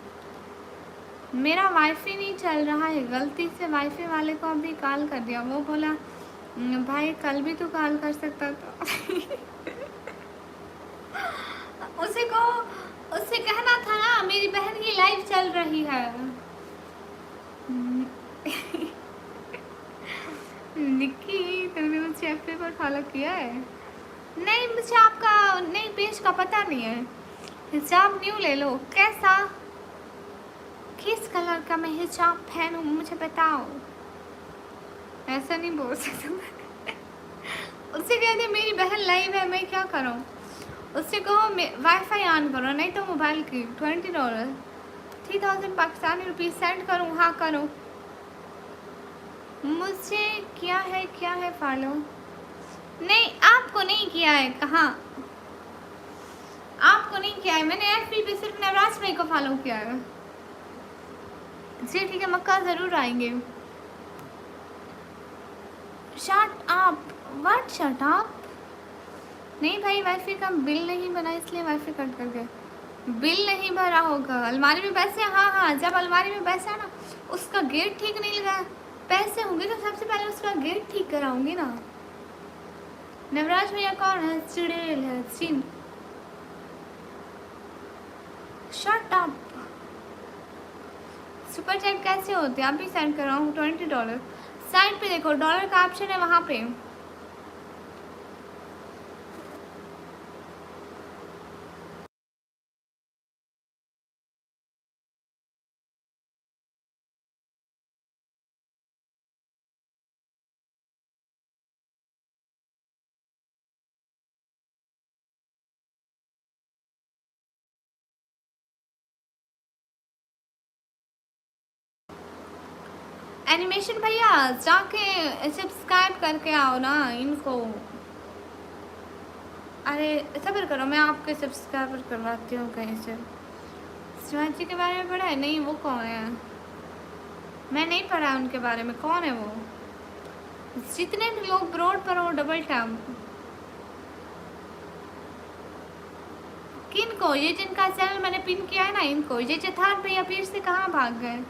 मेरा वाईफाई नहीं चल रहा है, गलती से वाईफाई वाले को अभी कॉल कर दिया, वो बोला भाई कल भी तो कॉल कर सकता था। उसे को उससे कहना था ना मेरी बहन की लाइव चल रही है। निक्की तुमने मुझे एफ पर फॉलो किया है? नहीं मुझे आपका नई पेज का पता नहीं है। हिजाब न्यू ले लो। कैसा, किस कलर का मैं हिजाब पहनूं मुझे बताओ। ऐसा नहीं बोल सकता। उससे कहते मेरी बहन लाइव है, मैं क्या करूं? उससे कहो वाईफाई ऑन करो, नहीं तो मोबाइल की $20 3000 पाकिस्तानी रुपीज़ सेंड करूं? हाँ करो। मुझे क्या है फॉलो? नहीं आपको नहीं किया है। कहाँ आपको नहीं किया है? मैंने FB पे सिर्फ नवराज भाई को फॉलो किया है। जी ठीक है, मक्का ज़रूर आएंगे। Shut up. What shut up? नहीं भाई वाईफाई का बिल नहीं बना, इसलिए वाईफाई कट कर गए। बिल नहीं भरा होगा, अलमारी में पैसे। हाँ हाँ, जब अलमारी में पैसा ना, उसका गेट ठीक नहीं लगा, पैसे होंगे तो सबसे पहले उसका गेट ठीक कराऊंगी ना। नवराज भैया कौन है? चुड़ैल है scene. Shut up. Super chat कैसे होते हैं? अभी सेंड कर रहा हूँ $20। साइड पे देखो डॉलर का ऑप्शन है, वहाँ पे। एनिमेशन भैया जाके सब्सक्राइब करके आओ ना इनको। अरे सब्र करो, मैं आपके सब्सक्राइबर करवाती हूँ कहीं से। शिवाजी के बारे में पढ़ा है? नहीं वो कौन है? मैं नहीं पढ़ा उनके बारे में, कौन है वो? जितने भी लोग ब्रॉड पर हो डबल टैप। किन को? ये जिनका चैनल मैंने पिन किया है ना, इनको। ये जथार भैया फिर से कहाँ भाग गए?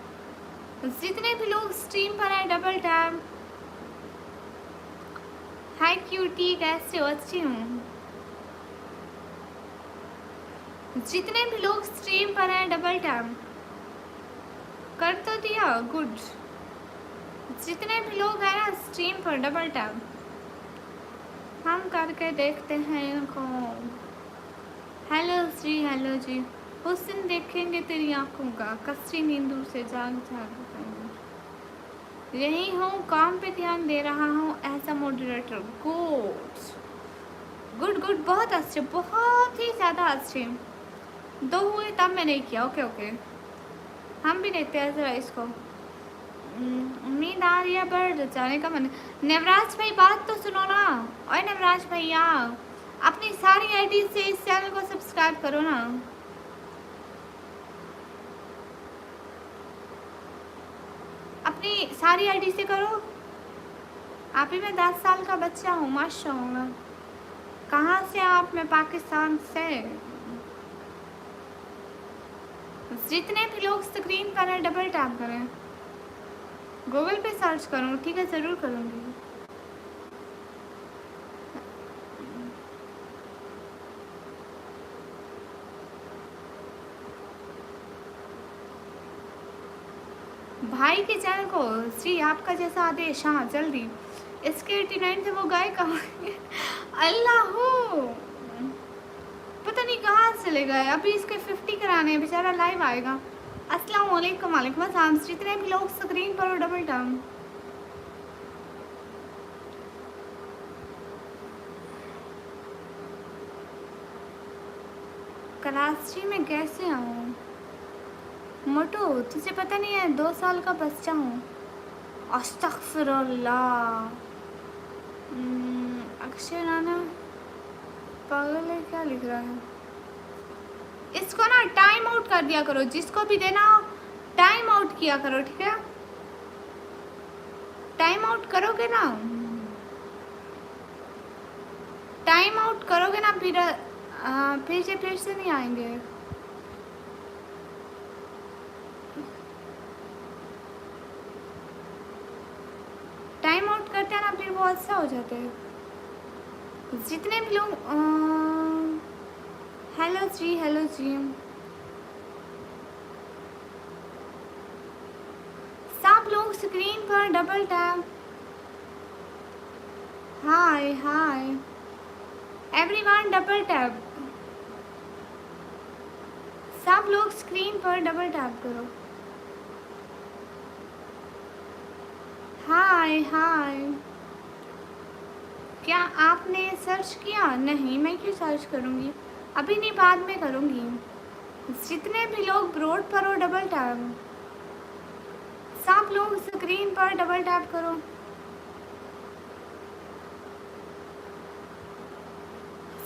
जितने भी लोग स्ट्रीम पर आए डबल टैप। हाय क्यूटी, कैसे हो? अच्छी हूँ। जितने भी लोग स्ट्रीम पर आए डबल टैप कर तो दिया, गुड। जितने भी लोग हैं ना स्ट्रीम पर डबल टैप, हम करके देखते हैं इनको। हेलो जी, हेलो जी। हुस्न देखेंगे तेरी आंखों का, कच्ची नींदों से जाग जाग कर। यही हूँ, काम पे ध्यान दे रहा हूँ, ऐसा मॉडरेटर। गुड गुड गुड, बहुत अच्छे, बहुत ही ज़्यादा अच्छे। 2 हुए तब मैंने किया। ओके ओके, हम भी देखते हैं ज़रा इसको। उम्मीद आ रही है पर जाने का मन। नवराज भाई बात तो सुनो ना। और नवराज भैया, अपनी सारी आईडी से इस चैनल को सब्सक्राइब करो ना। अपनी सारी आईडी से करो। आप ही मैं 10 साल का बच्चा हूँ, माशाल्लाह। कहाँ से आप? मैं पाकिस्तान से। जितने भी लोग स्क्रीन पर है डबल टैप करें। गूगल पे सर्च करूँ? ठीक है, ज़रूर करूँगी। भाई के चैनल को श्री आपका जैसा आदेश। हाँ जल्दी। इसके 89 से वो गए कहाँ? अल्लाह, पता नहीं कहाँ चले गए। अभी इसके 50 कराने हैं, बेचारा लाइव आएगा। अस्सलाम वालेकुम। वालेकुम अस्सलाम। जितने भी लोग स्क्रीन पर डबल टैप। कराची में कैसे आऊँ? मोटो, तुझे पता नहीं है 2 साल का बच्चा हूँ। अस्तगफिरुल्लाह। अक्षय राणा पागल है, क्या लिख रहा है? इसको ना टाइम आउट कर दिया करो, जिसको भी देना टाइम आउट किया करो, ठीक है? टाइम आउट करोगे ना, टाइम आउट करोगे ना, फिर से नहीं आएंगे। टाइम आउट करते हैं ना, फिर वो अच्छा हो जाते हैं। जितने भी लोग हेलो जी, हेलो जी। सब लोग स्क्रीन पर डबल टैप। हाय हाय एवरीवन, डबल टैप। सब लोग स्क्रीन पर डबल टैप करो। हाय हाय। क्या आपने सर्च किया? नहीं, मैं क्यों सर्च करूँगी? अभी नहीं, बाद में करूँगी। जितने भी लोग ब्रोड पर हो डबल टैप। सब लोग स्क्रीन पर डबल टैप करो।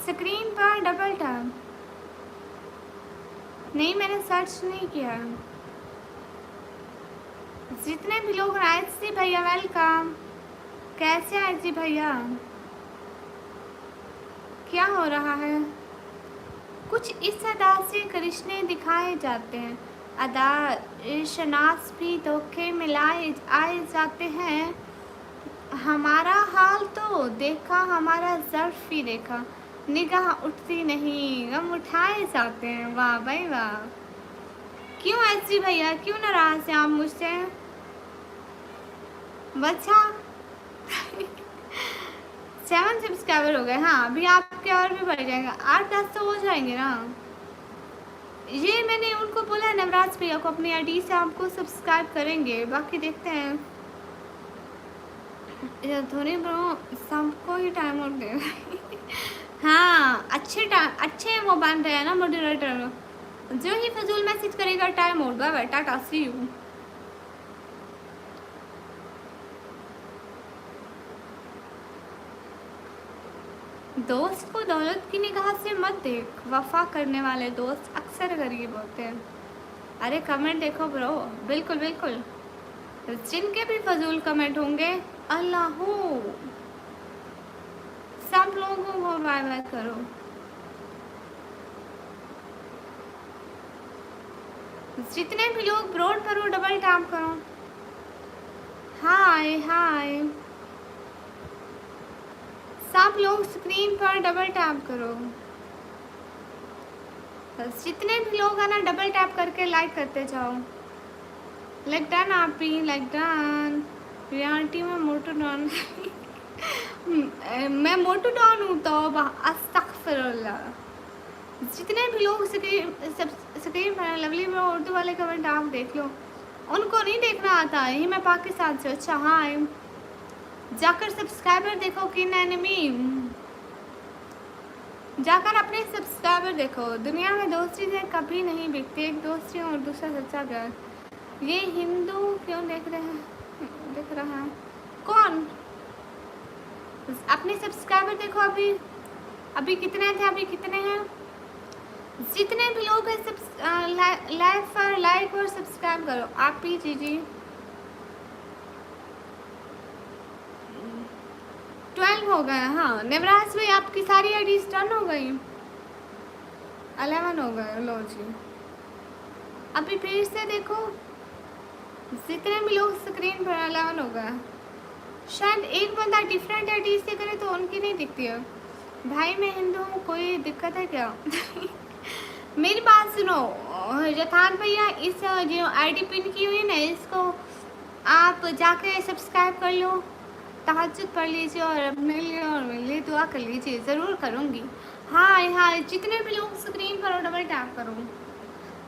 स्क्रीन पर डबल टैप। नहीं, मैंने सर्च नहीं किया। जितने भी लोग, आयसी भैया वेलकम। कैसे आयसी भैया? क्या हो रहा है? कुछ इस अदा से करिश्मे दिखाए जाते हैं। अदा शनास भी धोखे मिलाए आए जाते हैं। हमारा हाल तो देखा, हमारा ज़र्फ भी देखा। निगाह उठती नहीं, गम उठाए जाते हैं। वाह भाई वाह। क्यों ऐसी भैया, क्यों नाराज़ हैं आप मुझसे? बच्चा 7 सब्सक्राइबर हो गए। हाँ, अभी आपके और भी बढ़ जाएगा, 8-10 तो हो जाएंगे ना। ये मैंने उनको बोला है, नवराज भैया को, अपनी आईडी से आपको सब्सक्राइब करेंगे, बाकी देखते हैं। धोनी ब्रो सबको ही टाइम आउट दे। हाँ, अच्छे वो बन रहे हैं ना मॉडरेटर। जो ही फजूल मैसेज करेगा time out. Bye bye, tata, see you. दोस्त को दौलत की निगाह से मत देख, वफा करने वाले दोस्त अक्सर गरीब होते हैं। अरे कमेंट देखो ब्रो, बिल्कुल बिल्कुल। जिनके भी फजूल कमेंट होंगे, अल्लाह, सब लोगों को बाय बाय करो। जितने भी लोग ब्रोड करो डबल टैप करो। हाय हाय, सब लोग स्क्रीन पर डबल टैप करो। बस जितने भी लोग हैं ना डबल टैप करके लाइक करते जाओ। लाइक डन आप भी, लाइक डन। रियलिटी में मोटू डॉन मैं मोटू डॉन हूँ तो अस्तगफिरुल्लाह। जितने भी लोग स्क्रीन पर लवली में उर्दू वाले कमेंट आप देख लो, उनको नहीं देखना आता है। ये मैं पाकिस्तान से। अच्छा हाँ, जाकर सब्सक्राइबर देखो किन एनिमी, जाकर अपने सब्सक्राइबर देखो। दुनिया में दोस्ती से कभी नहीं बिकती, एक दोस्ती और दूसरा सच्चा प्यार। ये हिंदू क्यों देख रहा है कौन? अपने सब्सक्राइबर देखो। अभी कितने थे, अभी कितने हैं? जितने भी लोग हैं लाइक और सब्सक्राइब करो। आप भी जी 12 हो गए। हाँ नवराज भाई, आपकी सारी आईडीज डन हो गई। 11 हो गए। लो जी, अभी फिर से देखो। जितने भी लोग स्क्रीन पर 11 हो गए। शायद एक बंदा डिफरेंट आईडी से करे तो उनकी नहीं दिखती है। भाई मैं हिंदू हूँ, कोई दिक्कत है क्या? मेरी बात सुनो जथान भैया, इस जो आईडी पिन की हुई ना, इसको आप जाके सब्सक्राइब कर लो, तहज्जुद पढ़ लीजिए और अपने लिए और मेरे लिए दुआ कर लीजिए। ज़रूर करूँगी। हाय हाय, जितने भी लोग स्क्रीन करो डबल टैप करो।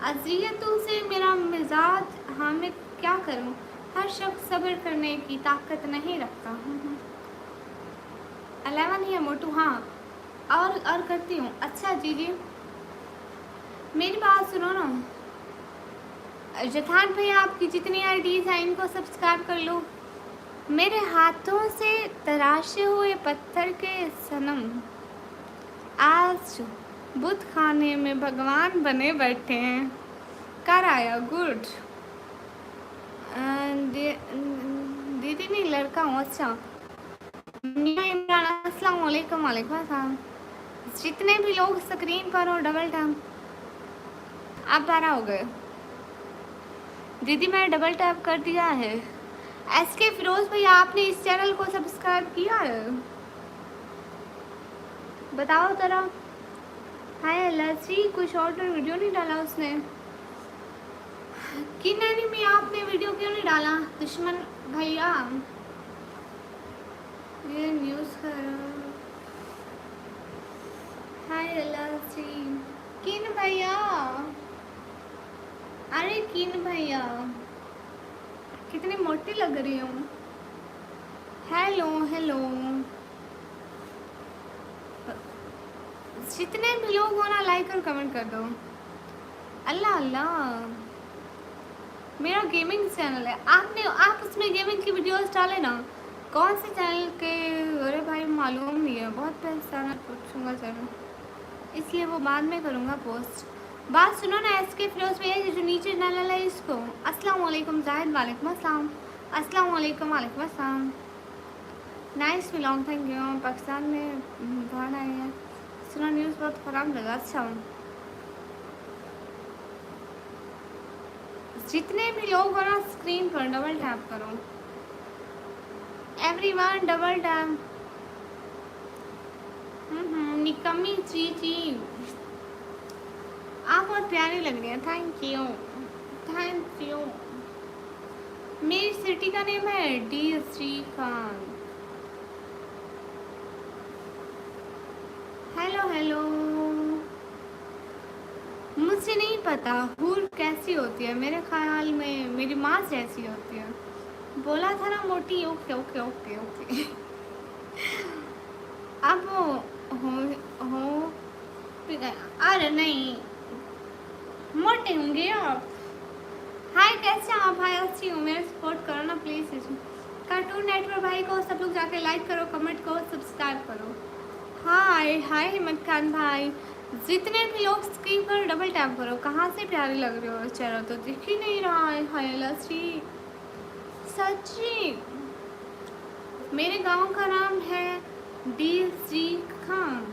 अज़ियतों से मेरा मिजाज, हाँ मैं क्या करूँ, हर शख्स सब्र करने की ताकत नहीं रखता। 11 ही है मोटू। हाँ और करती हूँ। अच्छा जी मेरी बात सुनो ना जथान भैया, आपकी जितनी आईडीज़ हैं इनको सब्सक्राइब कर लो। मेरे हाथों से तराशे हुए पत्थर के सनम आज बुत खाने में भगवान बने बैठे हैं। कर आया गुड। दीदी नहीं, लड़का हूँ। अच्छा मियां इमरान, अस्सलाम वालेकुम। वालेकुम अस्सलाम। जितने भी लोग स्क्रीन पर हो डबल टैप। आप 12 हो गए। दीदी मैं डबल टैप कर दिया है। एसके फिरोज भैया, आपने इस चैनल को सब्सक्राइब किया है? बताओ जरा। हाय लसी, कोई शॉर्ट और वीडियो नहीं डाला उसने? किन एनिमी आपने वीडियो क्यों नहीं डाला? दुश्मन भैया ये न्यूज़ करो। हाय लसी, किन भैया, अरे किन भैया कितनी मोटी लग रही हूँ। हेलो हेलो, जितने भी लोग हो ना लाइक और कमेंट कर दो। अल्लाह अल्लाह, मेरा गेमिंग चैनल है। आप उसमें गेमिंग की वीडियोस डालें ना। कौन से चैनल के? अरे भाई मालूम नहीं है, बहुत पहचाना पूछूंगा चैनल, इसलिए वो बाद में करूँगा पोस्ट। बात सुनो ना एसके फिरोज भैया, जो नीचे चैनल है इसको। अस्सलाम वालेकुम जाहिद, वालेकुम अस्सलाम। अस्सलाम वालेकुम, वालेकुम अस्सलाम। Nice vlog, thank you. Pakistan में बाढ़ आई है, सुना न्यूज़ बहुत ख़राब लगा। अच्छा जितने भी लोग हो ना स्क्रीन पर डबल टैप करो। Everyone double tap. निकम्मी जी आप बहुत प्यारी लग रही हैं। Thank you thank you. मेरी सिटी का नेम है डी श्रीकांत। हेलो हेलो, मुझे नहीं पता हूर कैसी होती है, मेरे ख्याल में मेरी माँ जैसी होती है। बोला था ना मोटी। ओके ओके ओके ओके अब हो अरे नहीं, मोटे होंगे आप। हाय कैसे हैं आप? हाय अच्छी हूँ, मेरा सपोर्ट करो ना प्लीज़। कार्टून नेटवर्क भाई को सब लोग जाके लाइक करो, कमेंट करो, सब्सक्राइब करो। हाय हाय हिम्मत खान भाई, जितने भी लोग स्क्रीन पर डबल टैप करो। कहाँ से प्यारी लग रही हो? चेहरा तो दिख ही नहीं रहा है। हाय लसी, सच्ची मेरे गांव का नाम है डी खान।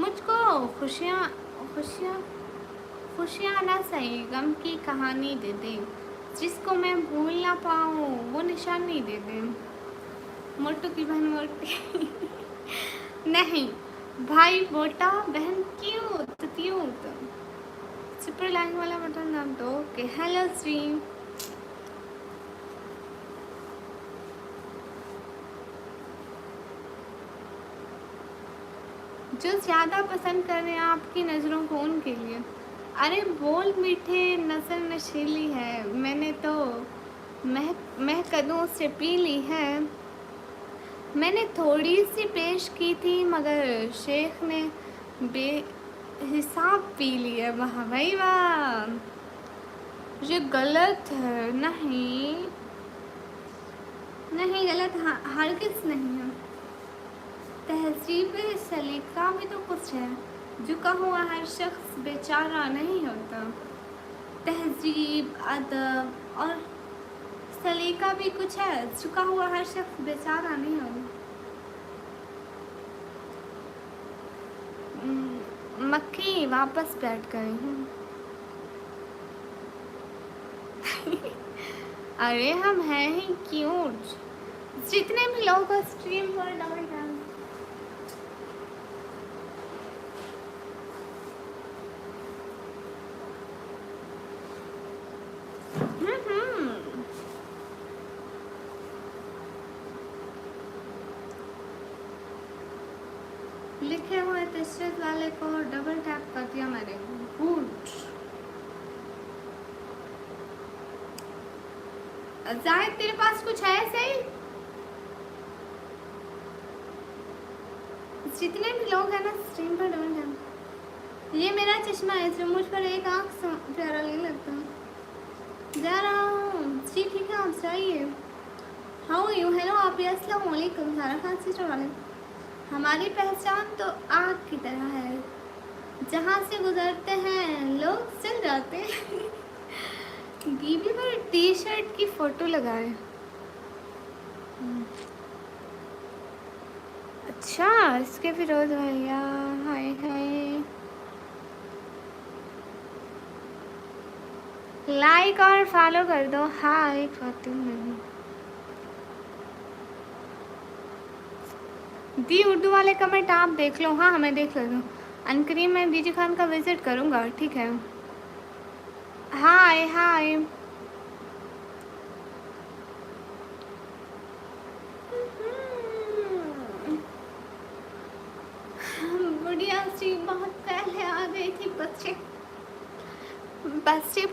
मुझको खुशियाँ खुशियाँ खुशियाँ ना सही गम की कहानी दे दे, जिसको मैं भूल ना पाऊँ वो निशानी दे दे। मोटू की बहन मोटी नहीं, भाई मोटा बहन क्यूट क्यूट। सुपर लाइन वाला बटन नाम दो। Okay, hello stream. जो ज़्यादा पसंद कर रहे हैं आपकी नज़रों को उनके लिए। अरे बोल मीठे नज़र नशीली है, मैंने तो मैं कदों से पी ली है। मैंने थोड़ी सी पेश की थी मगर शेख ने बेहिसाब पी ली है। वाह भाई वाह, ये गलत है। नहीं नहीं गलत, हरगिज़ नहीं है। तहज़ीब सलीका भी तो कुछ है, झुका हुआ हर शख्स बेचारा नहीं होता। तहज़ीब अदब और सलीका भी कुछ है, झुका हुआ हर शख्स बेचारा नहीं होता। मक्खी वापस बैठ गई हूँ। अरे हम हैं ही क्यूट। जितने भी लोग स्ट्रीम पर डबल डाल। लिखे हुए तशरीफ वाले को डबल टैप कर दिया मैंने। गुड। जाहिद तेरे पास कुछ है सही? जितने भी लोग हैं ना स्ट्रीम पर डबल टैप। ये मेरा चश्मा है, इसलिए मुझ पर एक आँख प्यारा नहीं लगता। जा रहा हूँ जी, ठीक है आप जाइए। हाउ यू, हेलो आप, अस्सलाम वालेकुम। सारा खान सिस्टर वाले। हमारी पहचान तो आग की तरह है, जहाँ से गुजरते हैं लोग चल जाते हैं। बीबी पर टी शर्ट की फोटो लगाए। अच्छा, इसके फिरोज भैया, हाय हाय। लाइक और फॉलो कर दो। हाय फातिमा दी, उर्दू वाले कमेंट आप देख लो। हाँ मैं देख लेता हूँ। अनकरीम मैं बीजी खान का विजिट करूँगा, ठीक है। हाय हाय। बुढ़िया जी बहुत पहले आ गई थी। बच्चे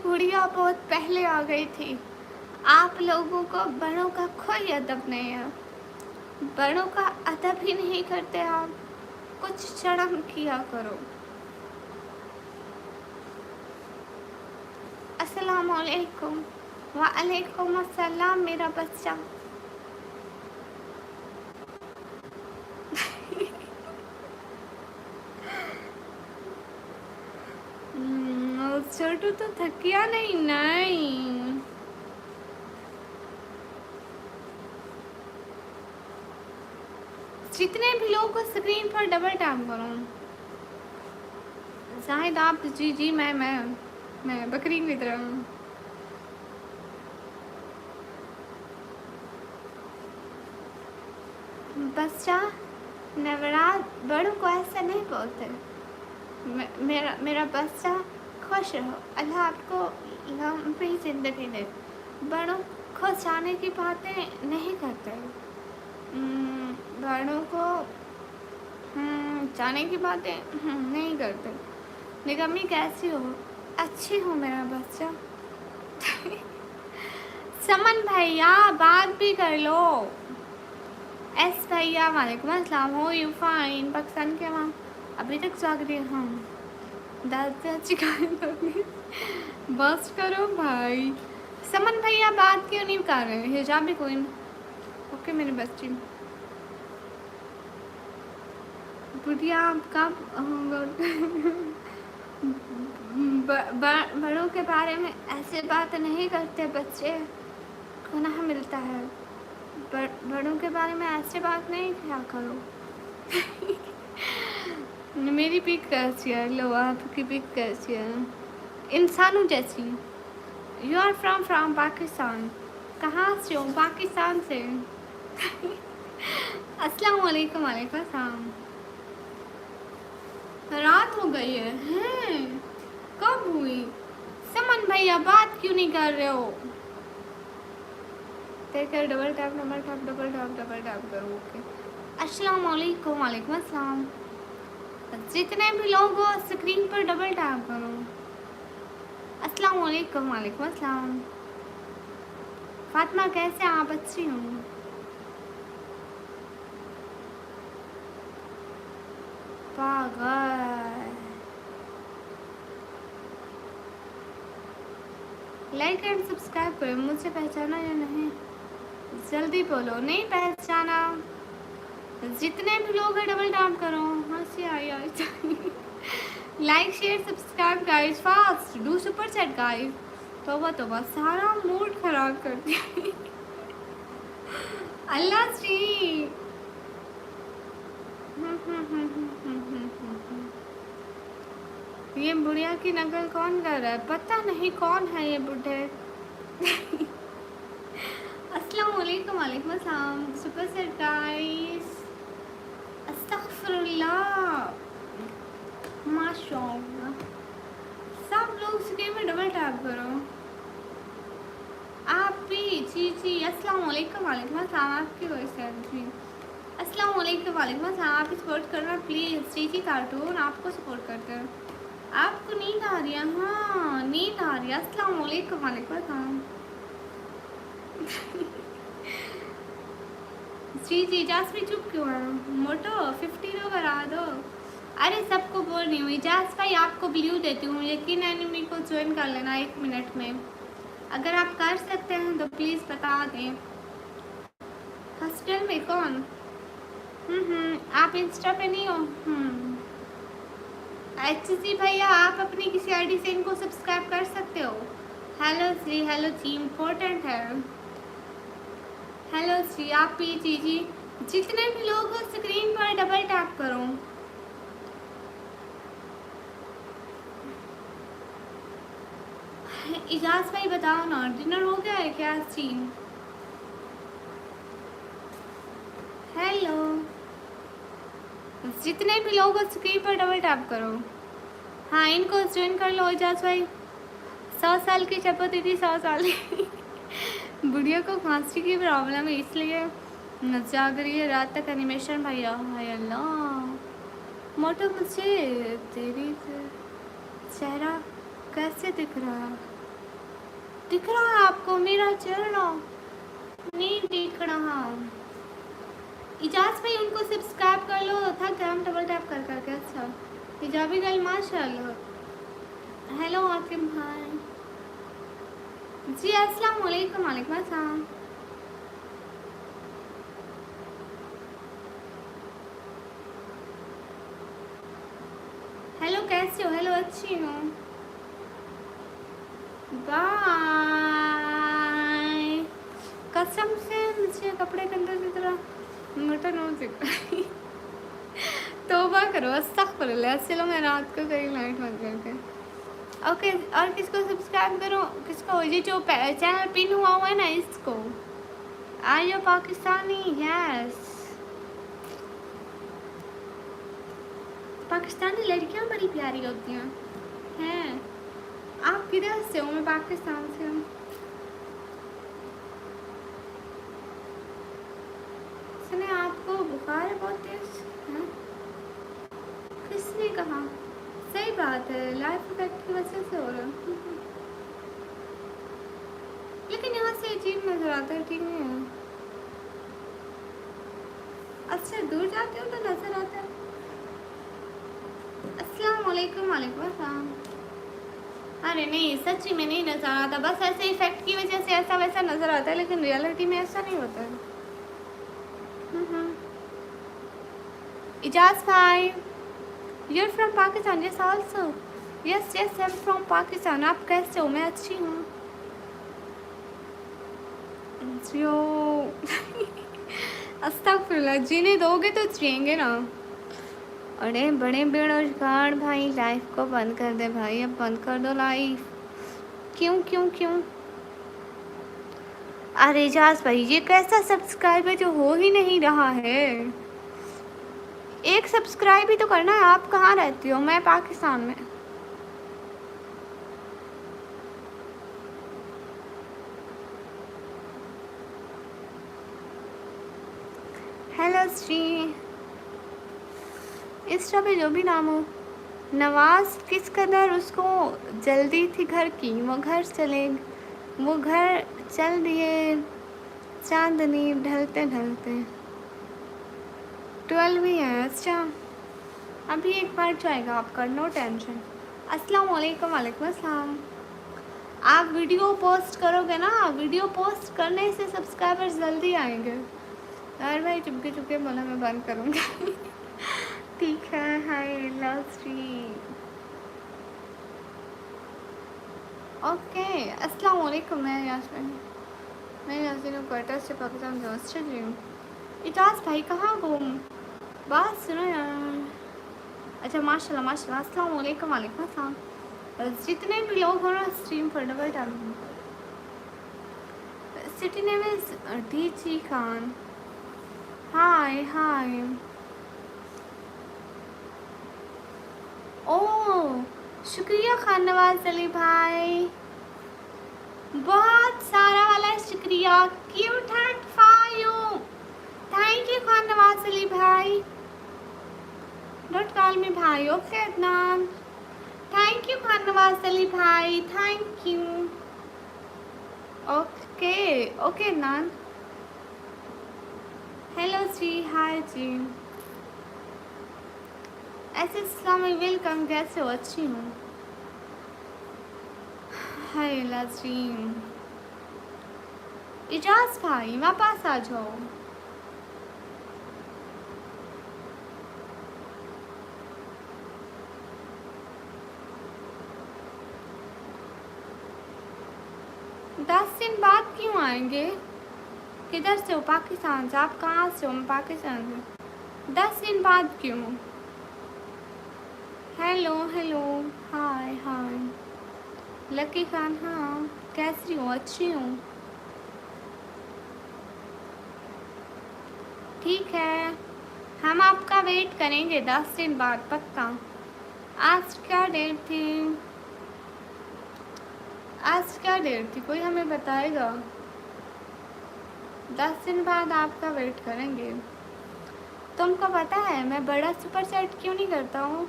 बुढ़िया बहुत पहले आ गई थी। आप लोगों को बड़ों का कोई अदब नहीं है, बड़ों का अदब ही नहीं करते आप। कुछ शर्म किया करो। अस्सलाम वालेकुम। वालेकुम अस्सलाम मेरा बच्चा। छोटू तो थकिया नहीं। नहीं जितने भी लोगों को स्क्रीन पर डबल टैप करो। शायद आप जी जी मैं बकरी की तरह हूँ। बच्चा नवरात बड़ों को ऐसा नहीं बोलते। मेरा बच्चा खुश रहो, अल्लाह आपको लंबी ज़िंदगी दे। बड़ों को जाने की बातें नहीं करते। बड़ों को जाने की बातें नहीं करते। निगमी कैसी हो? अच्छी हूँ मेरा बच्चा। समन भैया बात भी कर लो। एस भैया वालेकुम अस्सलाम। हो यू फाइन? पाकिस्तान के वहाँ अभी तक जाग रही हूँ। दादा चिकन बस करो भाई। समन भैया बात क्यों नहीं कर रहे? हिजाब भी कोई नहीं। ओके मेरे बच्ची बुढ़िया आपका बड़ों के बारे में ऐसे बात नहीं करते। बच्चे गुनाह मिलता है। बड़ों के बारे में ऐसे बात नहीं किया करो। मेरी पिक कैसी है? लो आपकी पिक कैसी है? इंसानों जैसी। You are from Pakistan. कहाँ से हो? पाकिस्तान से। अस्सलाम वालेकुम। वालेकुम अस्सलाम। रात हो गई है हैं? कब हुई? समन भैया बात क्यों नहीं कर रहे हो? देखकर डबल टैप करो। ओके। अस्सलाम वालेकुम। वालेकुम अस्सलाम। जितने भी लोग हो स्क्रीन पर डबल टैप करो। अस्सलाम वालेकुम। वालेकुम अस्सलाम। फातिमा कैसे आप? अच्छी हूँ। पागल। लाइक एंड सब्सक्राइब करो। मुझे पहचाना या नहीं? जल्दी बोलो। नहीं पहचाना? जितने भी लोग हैं डबल टैप करो। हंसी I like share subscribe guys fast do super chat guys. तोबा सारा मूड खराब कर दिया। अल्लाह श्री। ये बुढ़िया की नकल कौन कर रहा है? पता नहीं कौन है ये बुढ़े। अस्सलाम वालेकुम। वालेकुम अस्सलाम। Super set guys. अस्तगफिरुल्लाह। माशाअल्लाह। सब लोग स्क्रीन में डबल टैप करो। आप भी जी। अस्सलाम वालेकुम। वालेकुम अस्सलाम। आपकी वॉइस है जी। अस्सलाम वालेकुम। वालेकुम अस्सलाम। आप सपोर्ट करना प्लीज़। जी कार्टून आपको सपोर्ट करते हैं। आपको नींद आ रही है? हाँ नींद आ रही है। अस्सलाम वालेकुम। वालेकुम अस्सलाम। जी जासमी चुप क्यों है? मोटो 50 तो करा दो। अरे सबको बोल रही हूँ। इजाज भाई आपको ब्लू देती हूँ। यकीन एनिमी को ज्वाइन कर लेना 1 मिनट में। अगर आप कर सकते हैं तो प्लीज़ बता दें। हॉस्टल में कौन? आप इंस्टा पे नहीं हो? HC भैया आप अपनी किसी आईडी से इनको सब्सक्राइब कर सकते हो। हेलो जी इम्पोर्टेंट है। हेलो श्री। आप भी जी जितने भी लोग हो स्क्रीन पर डबल टैप करो। इजाज भाई बताओ ना डिनर हो गया है क्या? Scene hello. जितने भी लोग हो स्क्रीन पर डबल टैप करो। हाँ इनको ज्वाइन कर लो। इजाज भाई 100 साल की शपथ थी। 100 साल की। बुढ़िया को खांसी की प्रॉब्लम है इसलिए जाग रही है रात तक। एनिमेशन भैया हाय अल्लाह। मोटो मुझे तेरी चेहरा कैसे दिख रहा है? दिख रहा है आपको मेरा चेहरा? नहीं दिख रहा। इजाज भाई उनको सब्सक्राइब कर लो। थक गए हम डबल टैप कर करके। अच्छा हिजाबी गर्ल माशाल्लाह। हेलो आकिम भाई जी। अस्सलाम वालेकुम। वालेकुम अस्सलाम। हेलो कैसे हो? हेलो अच्छी हूँ। बाय। कसम से मुझे कपड़े के अंदर की तरह मटन हो सकता। तौबा करो। अस्तगफिरुल्लाह। चलो मैं रात को करी लाइट बंद करके। ओके और किसको सब्सक्राइब करो? किसको? ये जो चैनल पिन हुआ है ना इसको। Are you Pakistani? Yes. Pakistani लड़कियां बड़ी प्यारी होती हैं। आप किधर से हो? मैं पाकिस्तान से हूँ। सुने आपको बुखार है बहुत तेज? किसने कहा? सही बात है लाइफ इफेक्ट की वजह से हो रहा है। लेकिन यहाँ से अजीब नजर आता है। ठीक नहीं है। अच्छा दूर जाते हो तो नजर आता है। अस्सलाम वालेकुम। वालेकुम अस्सलाम। अरे नहीं सच्ची में नहीं नजर आता। बस ऐसे इफेक्ट की वजह से ऐसा वैसा नजर आता है लेकिन रियलिटी में ऐसा नहीं होता है। इजाज भाई you're from Pakistan? Yes also. yes I'm from Pakistan. आप कैसे हो? मैं अच्छी हूँ। जियो। अस्तगफिरुल्लाह। जीने दोगे तो जिएंगे ना। अरे बड़े बेरोजगार भाई, लाइफ को बंद कर दे भाई, अब बंद कर दो लाइफ। क्यों क्यों क्यों? अरे जास भाई, ये कैसा सब्सक्राइब है जो हो ही नहीं रहा है? एक सब्सक्राइब ही तो करना है। आप कहाँ रहती हो? मैं पाकिस्तान में। हेलो श्री, इस पे जो भी नाम हो। नवाज किस कदर उसको जल्दी थी घर की, वो घर चल दिए चांदनी ढलते ढलते। 12 ही है। अच्छा, अभी एक बार जाएगा आपका, नो टेंशन। अस्सलाम वालेकुम। वालेकुम अस्सलाम। आप वीडियो पोस्ट करोगे ना, वीडियो पोस्ट करने से सब्सक्राइबर्स जल्दी आएंगे। यार भाई चुपके चुपके बोला, मैं बंद करूँगी। ठीक है। हाय लव श्री। ओके, अस्सलाम वालेकुम। मैं यास्मीन क्वार्टर से पाकिस्तान से ऑस्ट्रेलिया हूँ। इजाज़ भाई कहाँ घूम, बात सुनो यार। अच्छा माशाल्लाह माशाल्लाह। अस्सलाम वालेकुम। वालेकुम अस्सलाम। जितने भी लोग हो ना स्ट्रीम पर double time. City name is DG Khan. Hi hi. Oh शुक्रिया खान नवाज अली भाई, बहुत सारा वाला शुक्रिया। Cute hat for you. Thank you Khan Nawaz Ali भाई। डोंट कॉल मी भाई, okay Adnan. Thank you Khan Nawaz Ali भाई, thank you. Okay okay Adnan. Hello ji, hi ji. ऐसे इस्लाम वेलकम, कैसे हो? अच्छी हूँ। हाय लाजीम। इजाज भाई वापस आ जाओ। दस दिन बाद क्यों आएंगे? किधर से हो? पाकिस्तान से। आप कहाँ से हो? मैं पाकिस्तान से। 10 दिन बाद क्यों? हेलो हेलो, हाय हाय। लकी खान, हाँ कैसी हो? अच्छी हूँ। ठीक है, हम आपका वेट करेंगे 10 दिन बाद पक्का। आज क्या डेट थी? आज क्या डेट थी, कोई हमें बताएगा? 10 दिन बाद आपका वेट करेंगे। तुमको पता है मैं बड़ा सुपर चैट क्यों नहीं करता हूँ?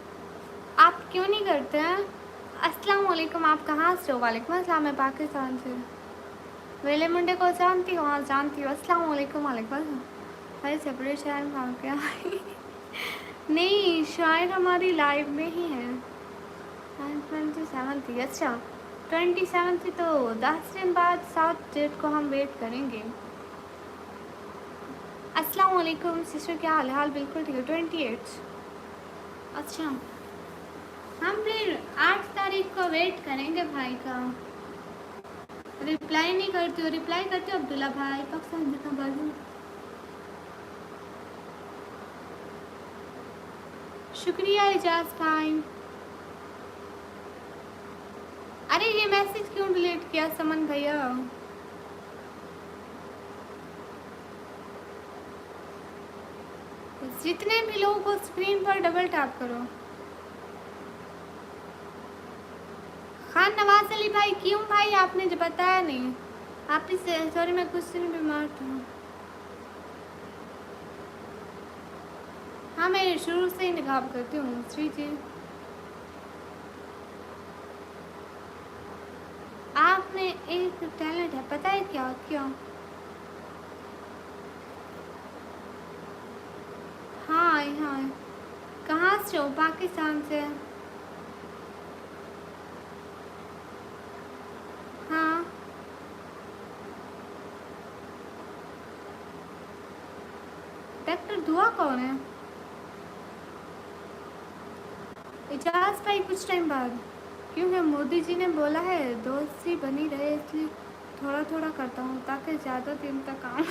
आप क्यों नहीं करते हैं? अस्सलाम वालेकुम। आप कहाँ से हो? वालेकुम अस्सलाम। मैं पाकिस्तान से। वेले मुंडे को जानती हो? हाँ जानती हो। अस्सलाम वालेकुम। वालेकुम अस्सलाम। भाई सेपरेट शायर भाग क्या? नहीं, शायर हमारी लाइव में ही है। 27 थी। अच्छा 27 थी, तो 10 दिन बाद 7 डेट को हम वेट करेंगे। अस्सलाम वालेकुम सिस्टर, क्या हाल है? हाल बिल्कुल ठीक है। 28। अच्छा, हम फिर 8 तारीख को वेट करेंगे भाई का। रिप्लाई नहीं करती हो? रिप्लाई करते हो अब्दुल्ला भाई? पाकिस्तान दिखा बाजू। शुक्रिया एजाज भाई। अरे ये मैसेज क्यों डिलीट किया समन भैया? जितने भी लोग हो स्क्रीन पर डबल टैप करो। खान नवाज अली भाई, क्यों भाई आपने जो बताया नहीं? आप इसे सॉरी, मैं कुछ दिन बीमार था। हाँ मैं शुरू से ही निकाब करती हूँ श्री जी। आप में एक टैलेंट है, पता है क्या? क्या? हाँ हाँ। कहाँ से हो? पाकिस्तान से। हाँ डॉक्टर दुआ कौन है? इजाज भाई कुछ टाइम बाद, क्योंकि मोदी जी ने बोला है दोस्ती बनी रहे, इसलिए थोड़ा थोड़ा करता हूँ ताकि ज़्यादा दिन तक काम।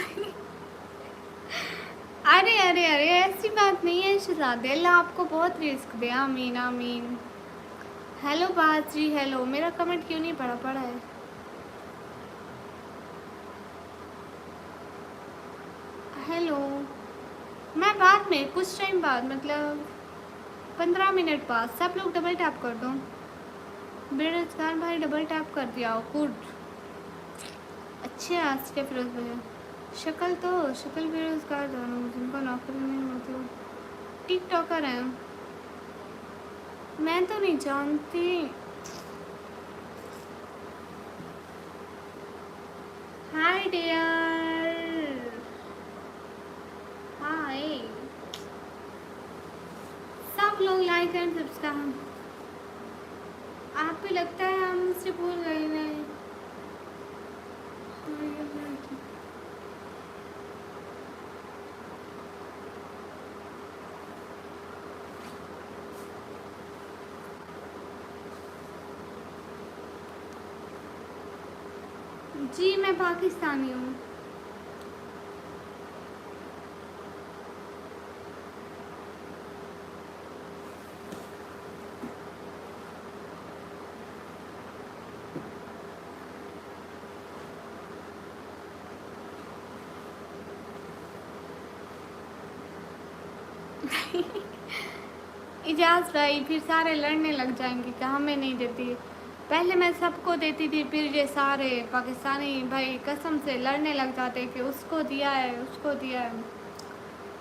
अरे अरे अरे, ऐसी बात नहीं है शहजादे, अल्लाह आपको बहुत रिस्क दे, आमीन आमीन। हेलो बात जी, हेलो। मेरा कमेंट क्यों नहीं पढ़ा पड़ा है? हेलो। मैं बाद में कुछ टाइम बाद, मतलब 15 मिनट बाद, सब लोग डबल टैप कर दो। बेरोजगार भाई डबल टैप कर दिया हो, गुड। अच्छे आज के फिरोज भैया। शक्ल बेरोजगार दोनों, जिनको नौकरी नहीं होती, टिकटॉकर हैं। मैं तो नहीं जानती। हाय डियर, हाय। सब लोग लाइक एंड सब्सक्राइब। आप भी लगता है हम मुझसे भूल गए नहीं। जी मैं पाकिस्तानी हूँ। इजाज़ भाई फिर सारे लड़ने लग जाएंगे कि हमें नहीं देती। पहले मैं सबको देती थी, फिर ये सारे पाकिस्तानी भाई कसम से लड़ने लग जाते कि उसको दिया है, उसको दिया है।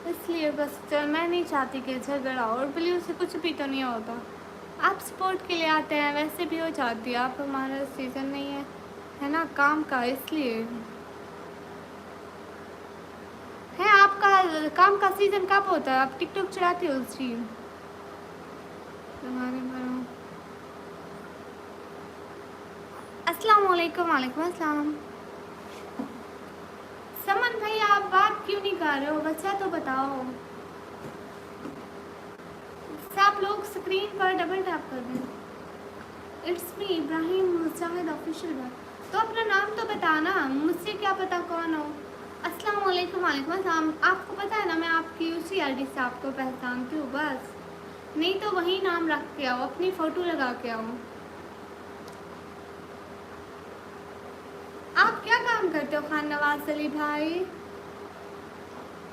इसलिए बस मैं नहीं चाहती कि झगड़ा, और ब्लू से कुछ भी तो नहीं होता। आप सपोर्ट के लिए आते हैं, वैसे भी हो जाती है। आप हमारा सीज़न नहीं है ना काम का, इसलिए है। आपका काम का सीज़न कब होता है? आप टिकटॉक चलाते हो स्ट्रीम तुम्हारे पर। अस्सलाम वालेकुम। वालेकुम अस्सलाम। समन भाई आप बात क्यों नहीं कर रहे हो? बच्चा तो बताओ। सब लोग स्क्रीन पर डबल टैप कर दें। It's me Ibrahim Mujahid official बात। तो अपना नाम तो बताना, मुझसे क्या पता कौन हो। अस्सलाम वालेकुम। वालेकुम अस्सलाम। आपको पता है ना मैं आपकी उसी आईडी से आपको पहचानती हूँ बस। नहीं तो वही नाम रख के आओ, अपनी फ़ोटो लगा के आओ। आप क्या काम करते हो खान नवाज अली भाई?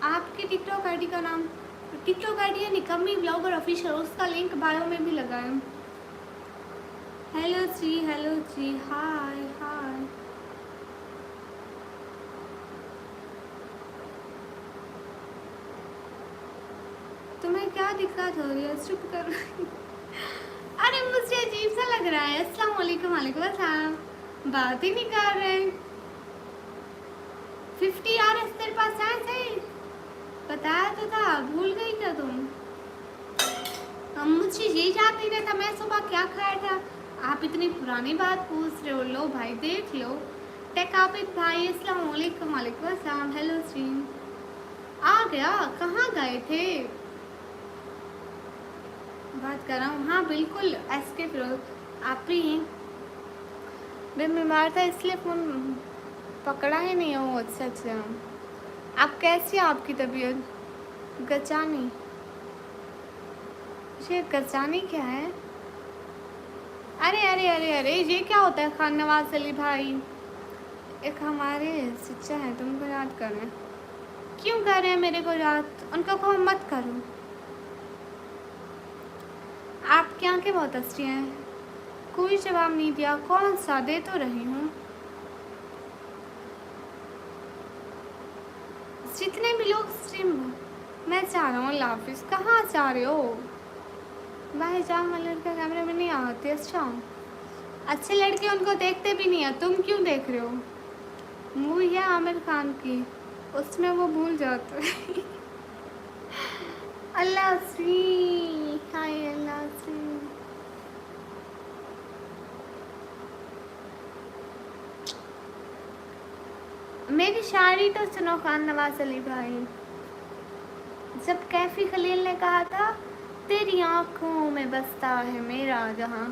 आपकी टिकटॉक आईडी का नाम, टिकटॉक आईडी है निकम्मी ब्लॉगर ऑफिशियल, उसका लिंक बायो में भी लगा है। हेलो जी, हाय हाय। तुम्हें क्या दिक्कत हो रही है? चुप करो। अरे मुझे अजीब सा लग रहा है। अस्सलाम वालेकुम। वालेकुम अस्सलाम। बात ही नहीं कर रहे। 50 यार तेरे पास है सही? बताया तो था, भूल गई क्या तुम? हम मुझे ये याद नहीं रहता मैं सुबह क्या खाया था। आप इतनी पुरानी बात पूछ रहे हो। लो भाई देख लो। टेक आबिद भाई अस्सलाम वालेकुम। वालेकुम अस्सलाम। हेलो स्ट्रीम आ गया। कहाँ गए थे? बात कर रहा हूँ। हाँ बिल्कुल एसके फिरोज आप ही हैं। मैं बीमार था इसलिए फ़ोन पकड़ा ही नहीं हो। अच्छा अच्छा। आप कैसी है? आपकी तबीयत? गचानी? ये गचानी क्या है? अरे अरे अरे अरे, ये क्या होता है खान नवाज अली भाई? एक हमारे सच्चा है, तुमको याद कर रहे हैं। क्यों कर रहे हैं मेरे को याद? उनको कहो मत करो। आपकी आंखें बहुत अच्छी हैं। कोई जवाब नहीं दिया। कौन सा? दे तो रही हूँ। जितने भी लोग स्ट्रीम, मैं चाह रहा हूँ अल्लाह हाफिज़। कहाँ जा रहे हो भाई? जान वाले लड़के कैमरे में नहीं आते। अच्छा अच्छे लड़के उनको देखते भी नहीं है, तुम क्यों देख रहे हो? मूवी है आमिर खान की, उसमें वो भूल जाते हैं। अल्लाह सी, हाय अल्लाह सी। मेरी शायरी तो सुनो खान नवाज अली भाई। जब कैफी खलील ने कहा था तेरी आँखों में बसता है मेरा जहाँ,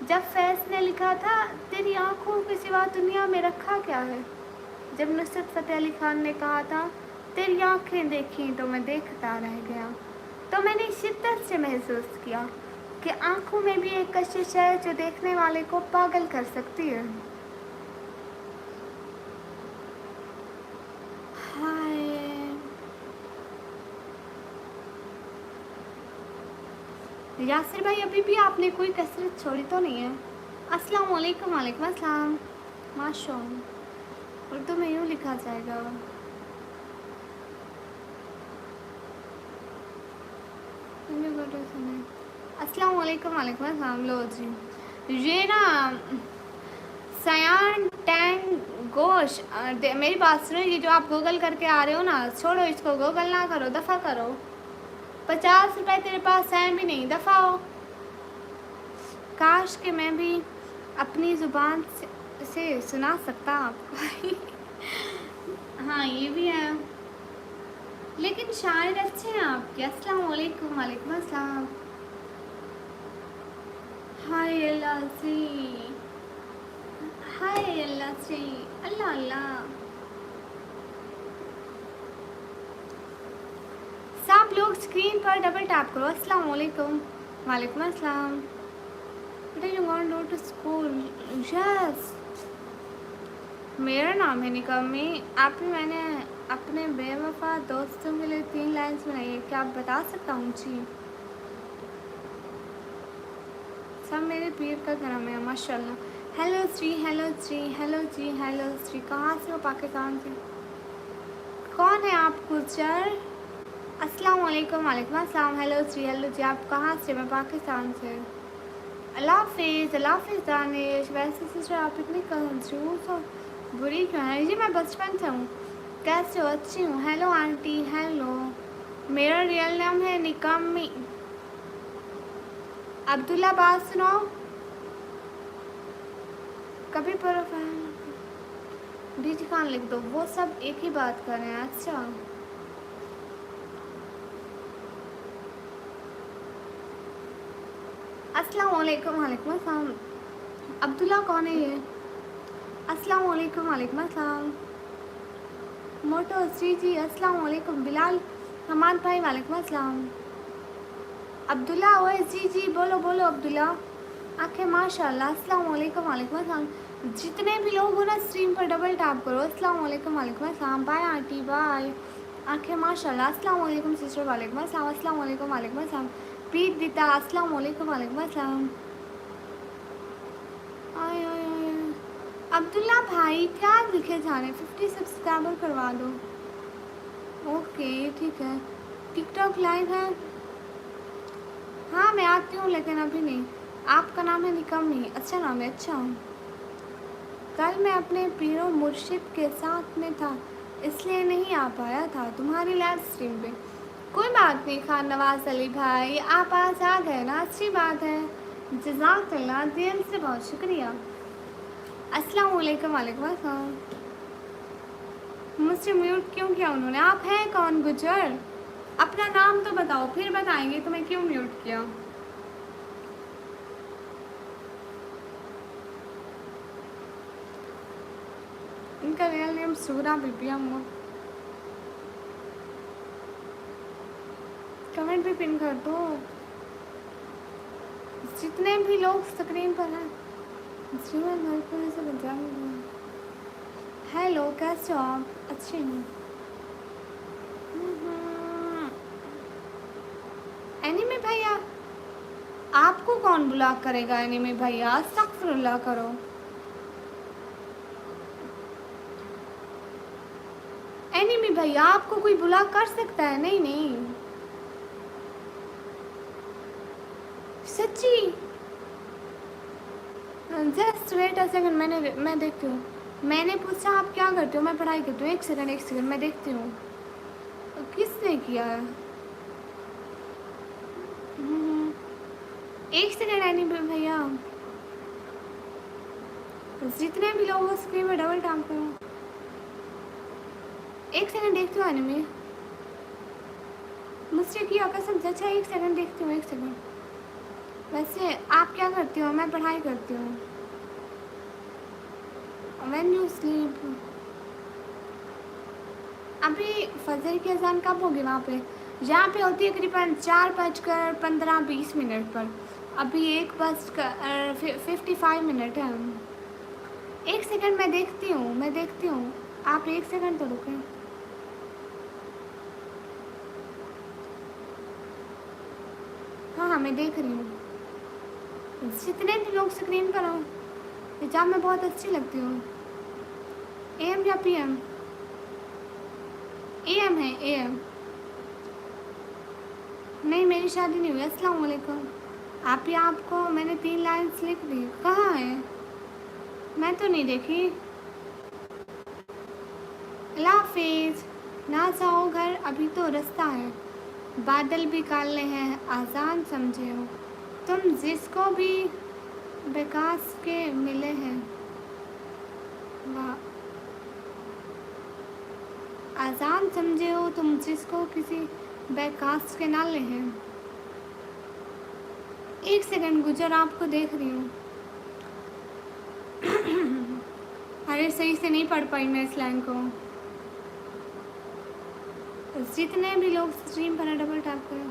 जब फैज़ ने लिखा था तेरी आँखों के सिवा दुनिया में रखा क्या है, जब नुसरत फ़तेह अली खान ने कहा था तेरी आंखें देखी तो मैं देखता रह गया। तो मैंने शिद्दत से महसूस किया कि आंखों में भी एक कशिश है जो देखने वाले को पागल कर सकती है। हाय यासिर भाई, अभी भी आपने कोई कसरत छोड़ी तो नहीं है? अस्सलाम वालेकुम। वालेकुम अस्सलाम। माशाअल्लाह, उर्दू में यूँ लिखा जाएगा। अस्सलाम वालेकुम। वालेकुम अस्सलाम। लो जी, ये ना सयान टैंग गोश, मेरी बात सुनो, ये जो आप गूगल करके आ रहे हो ना, छोड़ो इसको, गूगल ना करो, दफ़ा करो। 50 रुपए तेरे पास हैं भी नहीं, दफ़ा हो। काश कि मैं भी अपनी ज़ुबान से सुना सकता आपको। हाँ ये भी है, लेकिन शायर अच्छे हैं आपके। अस्सलाम वालेकुम। वालेकुम अस्सलाम। हाय अल्लाह से, हाय अल्लाह से, अल्लाह अल्लाह। सब लोग स्क्रीन पर डबल टैप करो। अस्सलाम वालेकुम। वालेकुम अस्सलाम। बेटा you want to school? Yes, मेरा नाम है निकम्मी। आप मैंने अपने बेवफा दोस्तों के लिए 3 लाइन्स बनाई है, क्या आप बता सकता हूँ जी? सब मेरे पीर का करम है माशाल्लाह। Hello Shri, hello Shri, hello ji, hello Shri. कहाँ से हो? पाकिस्तान से। कौन है आप? गुजर। अस्सलाम वालेकुम। वालेकुम अस्सलाम। हेलो श्री, हेलो जी। आप कहाँ से? मैं पाकिस्तान से। अल्लाह हाफिज़, अल्लाह हाफिज़ दानिश। वैसे सिस्टर आप इतनी कंजूस और बुरी क्यों है? जी मैं बचपन से हूँ। कैसे हो? अच्छी हूँ। Hello aunty. हेलो, मेरा रियल नाम है निकम्मी। अब्दुल्ला बात सुनो, कभी प्रोफाइल डीजी खान लिख दो, वो सब एक ही बात कर रहे हैं। अच्छा, अस्सलाम वालेकुम। वालेकुम अस्सलाम। अब्दुल्ला कौन है ये? अस्सलाम वालेकुम। वालेकुम अस्सलाम। मोटो जी जी, अस्सलाम वालेकुम। बिलाल हमाद भाई, वालेकुम अस्सलाम। अब्दुल्ला ओए जी जी, बोलो बोलो अब्दुल्ला। आंखें माशाल्लाह। अस्सलाम वालेकुम। वालेकुम अस्सलाम। जितने भी लोग हो ना स्ट्रीम पर डबल टैप करो। अस्सलाम वालेकुम। वालेकुम अस्सलाम। Bye aunty, bye. आंखें माशाल्लाह। अस्सलाम वालेकुम सिस्टर। वालेकुम अस्सलाम। अस्सलाम वालेकुम। वालेकुम अस्सलाम। प्रीत दीता, अस्सलाम वालेकुम। वालेकुम अस्सलाम। आय आय आय। अब्दुल्ला भाई क्या लिखे जा रहे हैं? 50 सब्सक्राइबर करवा दो। ओके ठीक है। टिकटॉक लाइव है? हाँ मैं आती हूँ, लेकिन अभी नहीं। आपका नाम है निकम्मी, अच्छा नाम है। अच्छा, कल मैं अपने पीरो मुर्शिद के साथ में था, इसलिए नहीं आ पाया था तुम्हारी लाइव स्ट्रीम पे। कोई बात नहीं खान नवाज अली भाई, आप आज आ गए ना, अच्छी बात है। जज़ाकल्लाह, दिल से बहुत शुक्रिया। अस्सलाम वालेकुम। वालेकुम अस्सलाम। मुझसे म्यूट क्यों किया उन्होंने? आप हैं कौन? गुजर, अपना नाम तो बताओ, फिर बताएंगे तुम्हें क्यों म्यूट किया। इनका रियल नेम सूरा बीबी अम्मा। कमेंट भी पिन कर दो, जितने भी लोग स्क्रीन पर हैं। जीवन भरपूर से पंजाब। हेलो, कैसे हो आप? अच्छी हूँ। एनिमे भैया, आपको कौन ब्लॉक करेगा? एनिमे भैया अस्तगफिरुल्लाह करो। एनिमे भैया आपको कोई ब्लॉक कर सकता है? नहीं नहीं, सच्ची। जस्ट वेट अ सेकंड, मैं देखती हूँ। मैंने पूछा आप क्या करते हो? मैं पढ़ाई करती हूँ। एक सेकंड मैं देखती हूँ किसने किया है। एक सेकंड एनिमे भैया, जितने भी लोग स्क्रीन में डबल टैप करो। एक सेकंड देखती हूँ एनिमे, मुझसे किया कसम से। अच्छा एक सेकंड देखती हूँ, एक सेकंड। वैसे आप क्या करती हो? मैं पढ़ाई करती हूँ। व्हेन यू स्लीप, अभी फजर की अजान कब होगी वहाँ पे? यहाँ पे होती है करीबन 4:15-20 पर। अभी 1:55 है। एक सेकंड मैं देखती हूँ। आप एक सेकंड तो रुकें। हाँ मैं देख रही हूँ। जितने भी लोग स्क्रीन पर हो, हिजाब में बहुत अच्छी लगती हूँ। AM या PM? AM है, AM। नहीं मेरी शादी नहीं हुई। अस्सलाम वालेकुम। आप ही आपको मैंने 3 लाइन्स लिख दी। कहाँ है? मैं तो नहीं देखी। अल्लाह हाफिज़। ना जाओ घर, अभी तो रास्ता है। बादल भी काले हैं, आसान समझे हो तुम जिसको भी बेकास के मिले हैं। वाह, आसान समझे हो तुम जिसको किसी बेकास के नाले हैं। एक सेकंड गुजर, आपको देख रही हूँ। अरे सही से नहीं पढ़ पाई मैं इस लाइन को। जितने भी लोग स्ट्रीम पर डबल टैप करो।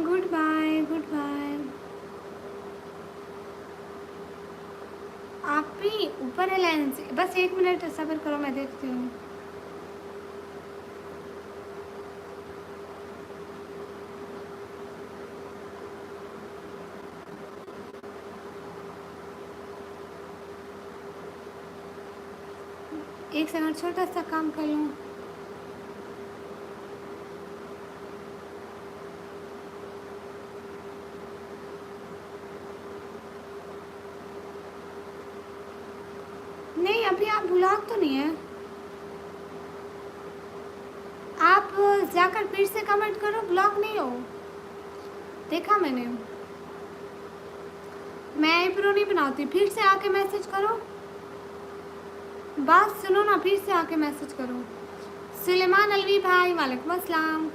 Good bye, good bye. आप भी ऊपर है लाइन से, बस 1 मिनट सब्र करो, मैं देखती हूँ। एक सेकंड, छोटा सा काम कर लूँ। नहीं अभी आप ब्लॉक तो नहीं है। आप जाकर फिर से कमेंट करो, ब्लॉक नहीं हो। देखा मैंने। मैं आईब्रो नहीं बनाती, फिर से आके मैसेज करो। बात सुनो ना, फिर से आके मैसेज करो। सुलेमान अलवी भाई वालेकुम अस्सलाम।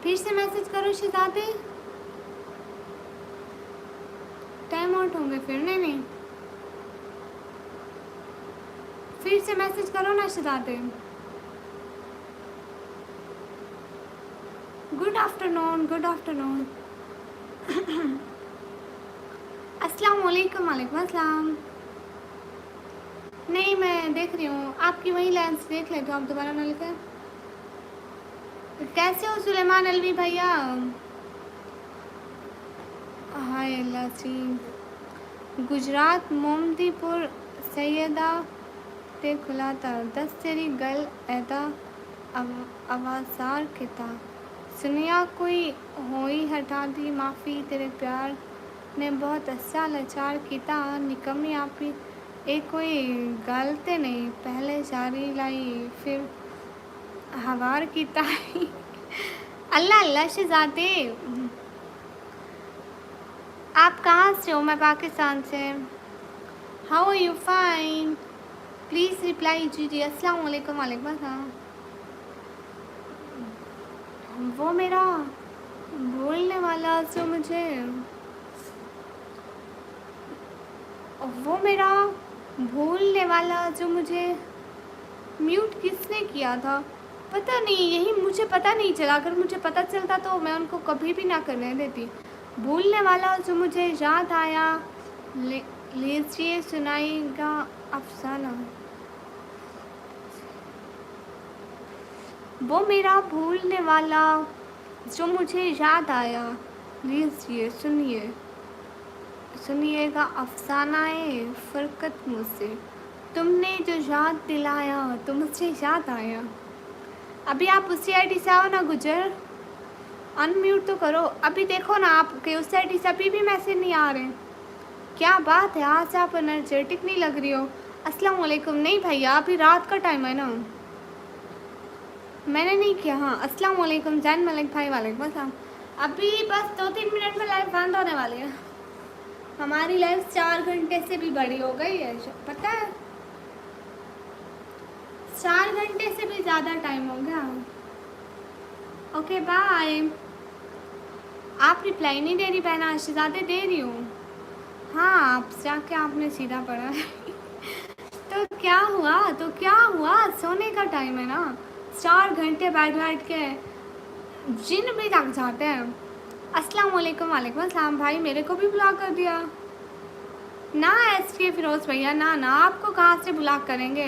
फिर से मैसेज करो शहजादे। टाइम आउट होंगे फिर। नहीं फिर से मैसेज करो ना शहजादे। Good afternoon, good afternoon. अस्सलाम वालेकुम। वालेकुम अस्सलाम। नहीं मैं देख रही हूँ, आपकी वही लेंस देख लेते हो आप दोबारा ना लिखे। कैसे हो सुलेमान अलवी भैया? हाय अल्लाह जी। गुजरात मोमदीपुर सैयदा ते खुलाता दस तेरी गल ऐदा अवासार किता सुनिया कोई होई हटा दी माफ़ी तेरे प्यार ने बहुत अच्छा लाचार किता निकमी आपी एक कोई गलते नहीं पहले जारी लाई फिर हवार किता। अल्लाह अल्लाह शहजादे, आप कहाँ से हो? मैं पाकिस्तान से। How are you? Fine. Please reply कीजिए। अस्सलाम वालेकुम। वालेकुम अस्सलाम। वो मेरा बोलने वाला जो मुझे म्यूट किसने किया था पता नहीं, यही मुझे पता नहीं चला। अगर मुझे पता चलता तो मैं उनको कभी भी ना करने देती। भूलने वाला जो मुझे याद आया, लीजिए सुनाएगा अफसाना। वो मेरा भूलने वाला जो मुझे याद आया, लीजिए सुनिएगा अफसानाए फ़ुरक़त मुझसे। तुमने जो याद दिलाया तो मुझे याद आया। अभी आप उसी आईडी से आओ ना गुजर, अनम्यूट तो करो। अभी देखो ना आपके उस आईडी से अभी भी मैसेज नहीं आ रहे। क्या बात है, आज आप एनर्जेटिक नहीं लग रही हो। अस्सलाम वालेकुम। नहीं भैया अभी रात का टाइम है ना, मैंने नहीं किया। हाँ अस्सलाम वालेकुम जैन मलिक भाई वालेकुम अस्सलाम। अभी बस 2-3 मिनट में लाइव बंद होने वाली है। हमारी लाइव 4 घंटे से भी बड़ी हो गई है, पता है? 4 घंटे से भी ज़्यादा टाइम हो गया। Okay bye. आप रिप्लाई नहीं दे रही बहना, शहजादे दे रही हूँ। हाँ आप जाके आपने सीधा पढ़ा है। तो क्या हुआ, तो क्या हुआ, सोने का टाइम है ना। 4 घंटे बैठ बैठ के जिन भी थक जाते हैं। अस्सलाम वालेकुम। वालेकुम अस्सलाम। भाई मेरे को भी ब्लॉक कर दिया ना SK फिरोज भैया, ना ना, आपको कहाँ से ब्लॉक करेंगे।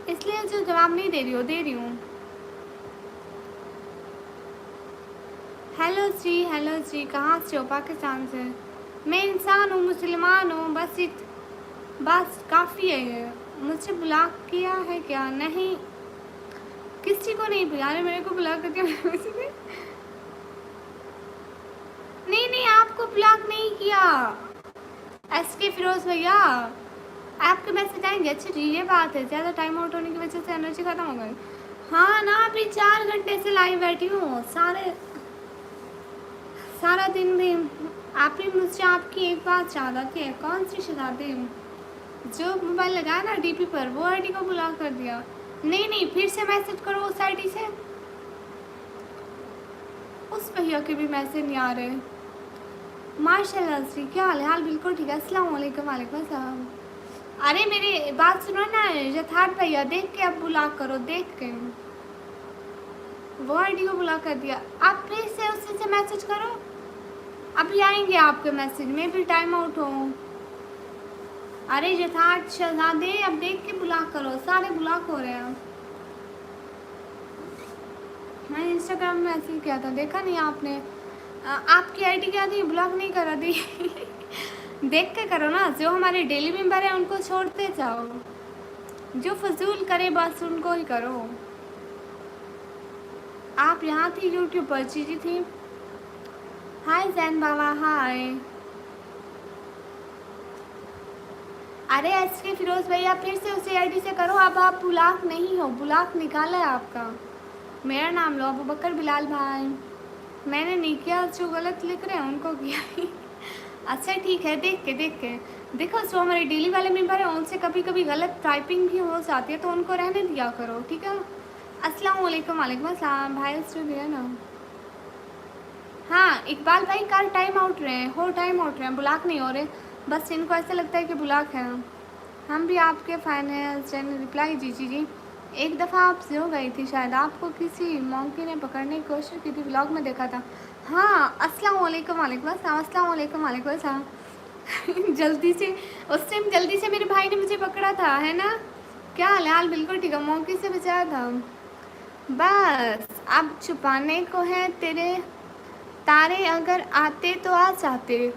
इसलिए जो जवाब नहीं दे रही हूँ। हेलो जी, कहाँ से हो? पाकिस्तान से। मैं इंसान हूँ, मुसलमान हूँ, बस काफ़ी है ये। मुझे ब्लॉक किया है क्या? नहीं, किसी को नहीं किया। अरे मेरे को ब्लॉक करके नहीं नहीं, आपको ब्लॉक नहीं किया SK फिरोज भैया, आपके मैसेज आएंगे। अच्छा जी, ये बात है, ज़्यादा टाइम आउट होने की वजह से एनर्जी खत्म हो गई। हाँ ना, अभी 4 घंटे से लाइव बैठी हूँ, सारा दिन भी। आपने मुझसे आपकी एक बात शरारती है। कौन सी शरारती? जो मोबाइल लगाया ना DP पर, वो आईडी को ब्लॉक कर दिया। नहीं नहीं, फिर से मैसेज करो उस आईडी से। उस भैया के भी मैसेज नहीं आ रहे। माशाल्लाह जी, क्या हाल है? हाल बिल्कुल ठीक है। अस्सलाम वालेकुम। वालेकुम अस्सलाम। अरे मेरी बात सुनो ना यथार्थ भैया, देख के अब ब्लॉक करो, देख के। वो आईडी को ब्लॉक कर दिया। आप प्लीज से उससे से मैसेज करो, अभी आएंगे आपके मैसेज में भी टाइम आउट हो। अरे यथार्थ शहजादे, अब देख के ब्लॉक करो, सारे ब्लॉक हो रहे हैं। मैंने इंस्टाग्राम में मैसेज किया था, देखा नहीं आपने? आपकी आईडी क्या थी? ब्लॉक नहीं करा दी देख के करो ना, जो हमारे डेली मेंबर है उनको छोड़ते जाओ, जो फजूल करे बस उनको ही करो। आप यहाँ थी यूट्यूब पर, चीज़ी थी। हाय जैन बाबा, हाय। अरे SK फिरोज भैया, फिर से उसी आईडी से करो। अब आप ब्लॉक नहीं हो, ब्लॉक निकाला है आपका। मेरा नाम लो, अबू बकर बिलाल भाई। मैंने नहीं किया, जो गलत लिख रहे हैं उनको किया अच्छा ठीक है, देख के देखो, जो हमारे डेली वाले मेंबर हैं उनसे कभी कभी गलत टाइपिंग भी हो जाती है, तो उनको रहने दिया करो, ठीक है। अस्सलाम वालेकुम। वालेकुम अस्सलाम भाई, दिया ना। हाँ इकबाल भाई, कल टाइम आउट रहे हैं, ब्लॉक नहीं हो रहे, बस इनको ऐसा लगता है कि ब्लॉक है। हम भी आपके फ़ैन हैं। चैनल रिप्लाई जी। एक दफ़ा आप हो गई थी शायद, आपको किसी मॉन्की ने पकड़ने की कोशिश की थी, व्लॉग में देखा था। हाँ अस्सलाम वालेकुम। वालेकुम अस्सलाम। अस्सलाम वालेकुम। वालेकुम अस्सलाम जल्दी से, उस टाइम जल्दी से मेरे भाई ने मुझे पकड़ा था, है ना? क्या हाल है? हाल बिल्कुल ठीक है, मॉन्की से बचाया था। बस अब छुपाने को है तेरे तारे, अगर आते तो आ जाते,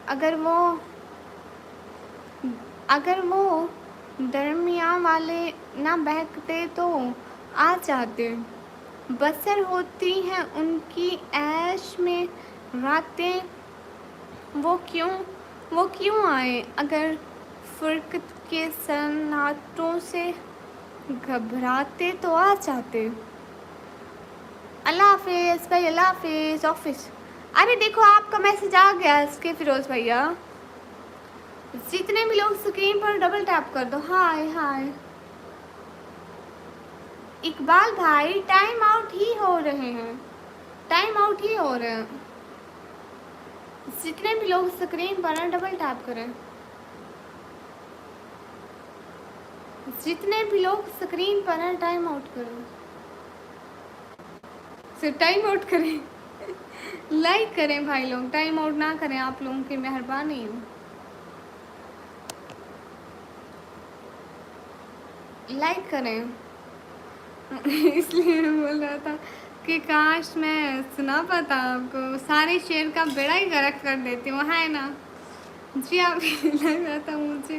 अगर वो दरमिया वाले ना बहकते तो आ जाते। बसर होती हैं उनकी ऐश में रातें, वो क्यों आए? अगर फ़ुरक़त के सन्नाटों से घबराते तो आ जाते। अल्लाह हाफिज़ भाई, अल्लाह हाफिज़। ऑफिस, अरे देखो आपका मैसेज आ गया इसके फिरोज़ भैया। जितने भी लोग स्क्रीन पर डबल टैप कर दो। हाय हाय इकबाल भाई, टाइम आउट ही हो रहे हैं, जितने भी लोग स्क्रीन पर डबल टैप करें, जितने भी लोग स्क्रीन पर टाइम आउट करें, सिर्फ टाइम आउट करें लाइक करें भाई लोग, टाइम आउट ना करें, आप लोगों की मेहरबानी है। लाइक करें इसलिए मैं बोल रहा था कि काश मैं सुना पाता आपको, सारे शेर का बेड़ा ही गर्क कर देती हूँ, है ना जी? आप लग रहा था मुझे,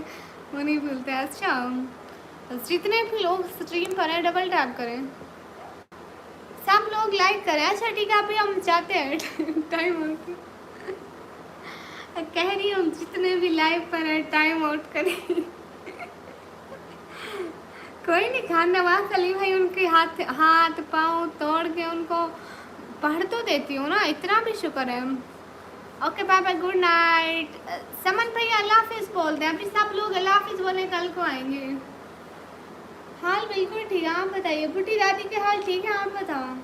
वो नहीं भूलते। अच्छा, जितने भी लोग स्ट्रीम पर हैं डबल टैप करें, सब लोग लाइक करें। अच्छा ठीक है, अभी हम चाहते हैं टाइम आउट कह रही हूँ, जितने भी लाइव पर है टाइम आउट करें कोई नहीं, खान नवाज अली भाई, उनके हाथ पाँव तोड़ के उनको पढ़ तो देती हूँ ना, इतना भी शुक्र है। Okay bye bye, good night. Saman भाई अल्लाह हाफिज़ बोल दें, अभी सब लोग अल्लाह हाफिज़ बोले, कल को आएंगे। हाल बिल्कुल ठीक है, आप बताइए। बुढ़ी दादी के हाल ठीक है, आप बताओ।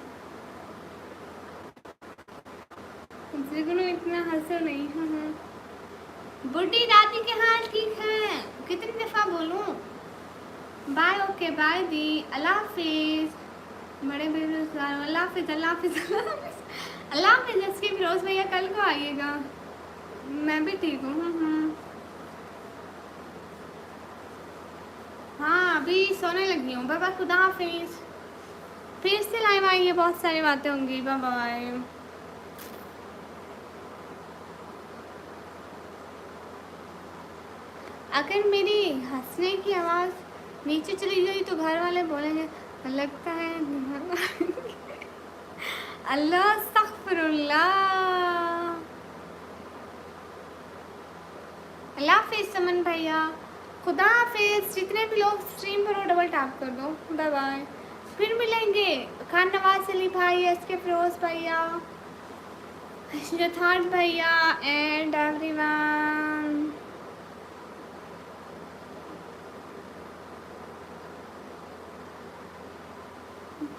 जिगनू इतना हंसो नहीं। बुढ़ी दादी के हाल ठीक है, कितनी दफ़ा बोलूँ। बाय, ओके बाय दी, अल्लाह हाफिज़। बड़े बेरोजगार, अल्लाह हाफिज़ अल्लाह हाफिज़ अल्लाह हाफिज़। इसके फिरोज़ भैया कल को आइएगा। मैं भी ठीक हूँ। हाँ, अभी सोने लगी हूँ। बाय बाय, खुदा हाफिज़। फिर से लाइव आइए, बहुत सारी बातें होंगी। Bye bye. अगर मेरी हंसने की आवाज़ नीचे चली गई तो घर वाले बोलेंगे लगता है अल्लाह अस्तगफिरुल्लाह। अल्लाह हाफिज़ समन भैया, खुदा हाफिज़। जितने भी लोग स्ट्रीम पर हो डबल टैप कर दो। बाय बाय, फिर मिलेंगे। खान नवाज अली भाई, एस के फिरोज़ भैया, जथार्थ भैया एंड एवरीवन।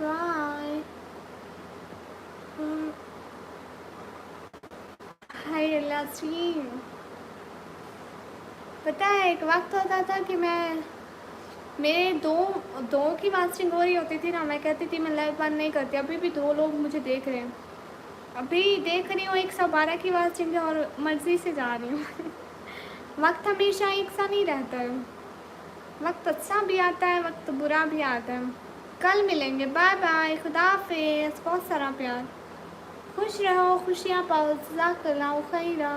बाय। हाय अल्लाह स्ट्रीम। पता है एक वक्त होता था कि मेरे दो की वाचिंग हो रही होती थी ना, मैं कहती थी मैं लाइव बंद नहीं करती। अभी भी 2 लोग मुझे देख रहे हैं। अभी देख रही हूँ 112 की वाचिंग है और मर्ज़ी से जा रही हूँ वक्त हमेशा एक सा नहीं रहता है। वक्त अच्छा भी आता है, वक्त बुरा भी आता है। कल मिलेंगे। बाय बाय, खुदा हाफिज़। बहुत सारा प्यार। खुश रहो, खुशियाँ पाओ। जज़ाकल्लाहु खैरा।